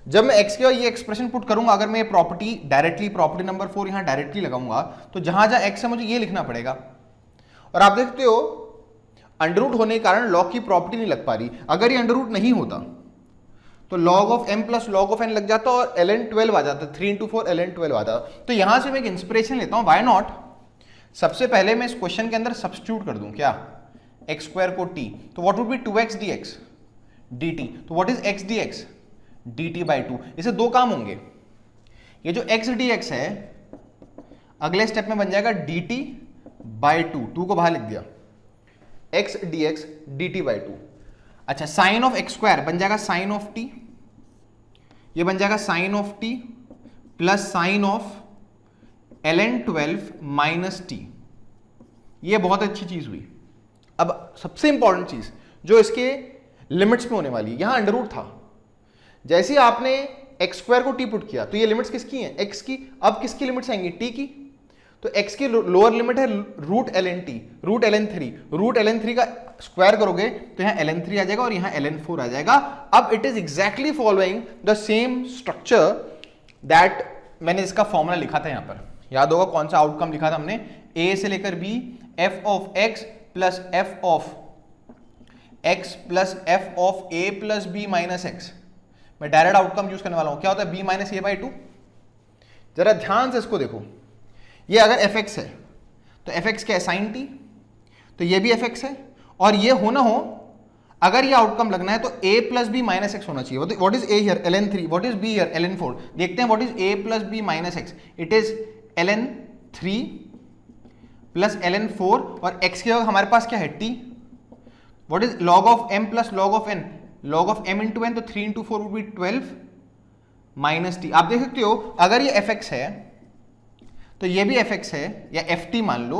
जब मैं x के ये एक्सप्रेशन पुट करूंगा, अगर मैं प्रॉपर्टी डायरेक्टली प्रॉपर्टी नंबर 4 यहां डायरेक्टली लगाऊंगा, तो जहां जहां x है मुझे ये लिखना पड़ेगा। और आप देखते हो अंडर रूट होने के कारण लॉग की प्रॉपर्टी नहीं लग पा रही। अगर ये अंडर रूट नहीं होता तो log of m plus log of n लग जाता और ln 12 आ जाता, 3 into 4 ln 12 आता। तो यहां से मैं एक इंस्पिरेशन लेता हूं, व्हाई नॉट, सबसे पहले मैं इस क्वेश्चन के अंदर सब्स्टिट्यूट कर दूं क्या, x स्क्वायर को t, तो what would B 2x dx, dt। तो what is x dx? dt by 2। इसे दो काम होंगे, ये जो x dx है अगले स्टेप में बन जाएगा dt बाई 2 को बाहर लिख दिया, x dx dt बाई 2। अच्छा, साइन ऑफ एक्स स्क्वायर बन जाएगा साइन ऑफ t, ये बन जाएगा sine of t plus sine of ln 12 minus t। ये बहुत अच्छी चीज हुई। अब सबसे इंपॉर्टेंट चीज जो इसके लिमिट्स में होने वाली है, यहां अंडर रूट था, जैसे ही आपने एक्स स्क्वायर को टी पुट किया तो ये लिमिट्स किसकी हैं? एक्स की। अब किसकी लिमिट्स आएंगी? टी की। तो एक्स की लोअर लिमिट है root l n t, root l n 3। Root l n 3 का स्क्वायर करोगे तो यहाँ एल एन 3 आ जाएगा और यहाँ एल एन 4 आ जाएगा। अब it is exactly following the same structure that मैंने इसका फॉर्मूला लिखा था। यहाँ पर याद होगा कौन सा आउटकम लिखा था हमने? ए से लेकर b f of x plus f of x plus f of a plus b minus x. मैं डायरेक्ट आउटकम यूज करने वाला हूं। क्या होता है? B minus a by 2। जरा ध्यान से इसको देखो, ये अगर एफ एक्स है तो एफ एक्स क्या है? Sine t. तो ये भी एफ एक्स है, और ये हो ना हो, अगर ये आउटकम लगना है तो a plus b minus x होना चाहिए। What is a here? ln 3। What is b here? ln 4। देखते हैं what is a plus b minus x. It is ln 3 plus ln 4, और x की जगह हमारे पास क्या है? t। What is log of m plus log of n? log of m into n, तो 3 into 4 would be 12 minus T. आप देख सकते हो अगर ये fx है तो ये भी fx है, या ft मान लो,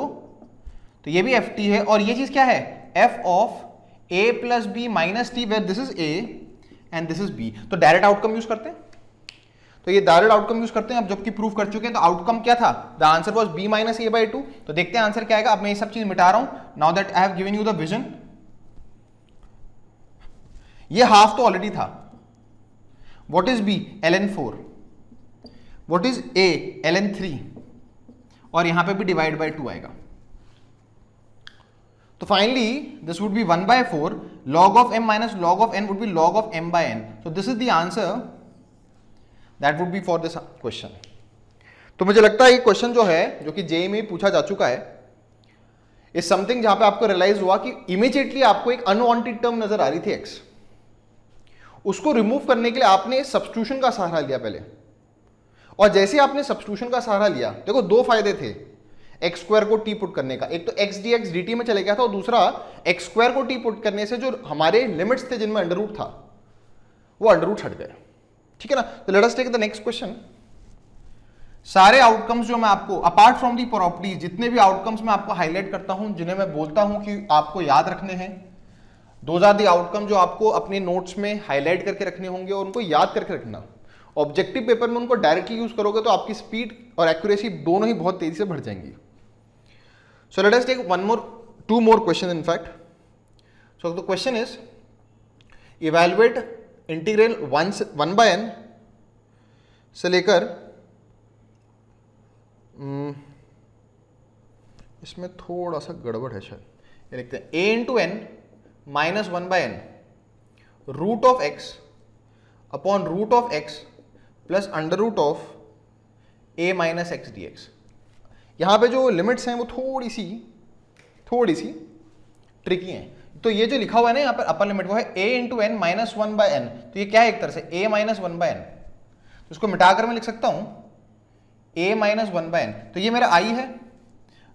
तो ये भी ft है, और ये चीज क्या है? f of a plus b minus t, where this is a and this is b। तो डायरेक्ट आउटकम यूज करते हैं, तो ये डायरेक्ट आउटकम यूज करते हैं। अब जबकि प्रूफ कर चुके हैं, तो आउटकम क्या था? The answer was b minus a by 2। तो देखते हैं आंसर क्या आएगा। अब मैं ये सब चीज मिटा रहा हूं, now that I have given you the vision. ये हाफ तो ऑलरेडी था। What is b? ln 4। What is a? ln 3, और यहां पे भी डिवाइड बाय 2 आएगा। तो finally this would be 1 by 4, log of m minus log of n would be log of m by n. So this is the answer that would be for this question. तो मुझे लगता है ये question जो है, जो कि JEE में पूछा जा चुका है, इज समथिंग जहां पे आपको रियलाइज हुआ कि इमीडिएटली आपको एक अनवांटेड टर्म नजर आ रही थी x, उसको रिमूव करने के लिए आपने सब्स्टिट्यूशन का सहारा लिया पहले, और जैसे आपने सब्स्टिट्यूशन का सहारा लिया, देखो दो फायदे थे एक्स स्क्वायर को टी पुट करने का। एक तो x d x D T में चले गया था, और दूसरा एक्स स्क्वायर को टी पुट करने से जो हमारे लिमिट्स थे जिनमें अंडर रूट था, वो अंडर रूट हट गए। ठीक है ना? तो let us take the next question. सारे आउटकम्स जो मैं आपको, अपार्ट फ्रॉम दी प्रॉपर्टीज, जितने भी आउटकम्स मैं आपको हाईलाइट करता हूं, जिन्हें मैं बोलता हूं कि आपको याद रखने हैं, दोज आर दी आउटकम जो आपको अपने नोट्स में हाईलाइट करके रखने होंगे और उनको याद करके रखना। ऑब्जेक्टिव पेपर में उनको डायरेक्टली यूज करोगे तो आपकी स्पीड और एक्यूरेसी दोनों ही बहुत तेजी से बढ़ जाएंगी। So let us take two more questions in fact. So the question is, evaluate integral 1 by n से लेकर, इसमें थोड़ा सा गड़बड़ है शायद, ये लिखते हैं a into n minus 1 by n root of x upon root of x plus under root of a minus x d x. यहाँ पे जो लिमिट्स हैं वो थोड़ी सी ट्रिकी हैं। तो ये जो लिखा हुआ है ना यहाँ पर अपर लिमिट, वो है a into n minus 1 by n। तो ये क्या है? एक तरह से a माइनस 1 बाय n। तो इसको मिटाकर मैं लिख सकता हूँ a माइनस 1 बाय n। तो ये मेरा i है,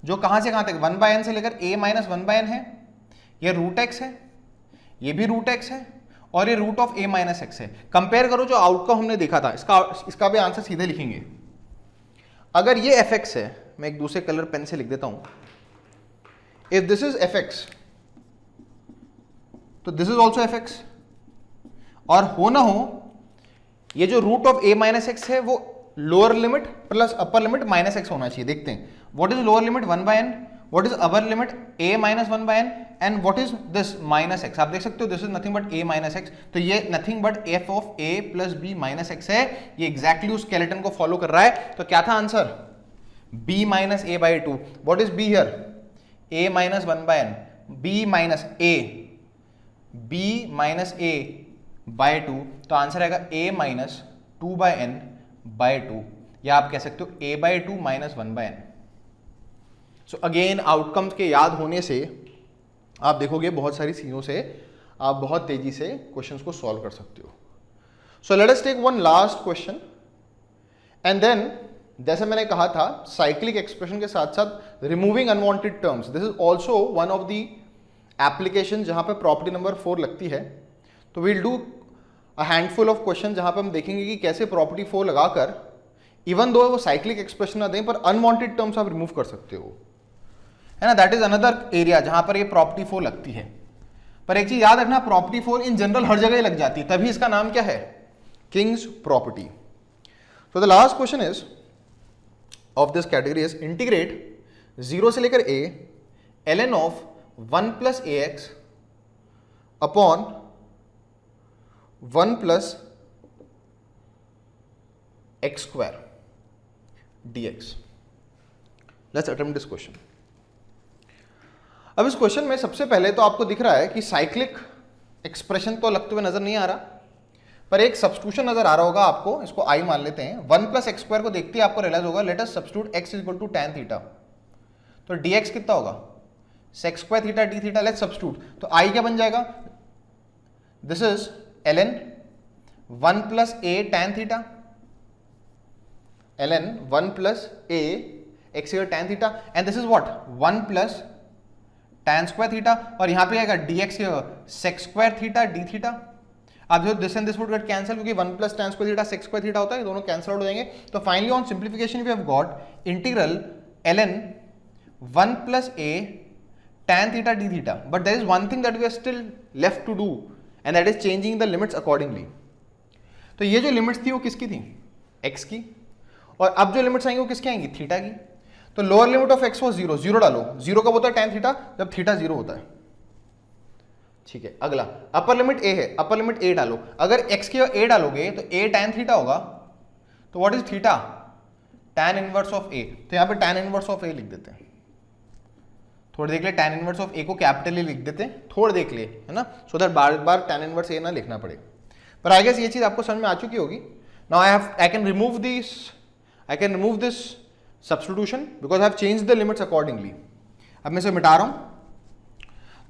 जो कहाँ से कहाँ तक 1 बाय n से लेकर a माइनस 1 बाय n है। ये रूट x है, ये भी रूट x है, और ये root of a minus x है। कंपेयर करो जो आउटकम हमने देखा था, इसका भी आंसर सीधे लिखेंगे। अगर ये fx है, मैं एक दूसरे कलर पेन से लिख देता हूं, इफ दिस इज fx तो दिस इज ऑल्सो fx, और हो ना हो ये जो root of a minus x है वो lower limit plus upper limit minus x होना चाहिए। देखते हैं what is lower limit 1 by n, what is upper limit a minus 1 by n, and what is this minus x. आप देख सकते हो this is nothing but a minus x. तो ये nothing but f of a plus b minus x है। ये exactly उस skeleton को फॉलो कर रहा है। तो क्या था answer? b minus a by 2। What is b here? a minus 1 by n, b minus a by 2। तो आंसर आएगा a minus 2 by n by 2, या आप कह सकते हो a by 2 minus 1 by n। So again outcomes के याद होने से आप देखोगे बहुत सारी चीज़ों से आप बहुत तेजी से क्वेश्चंस को सॉल्व कर सकते हो। So let us take one last question and then, जैसे मैंने कहा था साइक्लिक एक्सप्रेशन के साथ साथ removing unwanted terms, this is also one of the application जहां पे प्रॉपर्टी नंबर 4 लगती है। तो we'll do a handful of question जहां पे हम देखेंगे कि कैसे प्रॉपर्टी 4 लगाकर इवन दो वो साइक्लिक एक्सप्रेशन ना दें पर अनवांटेड टर्म्स आप रिमूव कर सकते हो, है ना। दैट इज अनदर एरिया जहां पर ये प्रॉपर्टी 4 लगती है। पर एक चीज याद रखना, प्रॉपर्टी 4 इन जनरल हर जगह लग जाती है, तभी इसका नाम क्या है, king's property. So the last question is of this category is integrate 0 से लेकर a ln of 1 plus A x upon 1 plus x square dx। Let's attempt this question. अब इस क्वेश्चन में सबसे पहले तो आपको दिख रहा है कि साइक्लिक एक्सप्रेशन तो लगते हुए नजर नहीं आ रहा, पर एक सब्स्टिट्यूशन नजर आ रहा होगा आपको। इसको आई मान लेते हैं। 1 प्लस एक्स स्क्वायर को देखते ही आपको रियलाइज होगा, let us substitute x is equal to tan theta. तो dx कितना होगा, sec square theta d theta. Let's substitute, तो आई क्या बन जाएगा, this is ln 1 plus a tan theta, ln 1 plus a x tan theta, and this is what 1 plus tan square theta, और यहां पे आएगा dx sec square theta d theta. अब जो this and this would get cancel, क्योंकि 1 plus tan square theta sec square theta होता है, दोनों कैंसिल आउट हो जाएंगे। तो finally on simplification we have got integral ln 1 plus a tan theta d theta. But there is one thing that we are still left to do and that is changing the limits accordingly. तो ये जो limits थी वो किसकी थी, x की, और अब जो लिमिट्स आएंगी वो किसकी आएंगी, थीटा की। तो lower limit of x was 0, 0 डालो, 0 कब होता है tan थीटा, जब थीटा 0 होता है, ठीक है। अगला अपर लिमिट a है, अपर लिमिट a डालो, अगर x की a डालोगे तो a tan थीटा होगा, तो what is theta, tan inverse of a। तो यहां पे tan इनवर्स ऑफ a लिख देते हैं, थोड़ी देख ले tan इनवर्स ऑफ a को कैपिटली लिख देते हैं, थोड़ा देख ले, है ना, so that bar bar tan inverse a ना लिखना पड़े। पर आई गेस ये चीज आपको समझ में आ चुकी होगी। Now I can remove this substitution because I have changed the limits accordingly। अब मैं इसे मिटा रहा हूं,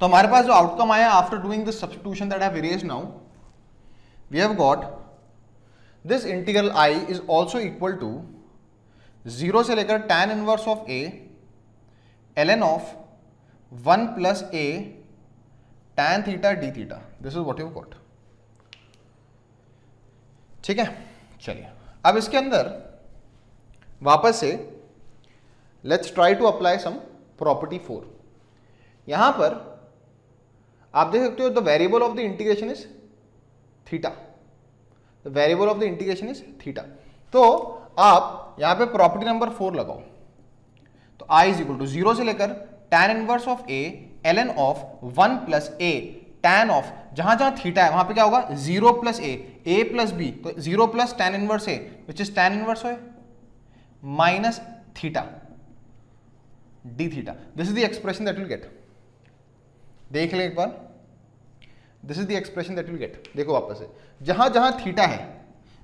तो हमारे पास जो आउटकम आया after doing this substitution that I have erased now, we have got this integral I is also equal to 0 से लेकर tan inverse of a ln of 1 plus a tan theta d theta। this is what you got, ठीक है। चलिए अब इसके अंदर वापस से let's try to apply some property 4। यहां पर आप देख सकते हो the variable of the integration is theta, the variable of the integration is theta. तो आप यहां पे प्रॉपर्टी नंबर 4 लगाओ, तो i इज इक्वल टू 0 से लेकर tan inverse of a ln of 1 plus a tan of, जहां जहां थीटा है वहां पे क्या होगा, 0 प्लस a प्लस b, तो 0 plus tan inverse a which is tan inverse है minus theta d theta. This is the expression that will get, देख ले एक बार, this is the expression that will get. देखो वापस से, जहां जहां थीटा है,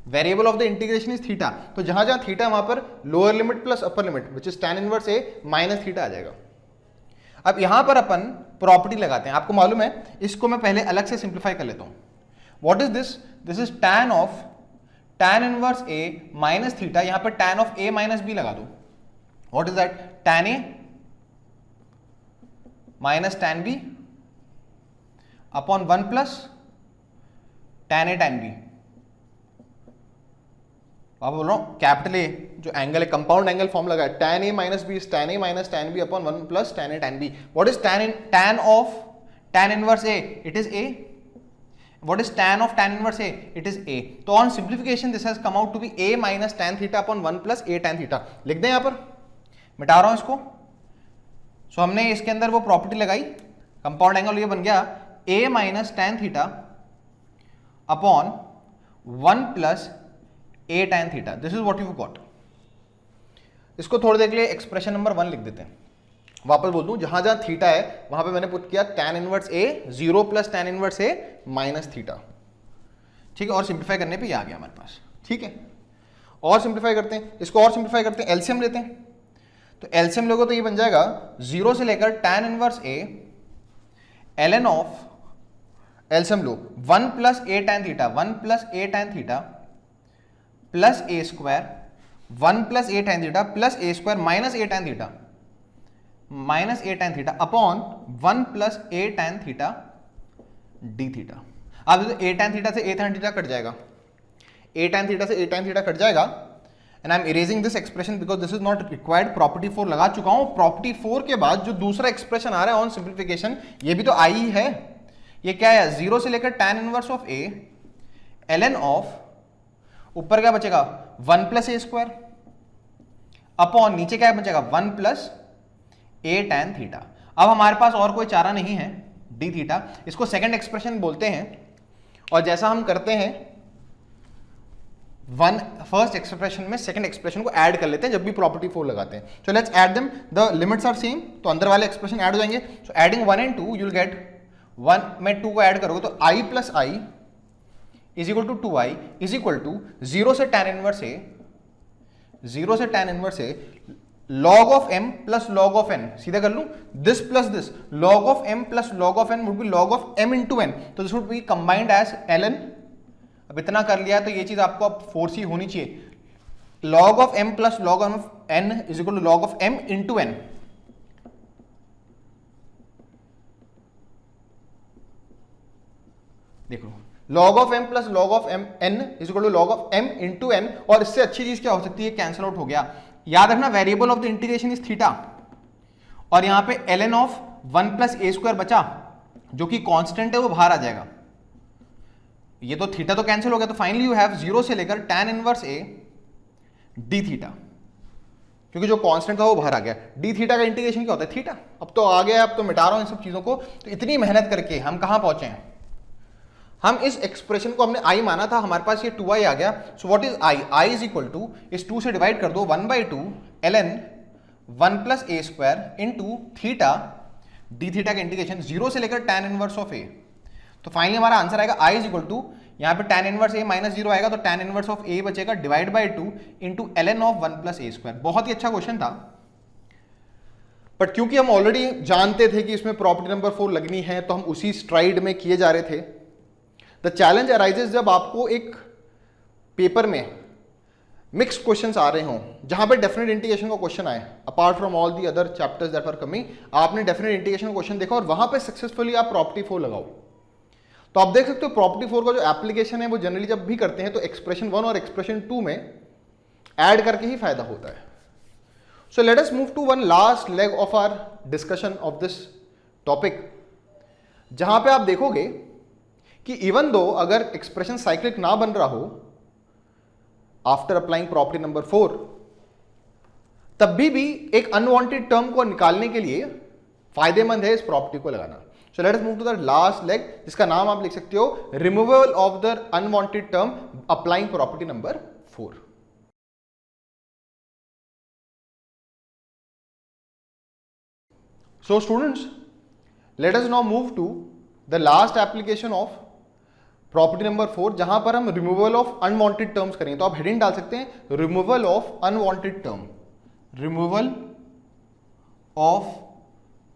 variable of the integration is theta, तो जहां जहां थीटा वहां पर lower limit plus upper limit which is tan inverse a minus theta आ जाएगा। अब यहां पर अपन प्रॉपर्टी लगाते हैं, आपको मालूम है, इसको मैं पहले अलग से सिंप्लीफाई कर लेता हूं। What is this, this is tan of tan inverse a minus theta, यहां पर tan of a minus b लगा दो। What is that, tan a minus tan b upon 1 plus tan a tan b। आप बोल रहा हूं capital A जो angle है, कंपाउंड एंगल फॉर्म लगा है, tan a minus b is tan a minus tan b upon 1 plus tan a tan b। What is tan of tan inverse a, it is a। What is tan of tan inverse a? It is a। तो on simplification this has come out to be a minus tan theta upon 1 plus a tan theta। लिख दें यहां पर, मिटा रहा हूं इसको। सो हमने इसके अंदर वो प्रॉपर्टी लगाई, कंपाउंड एंगल ये बन गया a minus tan theta upon 1 plus a tan theta. This is what you got. इसको थोड़ी देर के लिए एक्सप्रेशन नंबर 1 लिख देते हैं। वापस बोल दूं, जहां जहां थीटा है वहां पे मैंने पुट किया tan inverse a 0 plus tan inverse a minus theta, ठीक है। और सिंप्लीफाई करने पे ये आ गया हमारे पास, ठीक है। और सिंप्लीफाई करते हैं, इसको और सिंप्लीफाई करते हैं, एलसीएम लेते हैं। तो एलसीएम लोगों तो ये बन जाएगा 0 से लेकर tan inverse a ln of LCM low, 1 plus A tan theta, 1 plus A tan theta plus a square, 1 plus A tan theta plus a square minus A tan theta, minus A tan theta upon 1 plus A tan theta d theta. अब देखो ए tan theta से ए tan theta cut जाएगा, ए tan theta से ए tan theta cut जाएगा, and I am erasing this expression because this is not required. Property 4 लगा चुका हूं। Property 4 के बाद जो दूसरा एक्सप्रेशन आ रहा है ऑन सिंप्लीफिकेशन, ये भी तो आई ही है। ये क्या है, 0 से लेकर tan inverse of A ln of, ऊपर क्या बचेगा 1 प्लस ए स्क्वायर अपॉन नीचे क्या बचेगा 1 प्लस ए टैन थीटा। अब हमारे पास और कोई चारा नहीं है, डी थीटा, इसको सेकंड एक्सप्रेशन बोलते हैं। और जैसा हम करते हैं फर्स्ट एक्सप्रेशन में सेकंड एक्सप्रेशन को ऐड कर लेते हैं जब भी प्रॉपर्टी 4 लगाते हैं। So let's add them, the limits are same, तो अंदर वाले एक्सप्रेशन ऐड हो जाएंगे। So adding 1 and 2 you will get 1 में 2 को ऐड करोगे तो i plus I is equal to 2i is equal to 0 से tan इनवर्स ए, 0 से tan inverse A log of m plus log of n, सीधा कर लूं this plus this, log of m plus log of n would be log of m into n, तो this would be combined as ln। अब इतना कर लिया तो ये चीज आपको अब फोर्स ही होनी चाहिए, log of m plus log of n is equal to log of m into n। देखो log of m plus log of m n is equal to log of m into n, और इससे अच्छी चीज क्या हो सकती है, cancel out हो गया। याद रखना variable of the integration is theta, और यहां पे ln of 1 plus a square बचा जो कि कांस्टेंट है, वो बाहर आ जाएगा। ये तो थीटा तो कैंसिल हो गया, तो फाइनली यू हैव 0 से लेकर tan inverse A D theta, क्योंकि जो कांस्टेंट था वो बाहर आ गया। डी थीटा का इंटीग्रेशन क्या होता है, थीटा। अब तो आ गया, अब तो मिटा रहा हूं इन सब चीजों को। तो इतनी मेहनत करके हम कहां पहुंचे हैं, हम इस एक्सप्रेशन को हमने i माना था, हमारे पास ये 2i आ गया। So what is i, i is equal to, इस 2 से डिवाइड कर दो, 1/2 ln 1 plus a square into theta d theta का इंटीग्रेशन 0 से लेकर tan इनवर्स ऑफ a। तो फाइनली हमारा आंसर आएगा i इज इक्वल टू, यहाँ पे tan इनवर्स a माइनस 0 आएगा, तो tan इनवर्स ऑफ a बचेगा divide by 2 into ln of 1 plus a square. बहुत ही अच्छा क्वेश्चन था, बट क्योंकि हम ऑलरेडी जानते थे कि इसमें प्रॉपर्टी नंबर 4 लगनी है, तो हम उसी स्ट्राइड में किए जा रहे थे। द चैलेंज अराइजेस जब आपको एक पेपर में मिक्स्ड क्वेश्चंस आ रहे हों, जहां पे डेफिनेट इंटीग्रेशन का क्वेश्चन आए, apart from all the other chapters that are coming, आपने डेफिनेट इंटीग्रेशन का क्वेश्चन देखा और वहां पे सक्सेसफुली आप प्रॉपर्टी 4 लगाओ, तो आप देख सकते हो प्रॉपर्टी 4 का जो एप्लीकेशन है वो जनरली जब भी करते हैं तो एक्सप्रेशन 1 और एक्सप्रेशन 2 में ऐड करके ही फायदा होता है। So let us move to one last leg of our discussion of this topic, जहां पे आप देखोगे कि इवन दो अगर एक्सप्रेशन साइक्लिक ना बन रहा हो आफ्टर अप्लाइंग प्रॉपर्टी नंबर 4, तब भी एक अनवांटेड टर्म को निकालने के लिए फायदेमंद है इस प्रॉपर्टी को लगाना। So let us move to the last leg, जिसका नाम आप लिख सकते हो removal of the unwanted term applying property number 4। So students, let us now move to the last application of property number 4, जहां पर हम रिमूवल ऑफ अनवांटेड टर्म्स करेंगे। तो आप हेडिंग डाल सकते हैं removal of unwanted term, removal of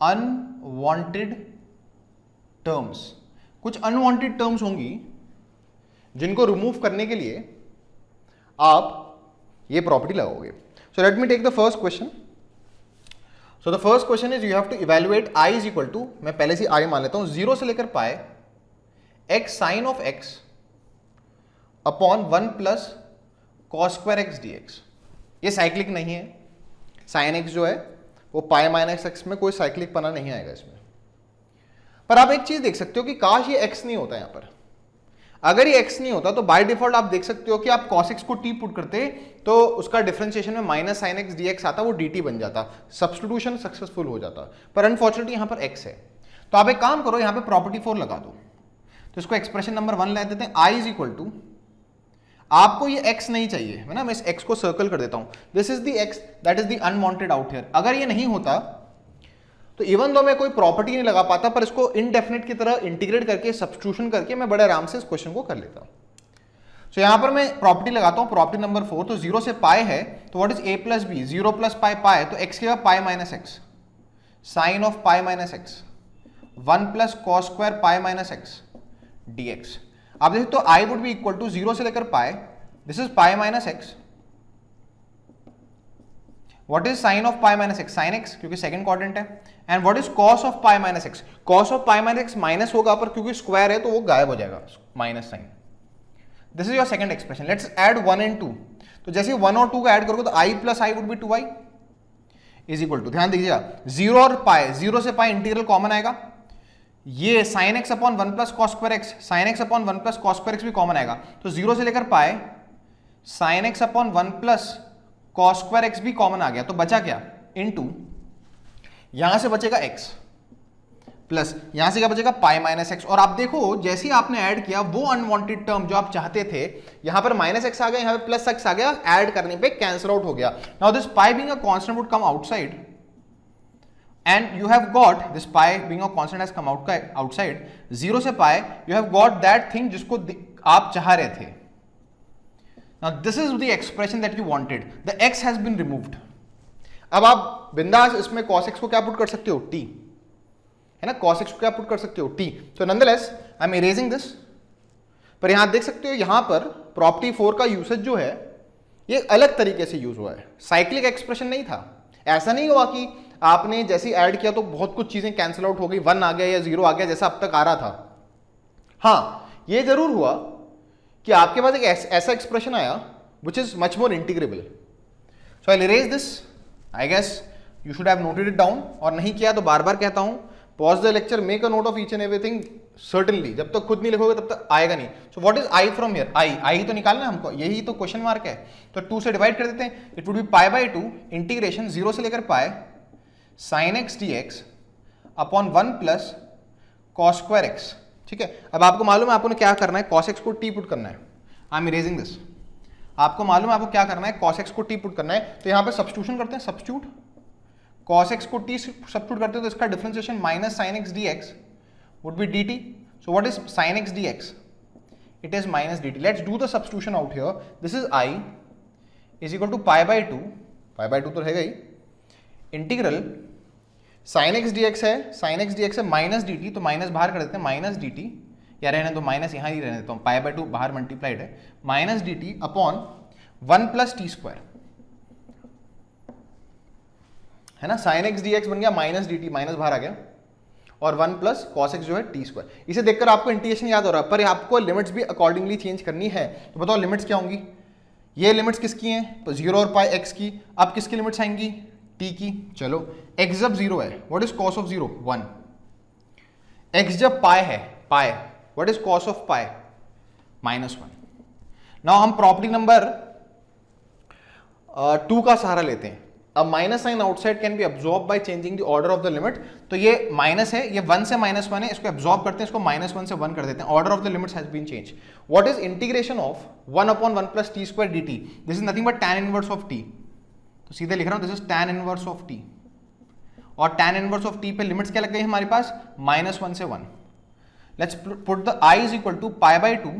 unwanted terms. कुछ अनवांटेड टर्म्स होंगी जिनको रिमूव करने के लिए आप ये प्रॉपर्टी लगाओगे। So let me take the first question. So the first question is you have to evaluate i is equal to, मैं पहले से i मान लेता हूं, 0 से लेकर पाए x साइन ऑफ x अपॉन 1 plus cos square x d x. ये साइक्लिक नहीं है, साइन x जो है वो पाई माइनस एक्स में कोई साइक्लिक पना नहीं आएगा इसमें। पर आप एक चीज देख सकते हो कि काश ये x नहीं होता यहां पर। अगर ये x नहीं होता तो बाय डिफॉल्ट आप देख सकते हो कि आप cos x को t पुट करते तो उसका डिफरेंशिएशन में minus sign x d x आता, वो dt बन जाता, सब्स्टिट्यूशन सक्सेसफुल हो जाता। पर अनफॉर्चुनेटली यहां पर x है, तो आप एक काम करो, यहां पे प्रॉपर्टी 4 लगा दो। तो इसको एक्सप्रेशन नंबर 1 ले देते हैं, i इज इक्वल टू, आपको ये x नहीं चाहिए है ना, मैं इस x को सर्कल कर देता हूं, this is the x that is the unwanted out here. अगर ये नहीं होता तो इवन दो मैं कोई प्रॉपर्टी नहीं लगा पाता, पर इसको इनडेफिनेट की तरह इंटीग्रेट करके सब्स्टिट्यूशन करके मैं बड़े आराम से इस क्वेश्चन को कर लेता हूं। सो यहां पर मैं प्रॉपर्टी लगाता हूं, प्रॉपर्टी नंबर 4। तो 0 से पाई है तो what is a plus b, 0 plus pi pi, तो x के बाद pi minus x, sine of pi minus x, 1 plus cos square pi minus x, dx। आप देख तो i would be equal to 0 से लेकर pi, this is pi minus x. What is sine of pi minus x? Sine x, क्योंकि second quadrant है। And what is cos of pi minus x? Cos of pi minus x minus होगा, पर क्योंकि square है तो वो गायब हो जाएगा, minus sine. This is your second expression. Let's add 1 and 2। तो जैसे 1 और 2 को ऐड करोगे तो i plus I would be 2i is equal to, ध्यान दीजिएगा 0 और पाई, 0 से पाई इंटीग्रल कॉमन आएगा, ये sine x upon 1 plus cos square x, sine x upon 1 plus cos square x भी कॉमन आएगा। तो 0 से लेकर पाए sine x upon 1 plus cos square x भी कॉमन आ गया। तो बचा क्या? इनटू यहां से बचेगा x प्लस यहां से क्या बचेगा? पाई माइनस एक्स। और आप देखो जैसे ही आपने ऐड किया वो अनवांटेड टर्म जो आप चाहते थे, यहां पर माइनस एक्स आ गया, यहां पर प्लस एक्स आ गया, ऐड करने पे कैंसिल आउट हो गया। Now this pi being a constant would come outside and you have got this pi being a constant has come outside, 0 से pi you have got that thing जिसको आप चाह रहे थे। Now this is the expression that you wanted, the x has been removed। अब आप बिंदास इसमें cos x को क्या पुट कर सकते हो? t, है ना, cos x को क्या पुट कर सकते हो? t। So nonetheless I am erasing this। पर यहां देख सकते हो यहां पर प्रॉपर्टी 4 का यूसेज जो है ये अलग तरीके से यूज हुआ है, साइक्लिक एक्सप्रेशन नहीं था। ऐसा नहीं हुआ कि आपने जैसे ऐड किया तो बहुत कुछ चीजें कैंसिल आउट हो गई, 1 आ गया या 0 आ गया जैसा अब तक आ रहा था। हाँ, ये जरूर हुआ कि आपके पास एक ऐसा एक्सप्रेशन आया which is much more integrable. So I erase this, I guess you should have noted it down, और नहीं किया तो बार बार कहता हूं pause the lecture, make a note of each and everything. Certainly जब तक खुद नहीं लिखोगे तब तक आएगा नहीं। So what is I from here? I तो निकालना है हमको, यही तो क्वेश्चन मार्क है। तो 2 से डिवाइड कर देते हैं, it would be pi by 2 integration 0 से लेकर pi sine x d x upon 1 plus cos square x. ठीक है, अब आपको मालूम है आपको क्या करना है, कॉस एक्स को टी पुट करना है। I am erasing this. आपको मालूम है आपको क्या करना है, कॉस एक्स को टी पुट करना है। तो यहां पे सब्स्टिट्यूशन करते हैं, सब्स्टिट्यूट कॉस एक्स को टी सब्स्टिट्यूट करते हैं तो इसका differentiation minus sign x d x would be D T. So what is sign x d x? It is minus d T. Let's do the substitution out here. This is I is equal to pi by 2, pi by 2 तो रहेगा ही, integral sine x d x है, sine x d x है minus d t, तो minus बाहर कर देते हैं, माइनस डी टी, या रहने दो माइनस यहां ही रहने देता हूं, पाई बाई 2 बाहर मल्टीप्लाइड है, minus d T upon 1 plus t square, है ना। साइन एक्स डी एक्स बन गया माइनस डी टी, माइनस बाहर आ गया, और 1 प्लस कॉस एक्स जो है टी स्क्वायर। इसे देखकर आपको इंटीग्रेशन याद हो रहा है, पर आपको लिमिट्स भी अकॉर्डिंगली चेंज करनी है। तो बताओ लिमिट्स क्या होंगी? ये लिमिट्स किसकी हैं? तो 0 और पाई एक्स की। अब किसकी लिमिट्स आएंगी? टी की। चलो x जब 0 है, what is cos of 0? 1। x जब पाई है, pi, what is cos of pi? -1। Now हम प्रॉपर्टी नंबर 2 का सहारा लेते हैं। अब minus sign outside can be absorb by changing the order of the limit. तो ये माइनस है, ये 1 से -1 है, इसको अब्सॉर्ब करते हैं, इसको -1 से 1 कर देते हैं, order of the limits has been change. What is integration of 1 upon 1 plus t square d t? This is nothing but tan inverse of t. तो सीधे लिख रहा हूं, this is tan inverse of t, और tan inverse of टी पे limits क्या लग गई हमारे पास? -1 से 1। Let's put the i is equal to pi by 2,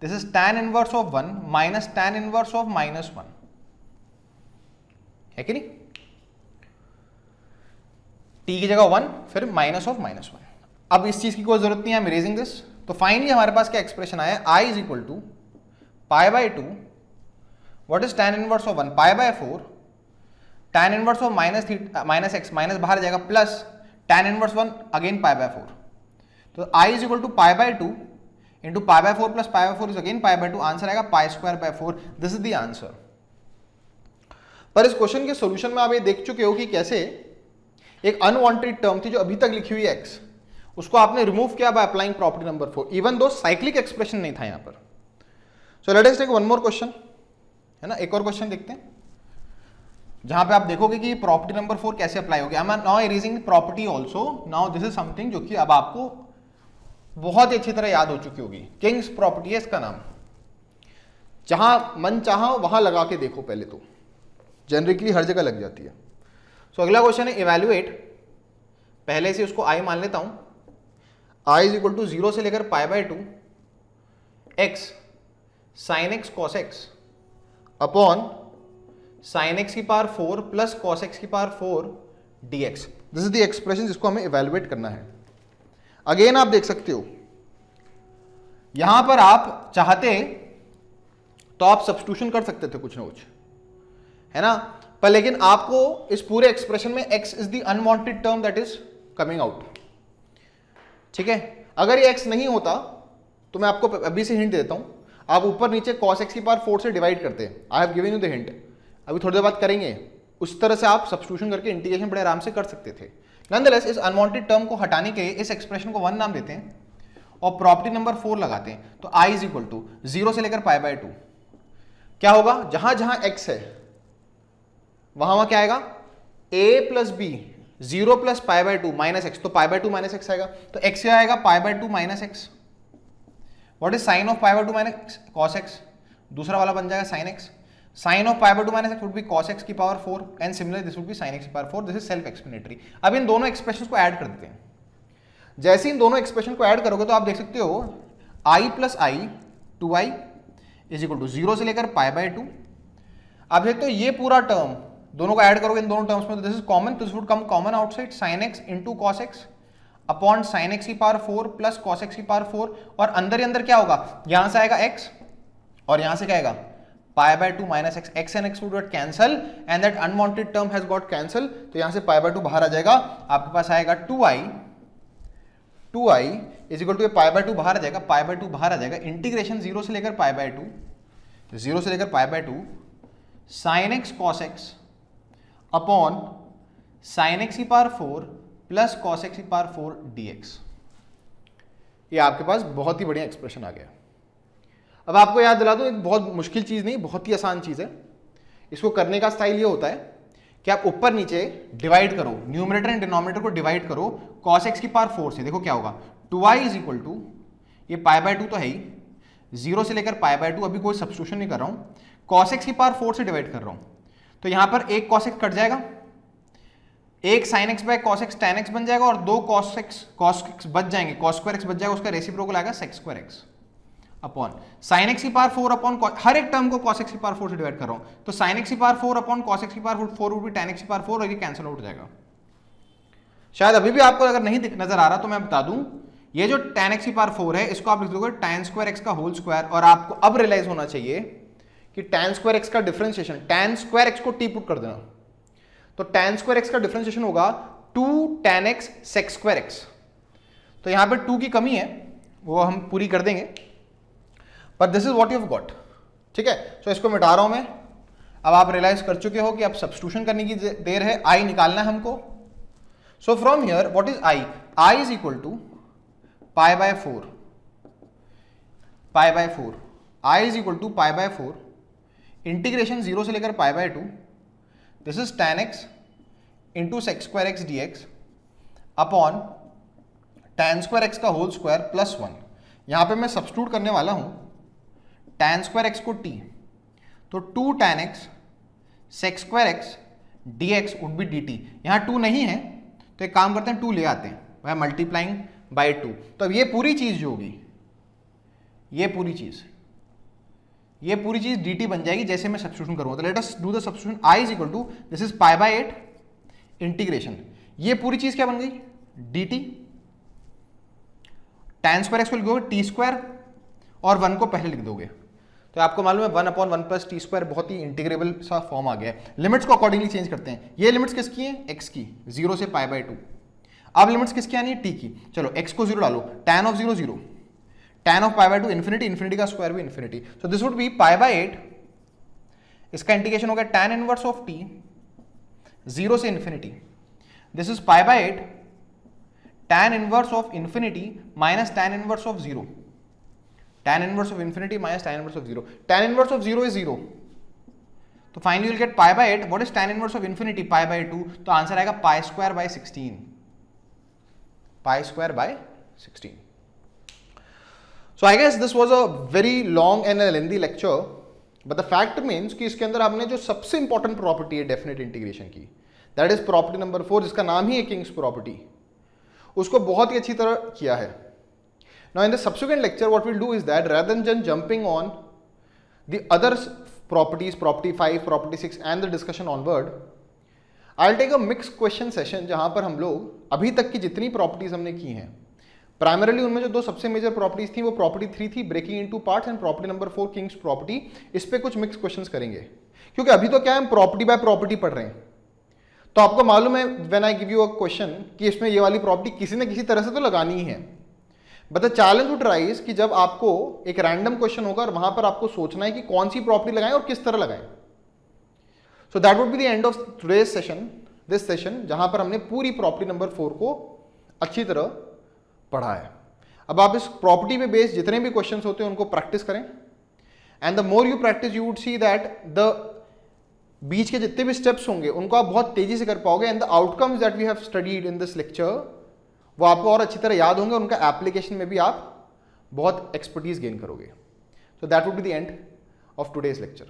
this is tan inverse of 1 minus tan inverse of -1, है कि नहीं? t की जगह 1 फिर माइनस ऑफ -1। अब इस चीज की कोई जरूरत नहीं है, आई एम इरेजिंग दिस। तो फाइनली हमारे पास क्या एक्सप्रेशन आया? i is equal to pi by 2, what is tan inverse of 1? Pi by 4, tan inverse of minus x, minus बाहर जाएगा, plus tan inverse 1 again pi by 4। तो i is equal to pi by 2 into pi by 4 plus pi by 4 is again pi by 2, answer आएगा pi square by 4। This is the answer. पर इस question के solution में आप ये देख चुके हो कि कैसे एक अनवांटेड टर्म थी जो अभी तक लिखी हुई x, उसको आपने रिमूव किया by applying property number 4, even though cyclic expression नहीं था यहां पर। So let us take one more question, है ना। एक और क्वेश्चन देखते हैं जहां पे आप देखोगे कि प्रॉपर्टी नंबर 4 कैसे अप्लाई होगी। I am now erasing property also. Now this is something जो कि अब आपको बहुत ही अच्छी तरह याद हो चुकी होगी। किंग्स प्रॉपर्टी है इसका नाम। जहां मन चाहा वहां लगा के देखो, पहले तो जनरिकली हर जगह लग जाती है। सो अगला क्वेश्चन है इवैल्यूएट, पहले से उसको i मान लेता हूं, i इज इक्वल टू 0 से लेकर pi by 2 x sign x cos x upon sine x की पावर 4 प्लस कॉस एक्स की power 4 dx। This is the expression जिसको हमें इवैल्यूएट करना है। अगेन आप देख सकते हो यहां पर आप चाहते तो आप सब्स्टिट्यूशन कर सकते थे कुछ ना कुछ, है ना, पर लेकिन आपको इस पूरे एक्सप्रेशन में x is the unwanted term that is coming out, ठीक है। अगर ये x नहीं होता तो मैं आपको अभी से हिंट देता हूं, आप ऊपर नीचे cos x की पावर 4 से डिवाइड करते हैं। I have given you the hint, अभी थोड़ी देर बाद करेंगे। उस तरह से आप सब्स्टिट्यूशन करके इंटीग्रेशन बड़े आराम से कर सकते थे। नॉनदलेस इस अनवांटेड टर्म को हटाने के लिए इस एक्सप्रेशन को 1 नाम देते हैं और प्रॉपर्टी नंबर 4 लगाते हैं। तो i इज इक्वल टू 0 से लेकर π/2 क्या होगा, जहां जहां x है वहां क्या आएगा, a plus b 0 plus π/2 minus x, तो π/2 माइनस एक्स आएगा, तो x क्या आएगा π/2 minus x. What is sine of π/2 minus cos x, दूसरा वाला बन जाएगा sin x। Sine of π/2 minus x would be cos x की power 4 and similarly this would be sin x की power 4। This is self explanatory. अब इन दोनों expressions को ऐड कर देते हैं। जैसे इन दोनों एक्सप्रेशन को ऐड करोगे तो आप देख सकते हो i plus i 2i is equal to 0 से लेकर π/2। आप देखते हो ये पूरा टर्म दोनों को ऐड करोगे इन दोनों टर्म्स में, तो this is common, this would come common outside, sin x into cos x upon sin x की पावर 4 प्लस cos x की पावर 4, और अंदर ही अंदर क्या होगा, यहां से आएगा x और यहां से क्या आएगा π/2 minus x, x and x would get cancel and that unwanted term has got cancel. तो यहां से π/2 बाहर आ जाएगा, आपके पास आएगा 2i इज इक्वल टू π/2 बाहर आ जाएगा, π/2 बाहर आ जाएगा, इंटीग्रेशन 0 से लेकर π/2, 0 से लेकर π/2 sin x cos x upon sin x की पावर 4 प्लस cos x की पावर 4 dx। ये आपके पास बहुत ही बढ़िया एक्सप्रेशन आ गया। अब आपको याद दिला दूं, एक बहुत मुश्किल चीज नहीं, बहुत ही आसान चीज है। इसको करने का स्टाइल ये होता है कि आप ऊपर नीचे डिवाइड करो, न्यूमरेटर एंड डिनोमिनेटर को डिवाइड करो cos x की पावर 4 से। देखो क्या होगा, 2i इज इक्वल टू, ये π/2 तो है ही, 0 से लेकर π/2, अभी कोई सब्स्टिट्यूशन नहीं कर रहा हूं, cos x की पावर 4 से डिवाइड कर रहा हूं, तो यहां पर एक cos x कट जाएगा, एक sin x by cos x tan x बन जाएगा, और दो cos x बच जाएंगे, cos स्क्वायर x बच जाएगा, उसका रेसिप्रोकल आएगा sec square x upon sin x की पावर 4 अपॉन, हर एक टर्म को cos x की पावर 4 से डिवाइड कर रहा हूं, तो sin x की पावर 4 अपॉन cos x की power 4 would be tan x की पावर 4, और ये कैंसिल आउट हो जाएगा। शायद अभी भी आपको अगर नहीं नजर आ रहा तो मैं बता दूं, ये जो tan x की पावर 4 है इसको आप लिख दोगे tan स्क्वायर x का होल स्क्वायर, और आपको अब रियलाइज होना चाहिए कि tan स्क्वायर x का डिफरेंशिएशन, tan स्क्वायर x को t पुट कर देना, तो tan स्क्वायर x का डिफरेंशिएशन होगा 2 tan x sec square x। तो यहां पे 2 की कमी है, वो हम पूरी कर देंगे, पर this is what you have got, ठीक है। तो इसको मिटा रहा हूं मैं। अब आप रियलाइज कर चुके हो कि अब सब्स्टिट्यूशन करने की देर है, i निकालना है हमको। So from here what is i, i is equal to π/4, i is equal to π/4 integration 0 से लेकर π/2, this is tan x into sec square x dx upon tan square x का होल स्क्वायर प्लस 1। यहां पे मैं substitute करने वाला हूं tan square x को t, तो 2 tan x sec square x dx would be dt। यहां 2 नहीं है तो एक काम करते हैं, 2 ले आते हैं, वह मल्टीप्लाइंग बाय 2। तो अब ये पूरी चीज जो होगी, ये पूरी चीज dt बन जाएगी जैसे मैं सब्स्टिट्यूशन करूंगा। तो let us do the substitution, i is equal to, this is π/8 integration, ये पूरी चीज क्या बन गई dt, tan स्क्वायर x को लिख दोगे t स्क्वायर, और 1 को पहले लिख दोगे, तो आपको मालूम है 1/1 प्लस टी स्क्वायर बहुत ही इंटीग्रेबल सा फॉर्म आ गया है। लिमिट्स को अकॉर्डिंगली चेंज करते हैं। ये लिमिट्स किसकी हैं, x की, 0 से π/2। अब लिमिट्स किसकी आनी है, t की। चलो x को 0 डालो, tan of 0 0, tan of π/2 infinity, infinity का स्क्वायर भी infinity, so this would be π/8, इसका इंटीग्रेशन हो गया tan इनवर्स ऑफ t 0 से infinity, this is π/8 tan inverse of infinity minus tan inverse of 0, tan inverse of infinity minus tan inverse of 0, tan inverse of 0 is 0, तो finally you will get π/8, what is tan inverse of infinity, π/2, तो answer आएगा pi square by 16, pi square by 16। So I guess this was a very long and a lengthy lecture, but the fact remains कि इसके अंदर हमने जो सबसे important property है definite integration की, दैट इज प्रॉपर्टी नंबर 4, जिसका नाम ही है किंग्स प्रॉपर्टी, उसको बहुत ही अच्छी तरह किया है। Now in the subsequent lecture what we'll do is that rather than jumping on the other properties, property 5, property 6 and the discussion onward, I'll take a mixed question session जहां पर हम लोग अभी तक की जितनी प्रॉपर्टीज हमने की हैं प्राइमरली उनमें जो दो सबसे मेजर प्रॉपर्टीज थी वो प्रॉपर्टी 3 थी breaking into parts and property number 4 king's property. इस पे कुछ मिक्स क्वेश्चंस करेंगे क्योंकि अभी तो क्या है हम प्रॉपर्टी बाय प्रॉपर्टी पढ़ रहे हैं। तो आपको मालूम है when I give you a question कि इसमें ये वाली प्रॉपर्टी किसी न किसी तरह से तो लगानी ही है, but the challenge would rise कि जब आपको एक रैंडम क्वेश्चन होगा और वहां पर आपको सोचना है कि कौन सी प्रॉपर्टी लगाएं और किस तरह लगाएं। So that would be the end of today's session, this session, जहां पर हमने पूरी प्रॉपर्टी नंबर 4 को अच्छी तरह पढ़ा है। अब आप इस प्रॉपर्टी पे बेस्ड जितने भी क्वेश्चंस होते हैं उनको प्रैक्टिस करें, and the more you practice you would see that the beach के जितने भी स्टेप्स होंगे उनको आप बहुत तेजी से कर पाओगे, and the outcomes that we have studied in this lecture वो आपको और अच्छी तरह याद होंगे, उनका एप्लीकेशन में भी आप बहुत एक्सपर्टीज गेन करोगे। So that would be the end of today's lecture.